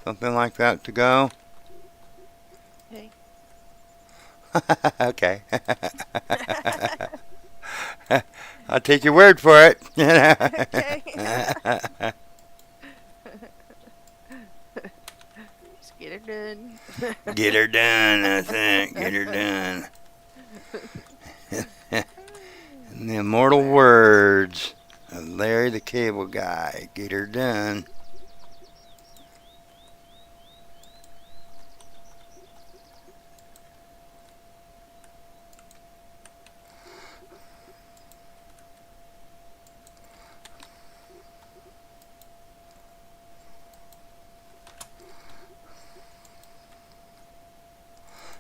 Speaker 2: something like that to go.
Speaker 1: okay.
Speaker 2: Okay. I'll take your word for it.
Speaker 1: Okay. Let's get it done.
Speaker 2: Get her done, I think. Get her done. In the immortal words of Larry the Cable Guy, get her done.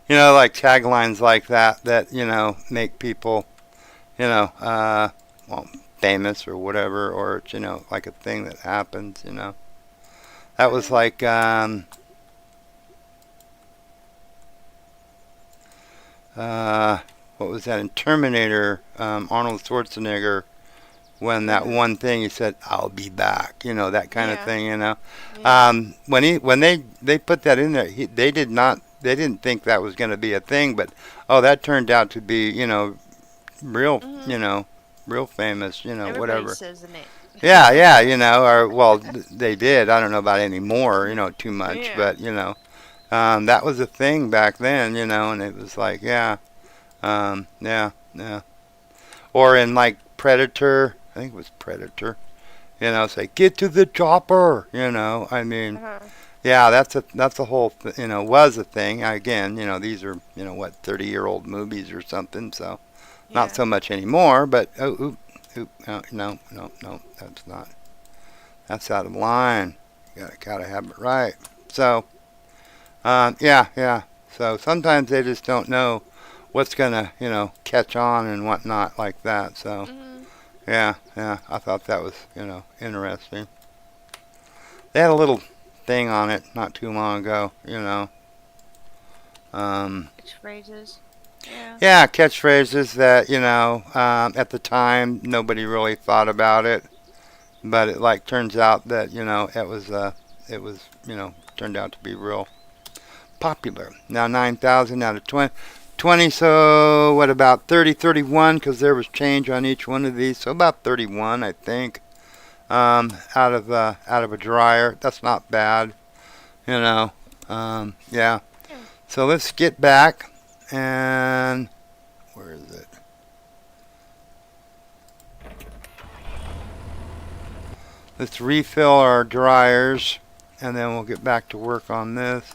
Speaker 2: Like taglines like that, make people, well, famous or whatever, or it's, like a thing that happens. That was like, what was that in Terminator, Arnold Schwarzenegger, when that one thing he said, "I'll be back," that kind of
Speaker 1: Yeah.
Speaker 2: thing.
Speaker 1: Yeah.
Speaker 2: When they put that in there, they didn't think that was going to be a thing, but that turned out to be, real,
Speaker 1: Mhm.
Speaker 2: real famous,
Speaker 1: Everybody
Speaker 2: whatever.
Speaker 1: says in it.
Speaker 2: Yeah, yeah, or well, they did. I don't know about anymore, too much,
Speaker 1: Yeah.
Speaker 2: but that was a thing back then, and it was like, yeah, yeah, yeah. Or in like Predator, I think it was Predator. Say get to the chopper. I mean,
Speaker 1: Uh-huh.
Speaker 2: yeah, that's a whole was a thing. Again, these are what 30-year-old movies or something, so not
Speaker 1: Yeah.
Speaker 2: so much anymore. But no, no, no, no, that's out of line. You gotta have it right. So yeah, yeah. So sometimes they just don't know what's gonna catch on and whatnot like that. So
Speaker 1: Mhm.
Speaker 2: yeah, yeah. I thought that was interesting. They had a little thing on it not too long ago.
Speaker 1: Which phrases? Yeah.
Speaker 2: Yeah, catchphrases that at the time nobody really thought about it, but it like turns out that it was turned out to be real popular. Now 9,000 out of 20. So what about 30, 31? Because there was change on each one of these, so about 31, I think. Out of a dryer. That's not bad, you know. Yeah.
Speaker 1: Yeah.
Speaker 2: So let's get back and where is it? Let's refill our dryers and then we'll get back to work on this.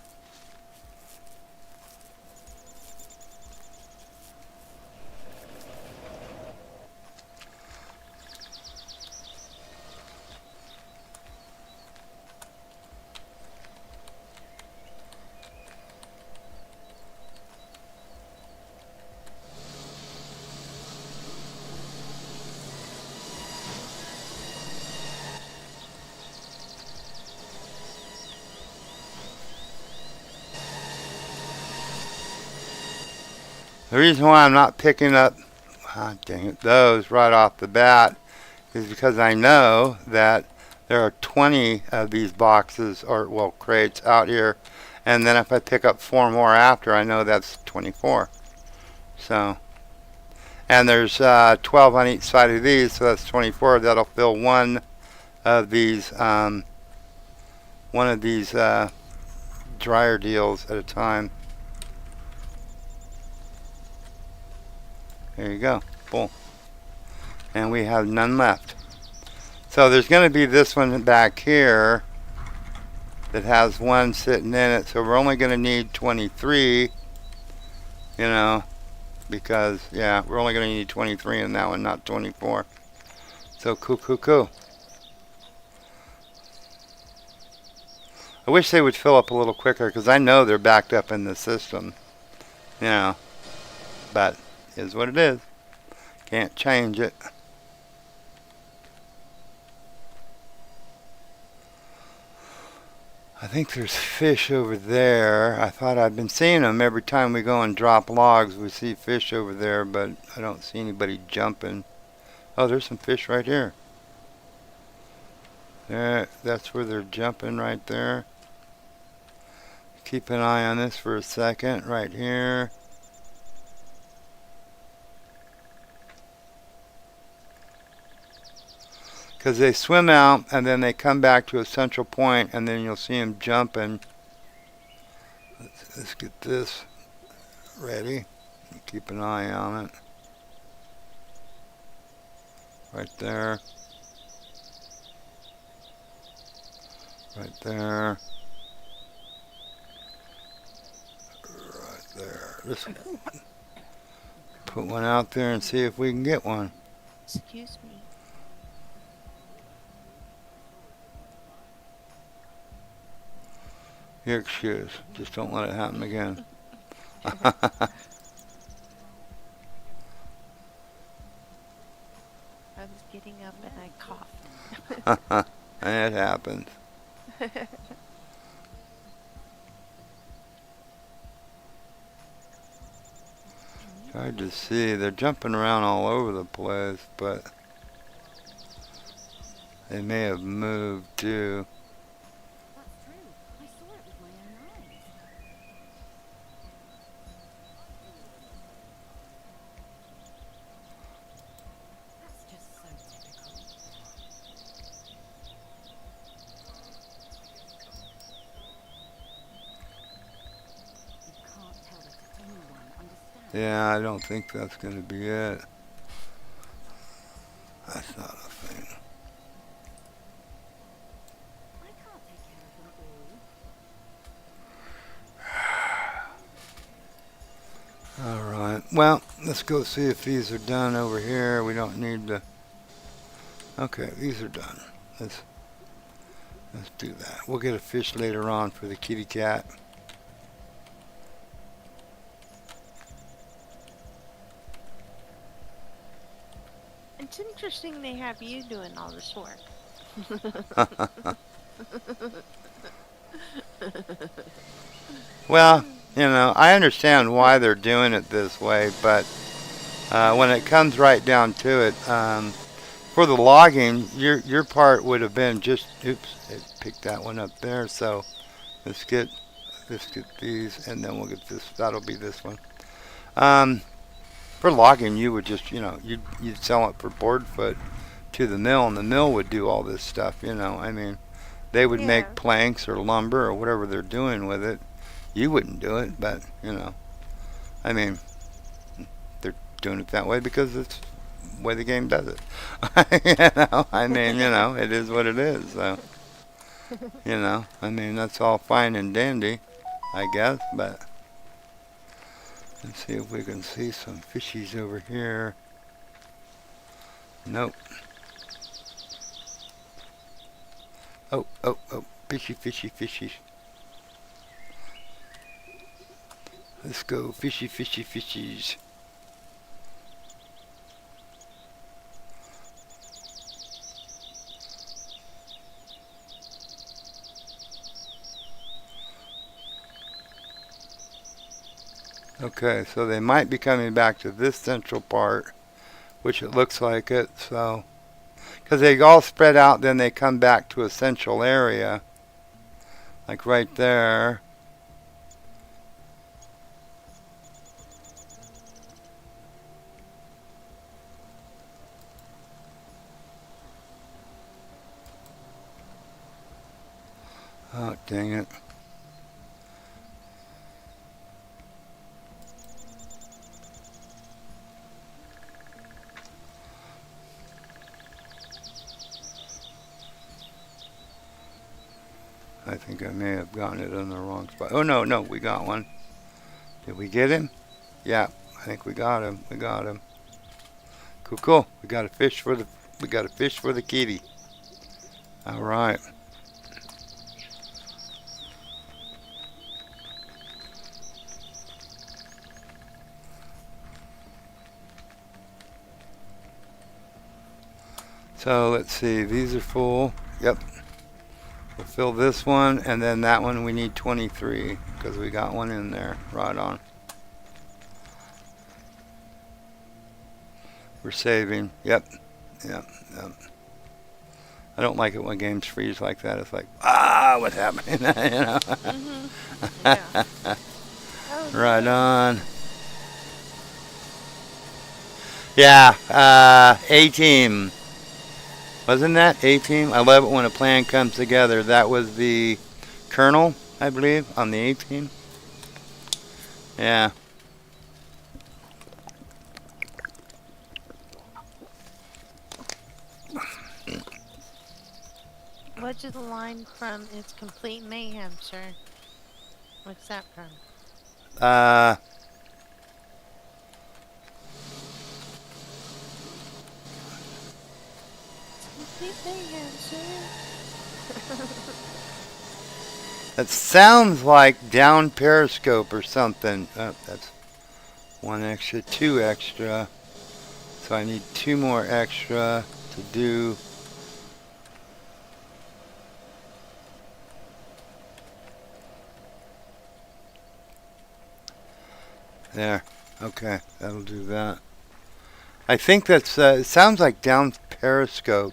Speaker 2: The reason why I'm not picking up dang it, those right off the bat is because I know that there are 20 of these boxes or well crates out here, and then if I pick up 4 more after, I know that's 24. So, and there's 12 on each side of these, so that's 24. That'll fill of these one of these dryer deals at a time. There you go. Full. And we have none left. So there's going to be this one back here that has one sitting in it. So we're only going to need 23, you know, because, yeah, we're only going to need 23 in that one, not 24. So cool. I wish they would fill up a little quicker because I know they're backed up in the system, you know, but it is what it is. Can't change it. I think there's fish over there. I thought I'd been seeing them every time we go and drop logs. We see fish over there, but I don't see anybody jumping. Oh, there's some fish right here. There, that's where they're jumping right there. Keep an eye on this for a second, right here. Because they swim out and then they come back to a central point and then you'll see them jumping. Let's get this ready. Keep an eye on it. Right there. Right there. Right there. Let's put one out there and see if we can get one.
Speaker 1: Excuse me.
Speaker 2: Your excuse. Just don't let it happen again.
Speaker 1: I was getting up and I coughed.
Speaker 2: And it happens. It's hard to see. They're jumping around all over the place, but they may have moved too.
Speaker 4: That's true. I saw it with my own eyes. That's just so typical. You can't tell it to anyone, understand?
Speaker 2: Yeah, I don't think that's going to be it. That's not a thing.
Speaker 4: I can't take care of them all.
Speaker 2: Alright, well, let's go see if these are done over here. We don't need to... Okay, these are done. Let's do that. We'll get a fish later on for the kitty cat.
Speaker 1: It's interesting they have you doing all this work.
Speaker 2: Well, you know, I understand why they're doing it this way, but when it comes right down to it, for the logging, your part would have been just, oops, it picked that one up there. So let's get these, and then we'll get this. That'll be this one. For logging, you would just, you know, you'd sell it for board foot to the mill, and the mill would do all this stuff. You know, I mean, they would
Speaker 1: Yeah.
Speaker 2: make planks or lumber or whatever they're doing with it. You wouldn't do it, but you know, I mean, they're doing it that way because it's the way the game does it. You know, I mean, you know, it is what it is. So, you know, I mean, that's all fine and dandy, I guess, but let's see if we can see some fishies over here. Nope. Oh, fishy. Let's go, fishies. Okay, so they might be coming back to this central part, which it looks like it, so, because they all spread out, then they come back to a central area, like right there. Oh, dang it. I think I may have gotten it in the wrong spot. Oh no, no, we got one. Did we get him? Yeah, I think we got him. We got him. Cool, cool. We got a fish for the kitty. All right. So let's see. These are full. Yep. We'll fill this one, and then that one we need 23 because we got one in there. Right on. We're saving. Yep. Yep. Yep. I don't like it when games freeze like that. It's like, what's happening? You know?
Speaker 1: Yeah. Oh,
Speaker 2: Right on. Yeah. A-team. Wasn't that A-team? I love it when a plan comes together. That was the colonel, I believe, on the A-team. Yeah.
Speaker 1: What's the line from? It's complete mayhem, sir. What's that from? Complete mayhem, sir.
Speaker 2: That sounds like down periscope or something. Oh, that's one extra, two extra. So I need two more extra to do. There. Okay, that'll do that. I think that's, it sounds like down periscope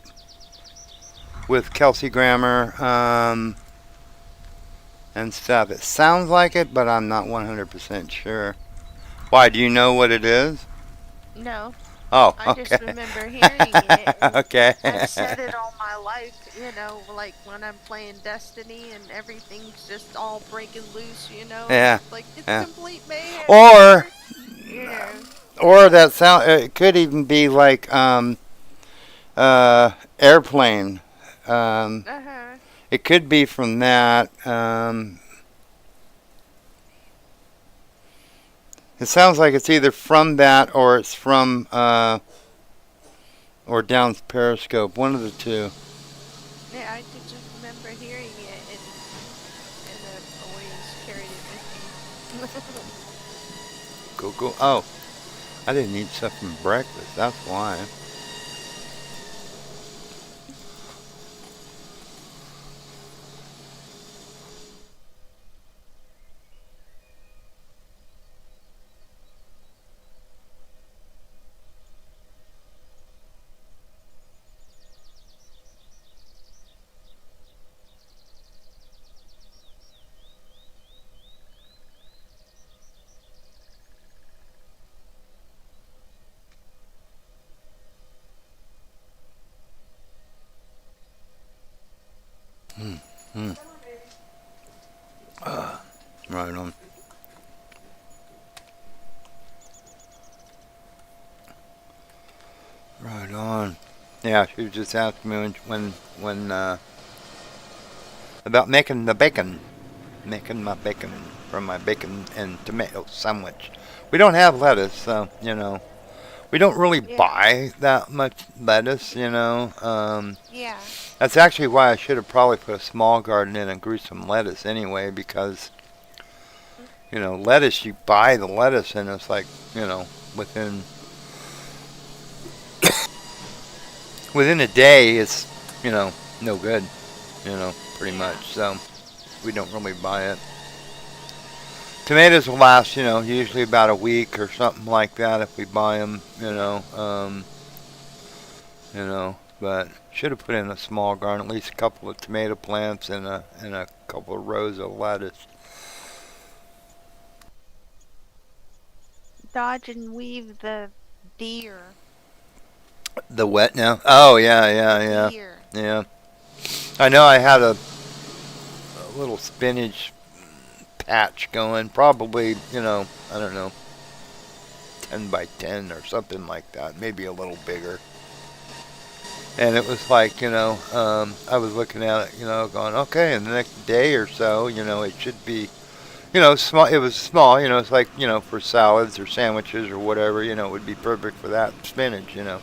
Speaker 2: with Kelsey Grammer and stuff. It sounds like it, but I'm not 100% sure. Why, do you know what it is?
Speaker 1: No,
Speaker 2: Oh,
Speaker 1: I
Speaker 2: okay.
Speaker 1: just remember hearing it. And
Speaker 2: Okay.
Speaker 1: I've said it all my life, you know, like when I'm playing Destiny and everything's just all breaking loose, you know.
Speaker 2: Yeah,
Speaker 1: Like it's
Speaker 2: yeah.
Speaker 1: complete mayhem.
Speaker 2: Or,
Speaker 1: you know.
Speaker 2: or that sound, it could even be like airplane.
Speaker 1: Uh-huh.
Speaker 2: It could be from that. It sounds like it's either from that or it's from or down periscope. One of the two.
Speaker 1: Yeah, I could just remember hearing it and I've always carried it with me.
Speaker 2: Go go. Oh, I didn't eat stuff from breakfast. That's why. Right on. Right on. Yeah, she was just asking me when about making the bacon, making my bacon from my bacon and tomato sandwich. We don't have lettuce, so you know we don't really
Speaker 1: Yeah.
Speaker 2: buy that much lettuce. You know,
Speaker 1: Yeah.
Speaker 2: that's actually why I should have probably put a small garden in and grew some lettuce anyway, because you know lettuce, you buy the lettuce and it's like, you know, within a day it's, you know, no good, you know, pretty
Speaker 1: Yeah.
Speaker 2: much. So we don't really buy it. Tomatoes will last, you know, usually about a week or something like that if we buy them, you know. But should have put in a small garden, at least a couple of tomato plants and a couple of rows of lettuce.
Speaker 1: Dodge and weave the deer.
Speaker 2: The wet now? Oh yeah.
Speaker 1: Deer.
Speaker 2: Yeah. I know I had a little spinach patch going, probably, you know, I don't know, 10 by 10 or something like that, maybe a little bigger. And it was like, I was looking at it, going, okay, and the next day or so, it should be, small. It was small, it's like, for salads or sandwiches or whatever, it would be perfect for that spinach. And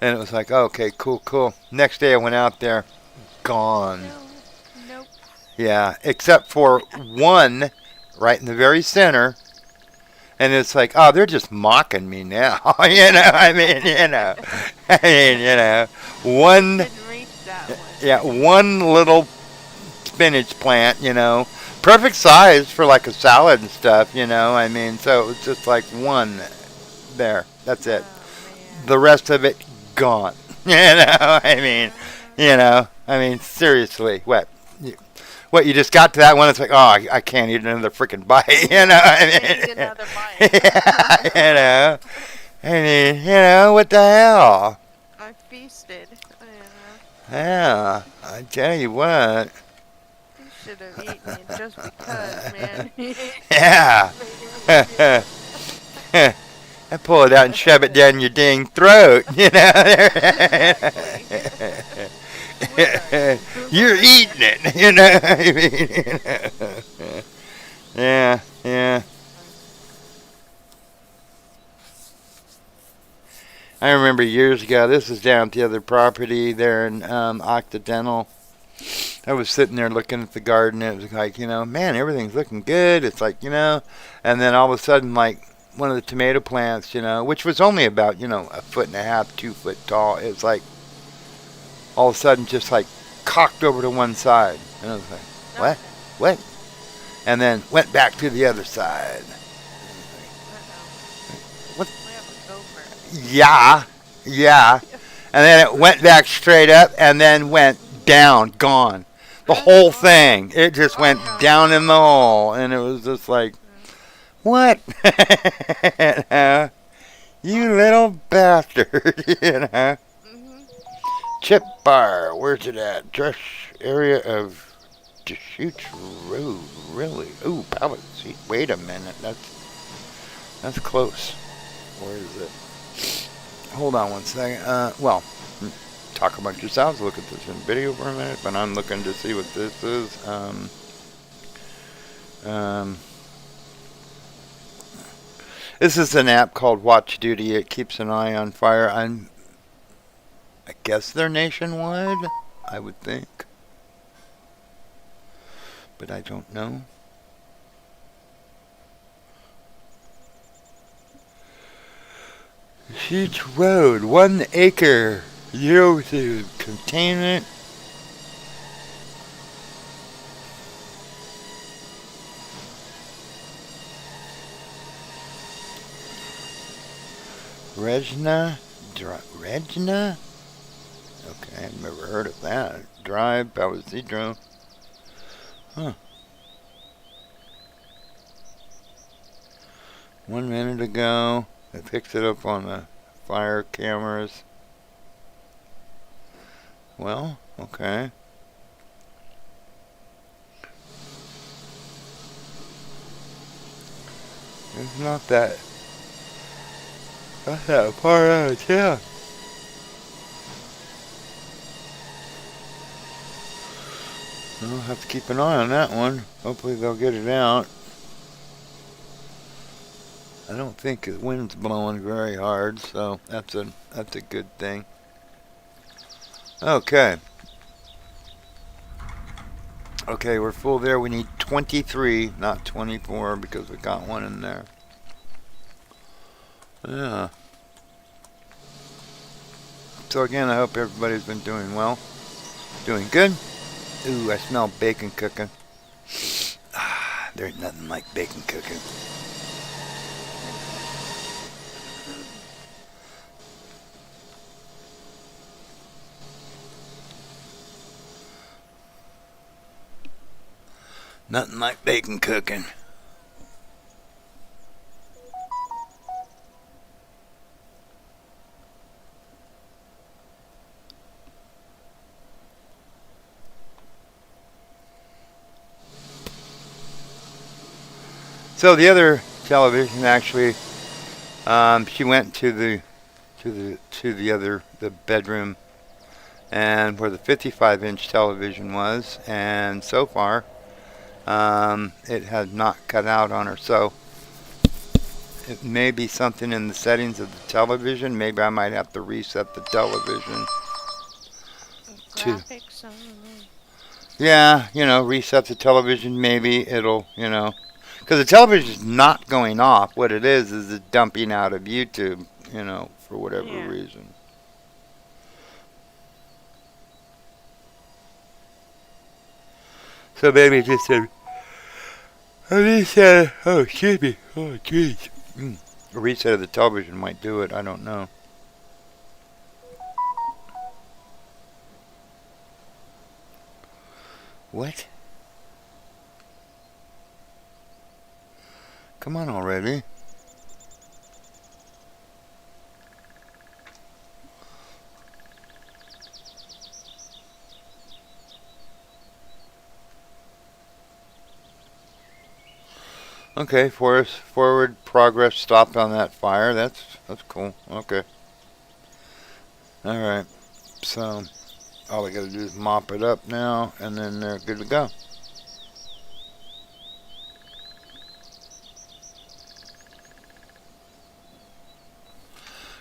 Speaker 2: it was like, okay, cool, cool. Next day I went out there, gone.
Speaker 1: No. Nope.
Speaker 2: Yeah, except for one right in the very center. And it's like, oh, they're just mocking me now. One,
Speaker 1: Didn't reach that one.
Speaker 2: yeah, one little spinach plant, perfect size for like a salad and stuff, so it was just like one there. That's it.
Speaker 1: Oh, man.
Speaker 2: The rest of it gone. Seriously, what you just got to that one? It's like, oh, I can't eat another freaking bite.
Speaker 1: Take another bite.
Speaker 2: What the hell?
Speaker 1: I feasted.
Speaker 2: Yeah, I tell you what.
Speaker 1: You should have eaten it just because, man.
Speaker 2: Yeah. I pull it out and shove it down your dang throat. You're eating it. Yeah, yeah. I remember years ago, this was down at the other property there in Occidental. I was sitting there looking at the garden. It was like, man, everything's looking good. It's like, and then all of a sudden, like, one of the tomato plants, which was only about, 1.5 feet, 2 foot tall. It was like, all of a sudden, just like cocked over to one side. And I was like, what? What? And then went back to the other side. What?
Speaker 1: We have a gopher.
Speaker 2: Yeah, yeah. And then it went back straight up and then went down, gone. The whole thing. It just went down in the hole. And it was just like, what? You little bastard, Chip Bar, where's it at? Just area of Deschutes Road, really? Ooh, Pallet Seat. Wait a minute, that's close. Where is it? Hold on one second. Talk amongst yourselves. Look at this in video for a minute, but I'm looking to see what this is. This is an app called Watch Duty. It keeps an eye on fire. I guess they're nationwide, I would think. But I don't know. Each road, 1 acre. To contain it. Regina? Okay, I've never heard of that. Drive, Palazidro. Huh. 1 minute ago, I picked it up on the fire cameras. Well, okay. It's not that far out of town. I'll have to keep an eye on that one. Hopefully they'll get it out. I don't think the wind's blowing very hard, so that's a good thing. Okay. Okay, we're full there. We need 23, not 24, because we got one in there. Yeah. So again, I hope everybody's been doing well. Doing good. Ooh, I smell bacon cooking. Ah, there's nothing like bacon cooking. Nothing like bacon cooking. So the other television actually, she went to the the bedroom, and where the 55-inch television was, and so far it has not cut out on her. So it may be something in the settings of the television. Maybe I might have to reset the television.
Speaker 1: Graphics, I don't know.
Speaker 2: Yeah, reset the television. Maybe it'll, because the television's not going off. What it is it dumping out of YouTube, for whatever
Speaker 1: Yeah.
Speaker 2: reason. So maybe just said, oh, excuse me, oh, jeez. A reset of the television might do it. I don't know. What? Come on already. Okay, forward progress stopped on that fire. That's cool. Okay. All right. So all I got to do is mop it up now, and then they're good to go.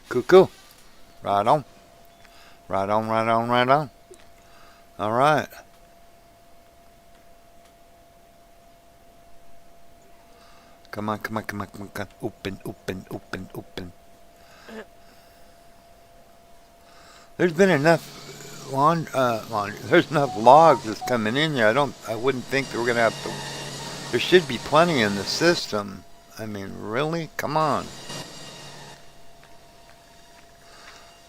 Speaker 2: Cool. Right on. Right on, right on, right on. All right. Come on. Open. There's been enough laundry. There's enough logs that's coming in here. I wouldn't think that we're gonna have to. There should be plenty in the system. I mean, really? Come on.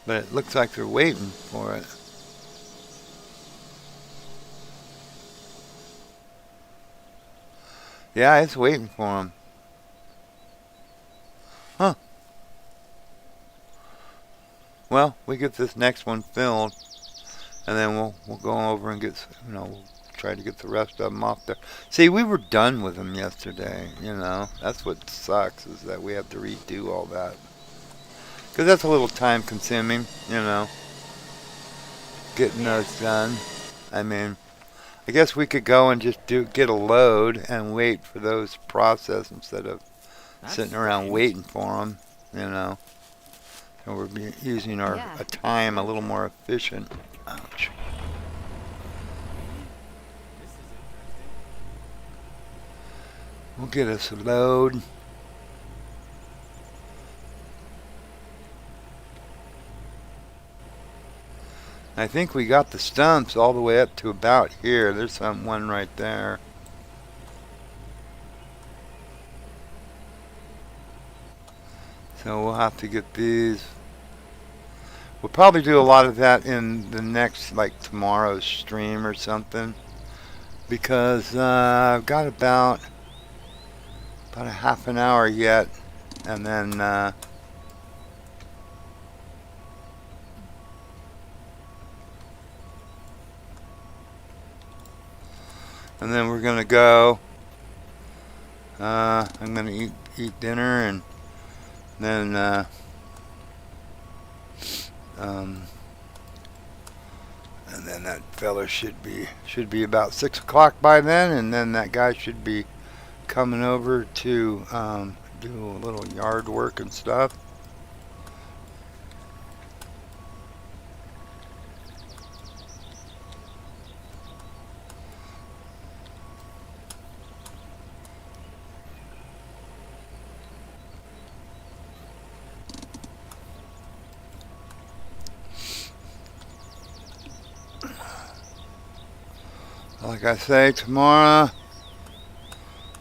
Speaker 2: But it looks like they're waiting for it. Yeah, it's waiting for them. Huh. Well, we get this next one filled, and then we'll go over and get, we'll try to get the rest of them off there. See, we were done with them yesterday, That's what sucks, is that we have to redo all that. Because that's a little time consuming, getting those done. I mean, I guess we could go and just get a load and wait for those to process instead of sitting around waiting for them, So we're using our time a little more efficient. Ouch. We'll get us a load. I think we got the stumps all the way up to about here. There's one right there. So we'll have to get these. We'll probably do a lot of that in the next, like tomorrow's stream or something. Because I've got about a half an hour yet. And then we're gonna go. I'm gonna eat dinner, and then that fella should be about 6 o'clock by then, and then that guy should be coming over to do a little yard work and stuff. Like I say, tomorrow,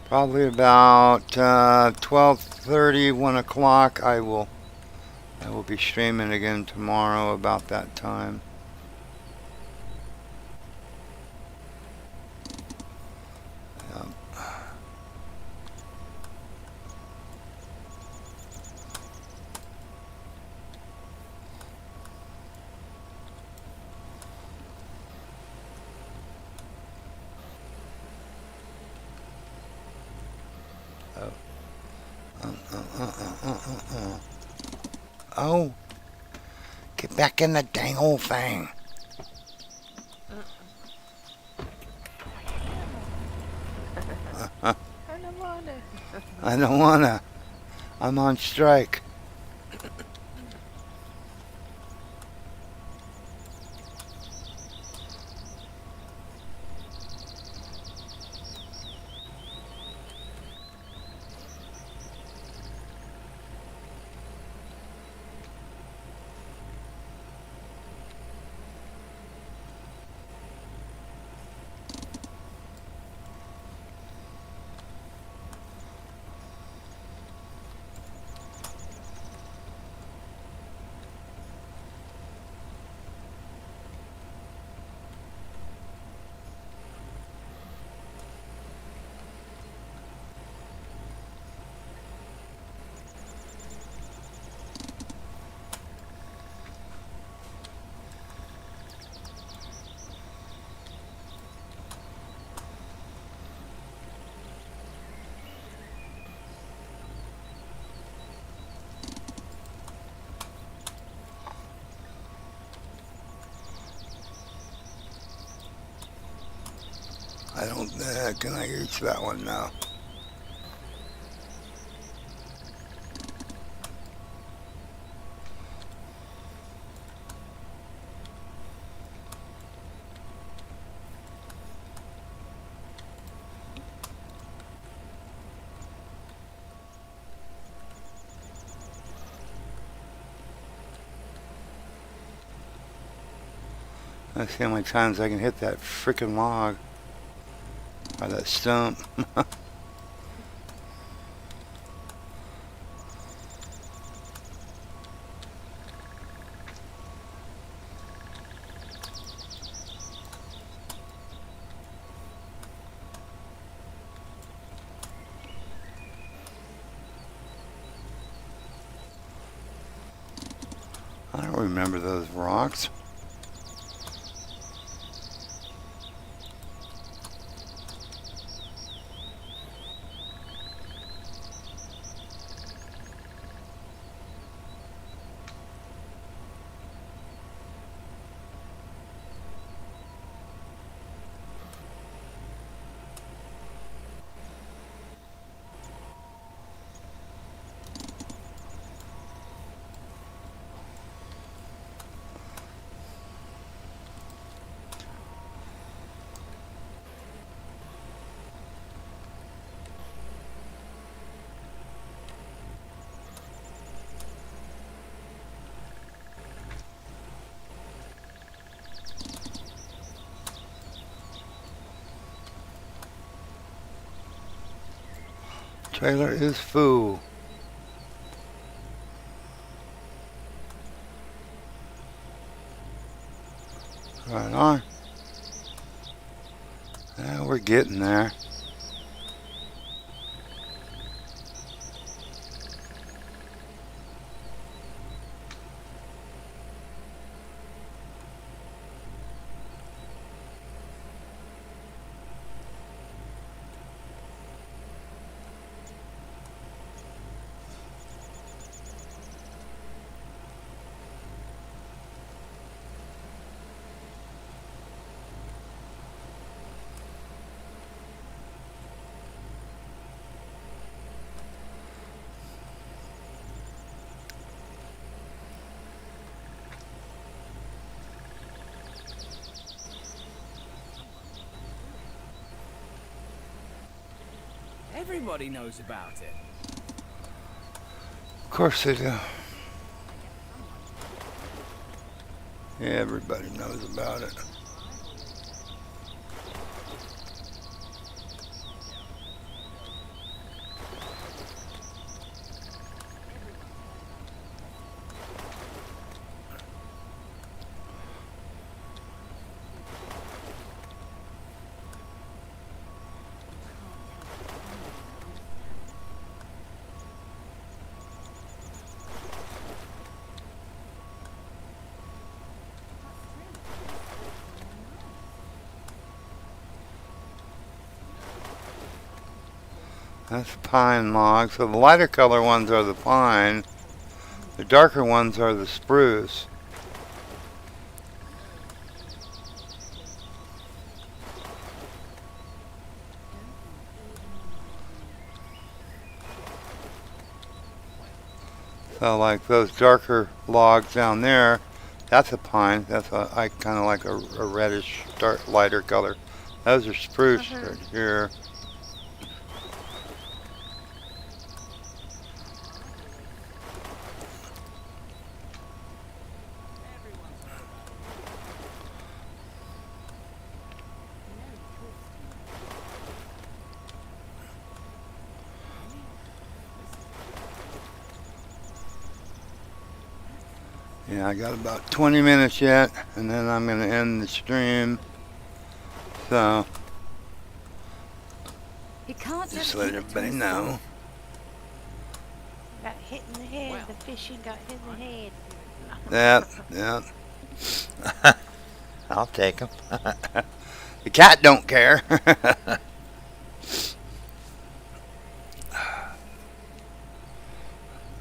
Speaker 2: probably about 12:30, 1 o'clock, I will be streaming again tomorrow about that time. Oh. Get back in the dang old thing.
Speaker 1: I don't wanna.
Speaker 2: I don't wanna. I'm on strike. I don't, can I reach that one now? Let's see how many times I can hit that frickin' log. Or that stump. I don't remember those rocks. Trailer is full. Right on. Yeah, we're getting there.
Speaker 3: Everybody knows about it.
Speaker 2: Of course they do. Yeah, everybody knows about it. That's pine log. So the lighter color ones are the pine. The darker ones are the spruce. So like those darker logs down there, that's a pine. That's I kind of like a reddish, dark, lighter color. Those are spruce right here.
Speaker 3: Everyone's heard about it.
Speaker 2: Yeah, I got about 20 minutes yet, and then I'm going to end the stream. So,
Speaker 4: You can't
Speaker 2: just
Speaker 4: just
Speaker 2: let
Speaker 4: keep it to
Speaker 2: everybody know.
Speaker 4: yourself.
Speaker 1: Got hit in the head.
Speaker 3: Well,
Speaker 1: The fishing got hit in the head.
Speaker 2: Yep. I'll take them. The cat don't care.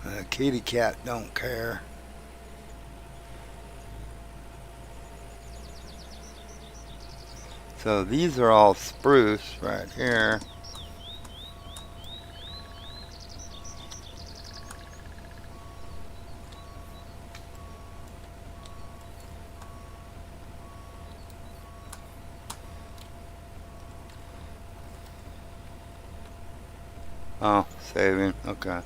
Speaker 2: The kitty cat don't care. So these are all spruce right here. Oh, saving. Okay.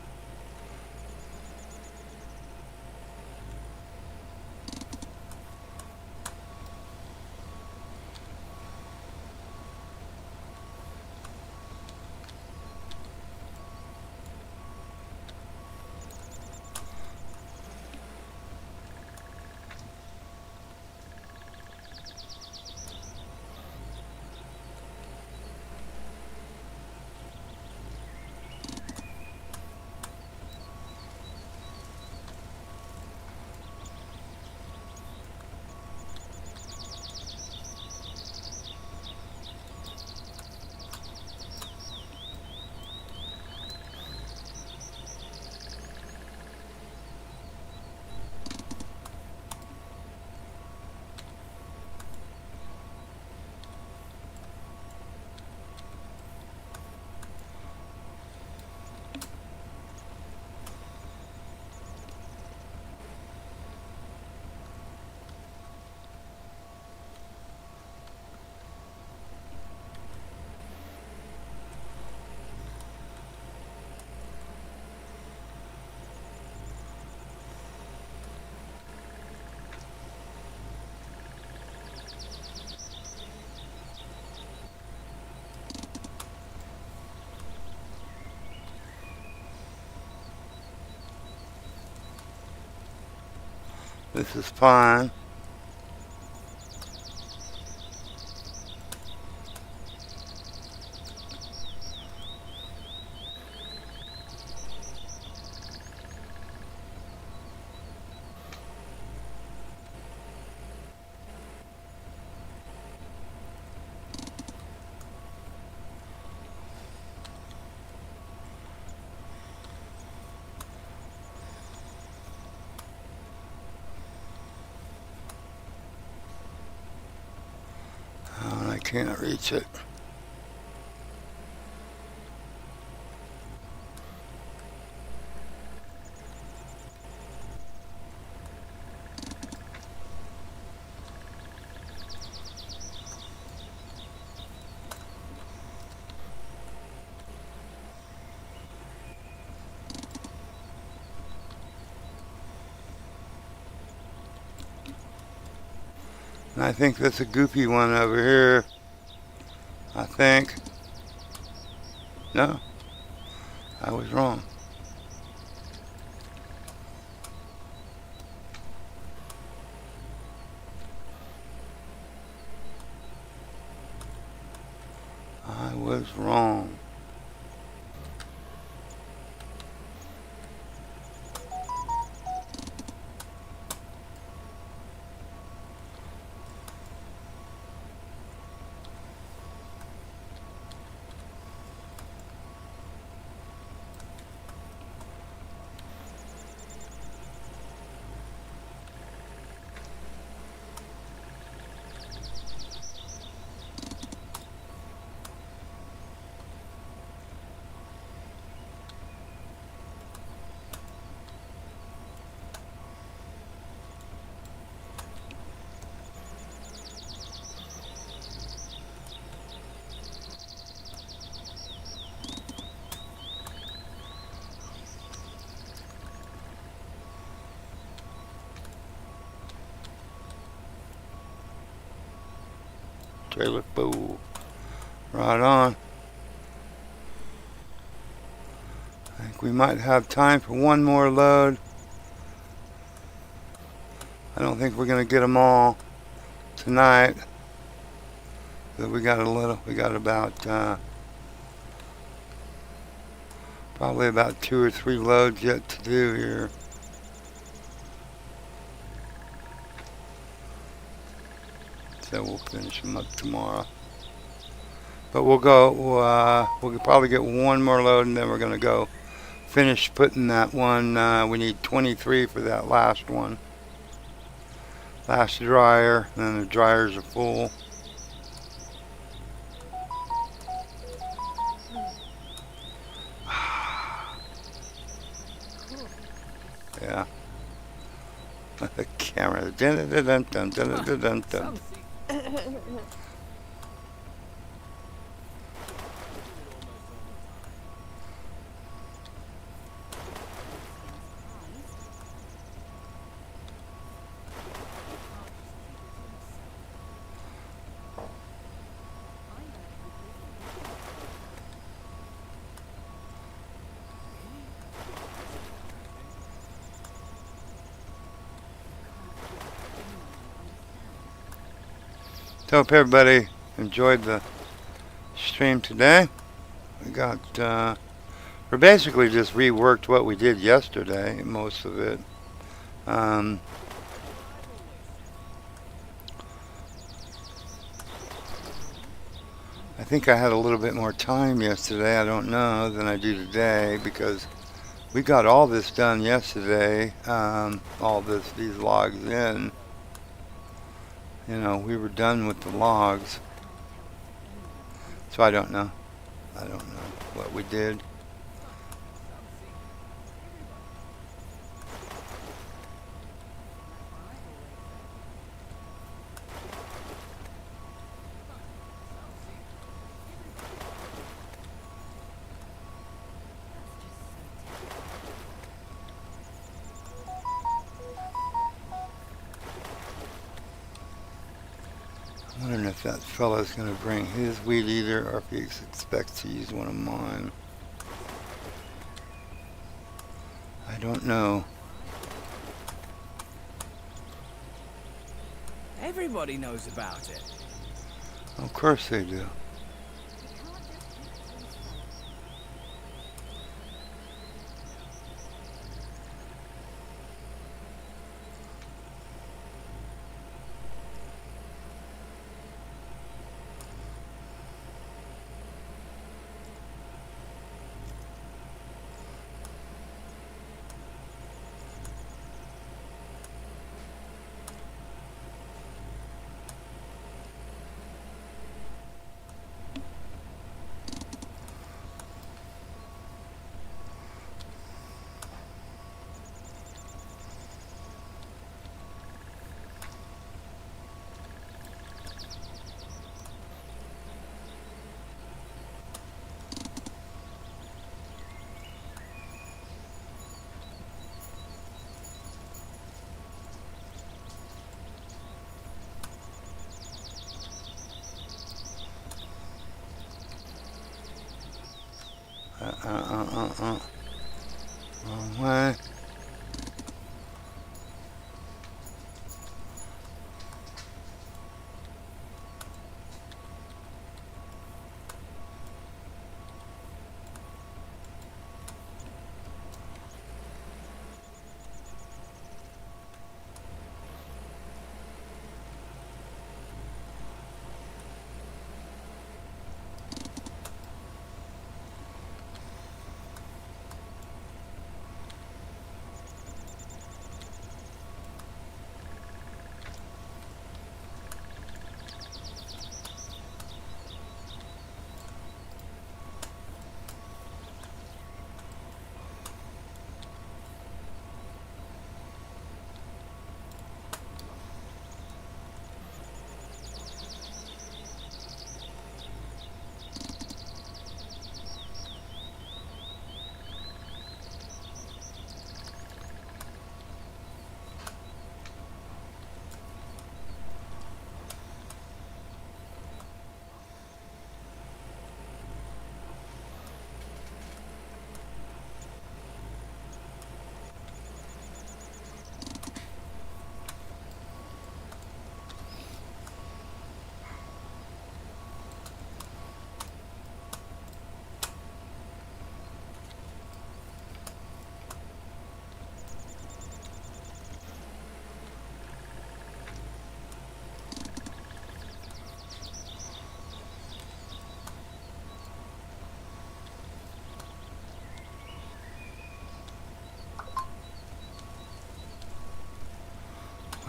Speaker 2: This is pine. Oh, I can't reach it. And I think that's a goopy one over here. I think. No, I was wrong. I was wrong. trailer full. Right on. I think we might have time for one more load. I don't think we're going to get them all tonight. But we got about probably about 2 or 3 loads yet to do here. So we'll finish them up tomorrow. But we'll probably get one more load, and then we're going to go finish putting that one. We need 23 for that last one. Last dryer, and then the dryers are full. Yeah. The camera. Dun, dun, dun, dun, dun, dun, dun, dun. So hope everybody enjoyed the stream today. We basically just reworked what we did yesterday, most of it. I think I had a little bit more time yesterday, I don't know, than I do today, because we got all this done yesterday, these logs in. You know, we were done with the logs. So I don't know. I don't know what we did. I'm wondering if that fella's going to bring his weed eater or if he expects to use one of mine. I don't know.
Speaker 3: Everybody knows about it.
Speaker 2: Of course they do. Wrong way.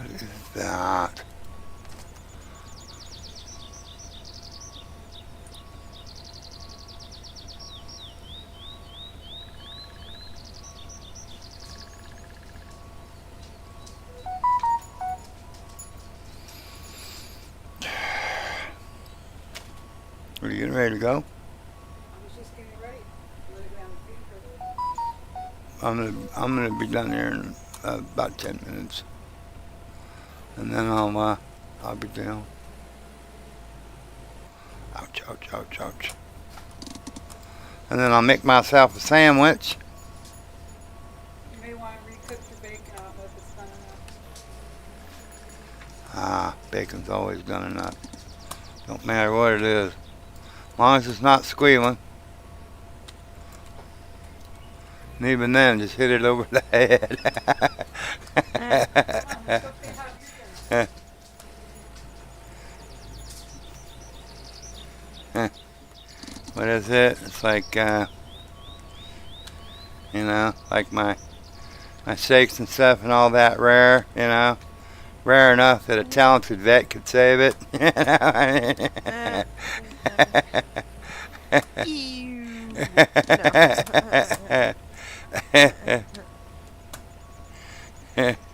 Speaker 2: What is that? Are you getting ready to go?
Speaker 5: I was just getting ready. Let it down the feet for
Speaker 2: I'm gonna be done there in about 10 minutes, and then I'll be down. Ouch! Ouch! Ouch! Ouch! And then I'll make myself a sandwich.
Speaker 5: You may want to recook your bacon. I don't know if it's done enough.
Speaker 2: Ah, bacon's always done enough. Don't matter what it is, as long as it's not squealing. And even then, just hit it over the head.
Speaker 5: Come on, let's go say how you're doing.
Speaker 2: What is it? It's like, like my steaks and stuff and all that rare, rare enough that a talented vet could save it.
Speaker 1: Ew. No.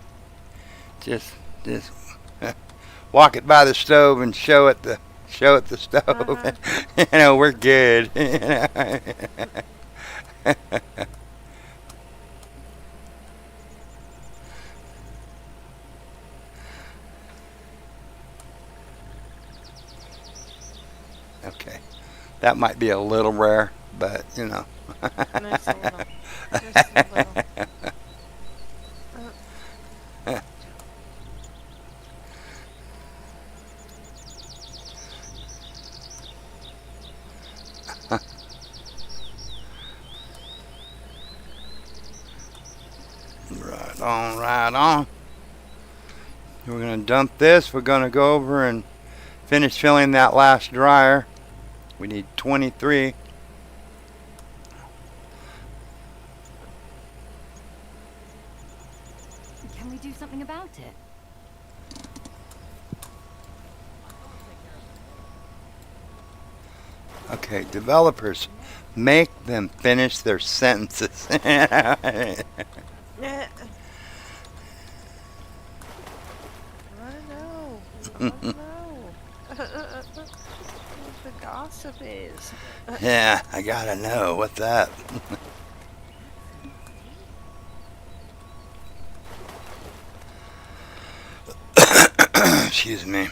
Speaker 2: just walk it by the stove and show it the stove. We're good. Okay, that might be a little rare, but
Speaker 1: Nice a little. Just a little.
Speaker 2: Right on, right on. We're gonna dump this. We're gonna go over and finish filling that last dryer. We need 23.
Speaker 4: Can we do something about it?
Speaker 2: Okay, developers, make them finish their sentences.
Speaker 1: Yeah. I don't know. The gossip is.
Speaker 2: Yeah, I gotta know. What's that? Excuse me.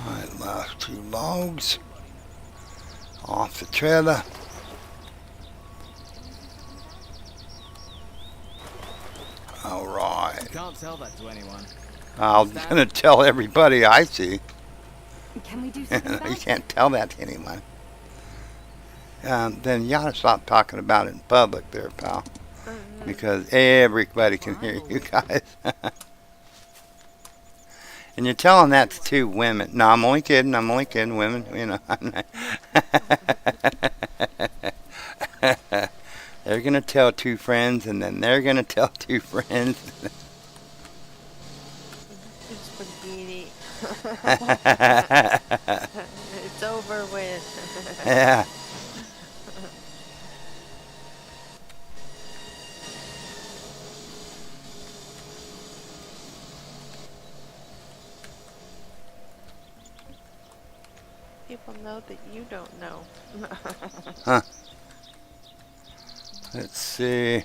Speaker 2: Alright, last 2 logs off the trailer. Alright.
Speaker 3: Can't tell that to anyone.
Speaker 2: I'm gonna tell everybody I see.
Speaker 4: Can we do something about
Speaker 2: You
Speaker 4: it?
Speaker 2: can't tell that to anyone. Then you ought to stop talking about it in public there, pal. Because everybody can hear you guys. And you're telling that to 2 women. No, I'm only kidding. Women, They're going to tell 2 friends, and then they're going to tell 2 friends.
Speaker 1: It's spaghetti. It's over with.
Speaker 2: Yeah.
Speaker 1: people know that you don't know.
Speaker 2: Huh. Let's see.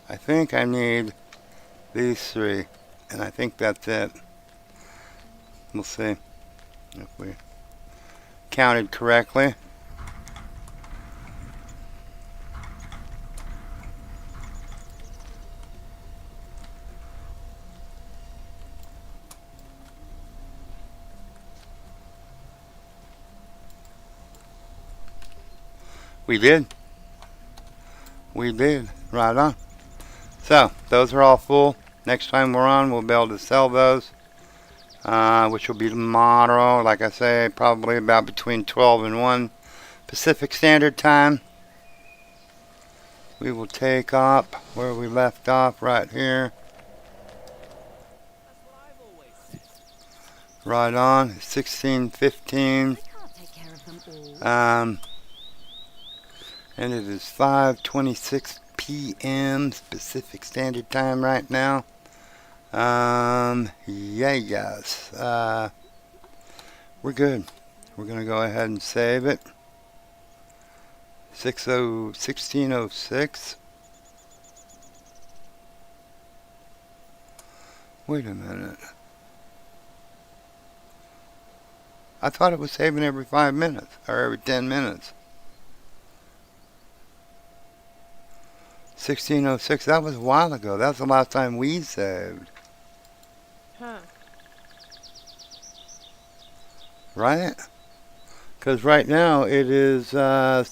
Speaker 2: I think I need these 3, and I think that's it. We'll see if we counted correctly. We did. We did. Right on. So, those are all full. Next time we're on, we'll be able to sell those, which will be tomorrow. Like I say, probably about between 12 and 1 Pacific Standard Time. We will take up where we left off right here.
Speaker 3: That's what I've always said.
Speaker 2: Right on. 16:15.
Speaker 4: I can't take care of them all.
Speaker 2: And it is 5:26 p.m. Pacific Standard Time right now. Yes. We're good. We're going to go ahead and save it. 16:06. Wait a minute. I thought it was saving every 5 minutes, or every 10 minutes. 16:06, that was a while ago. That's the last time we saved.
Speaker 1: Huh.
Speaker 2: Right? Because right now it is 7.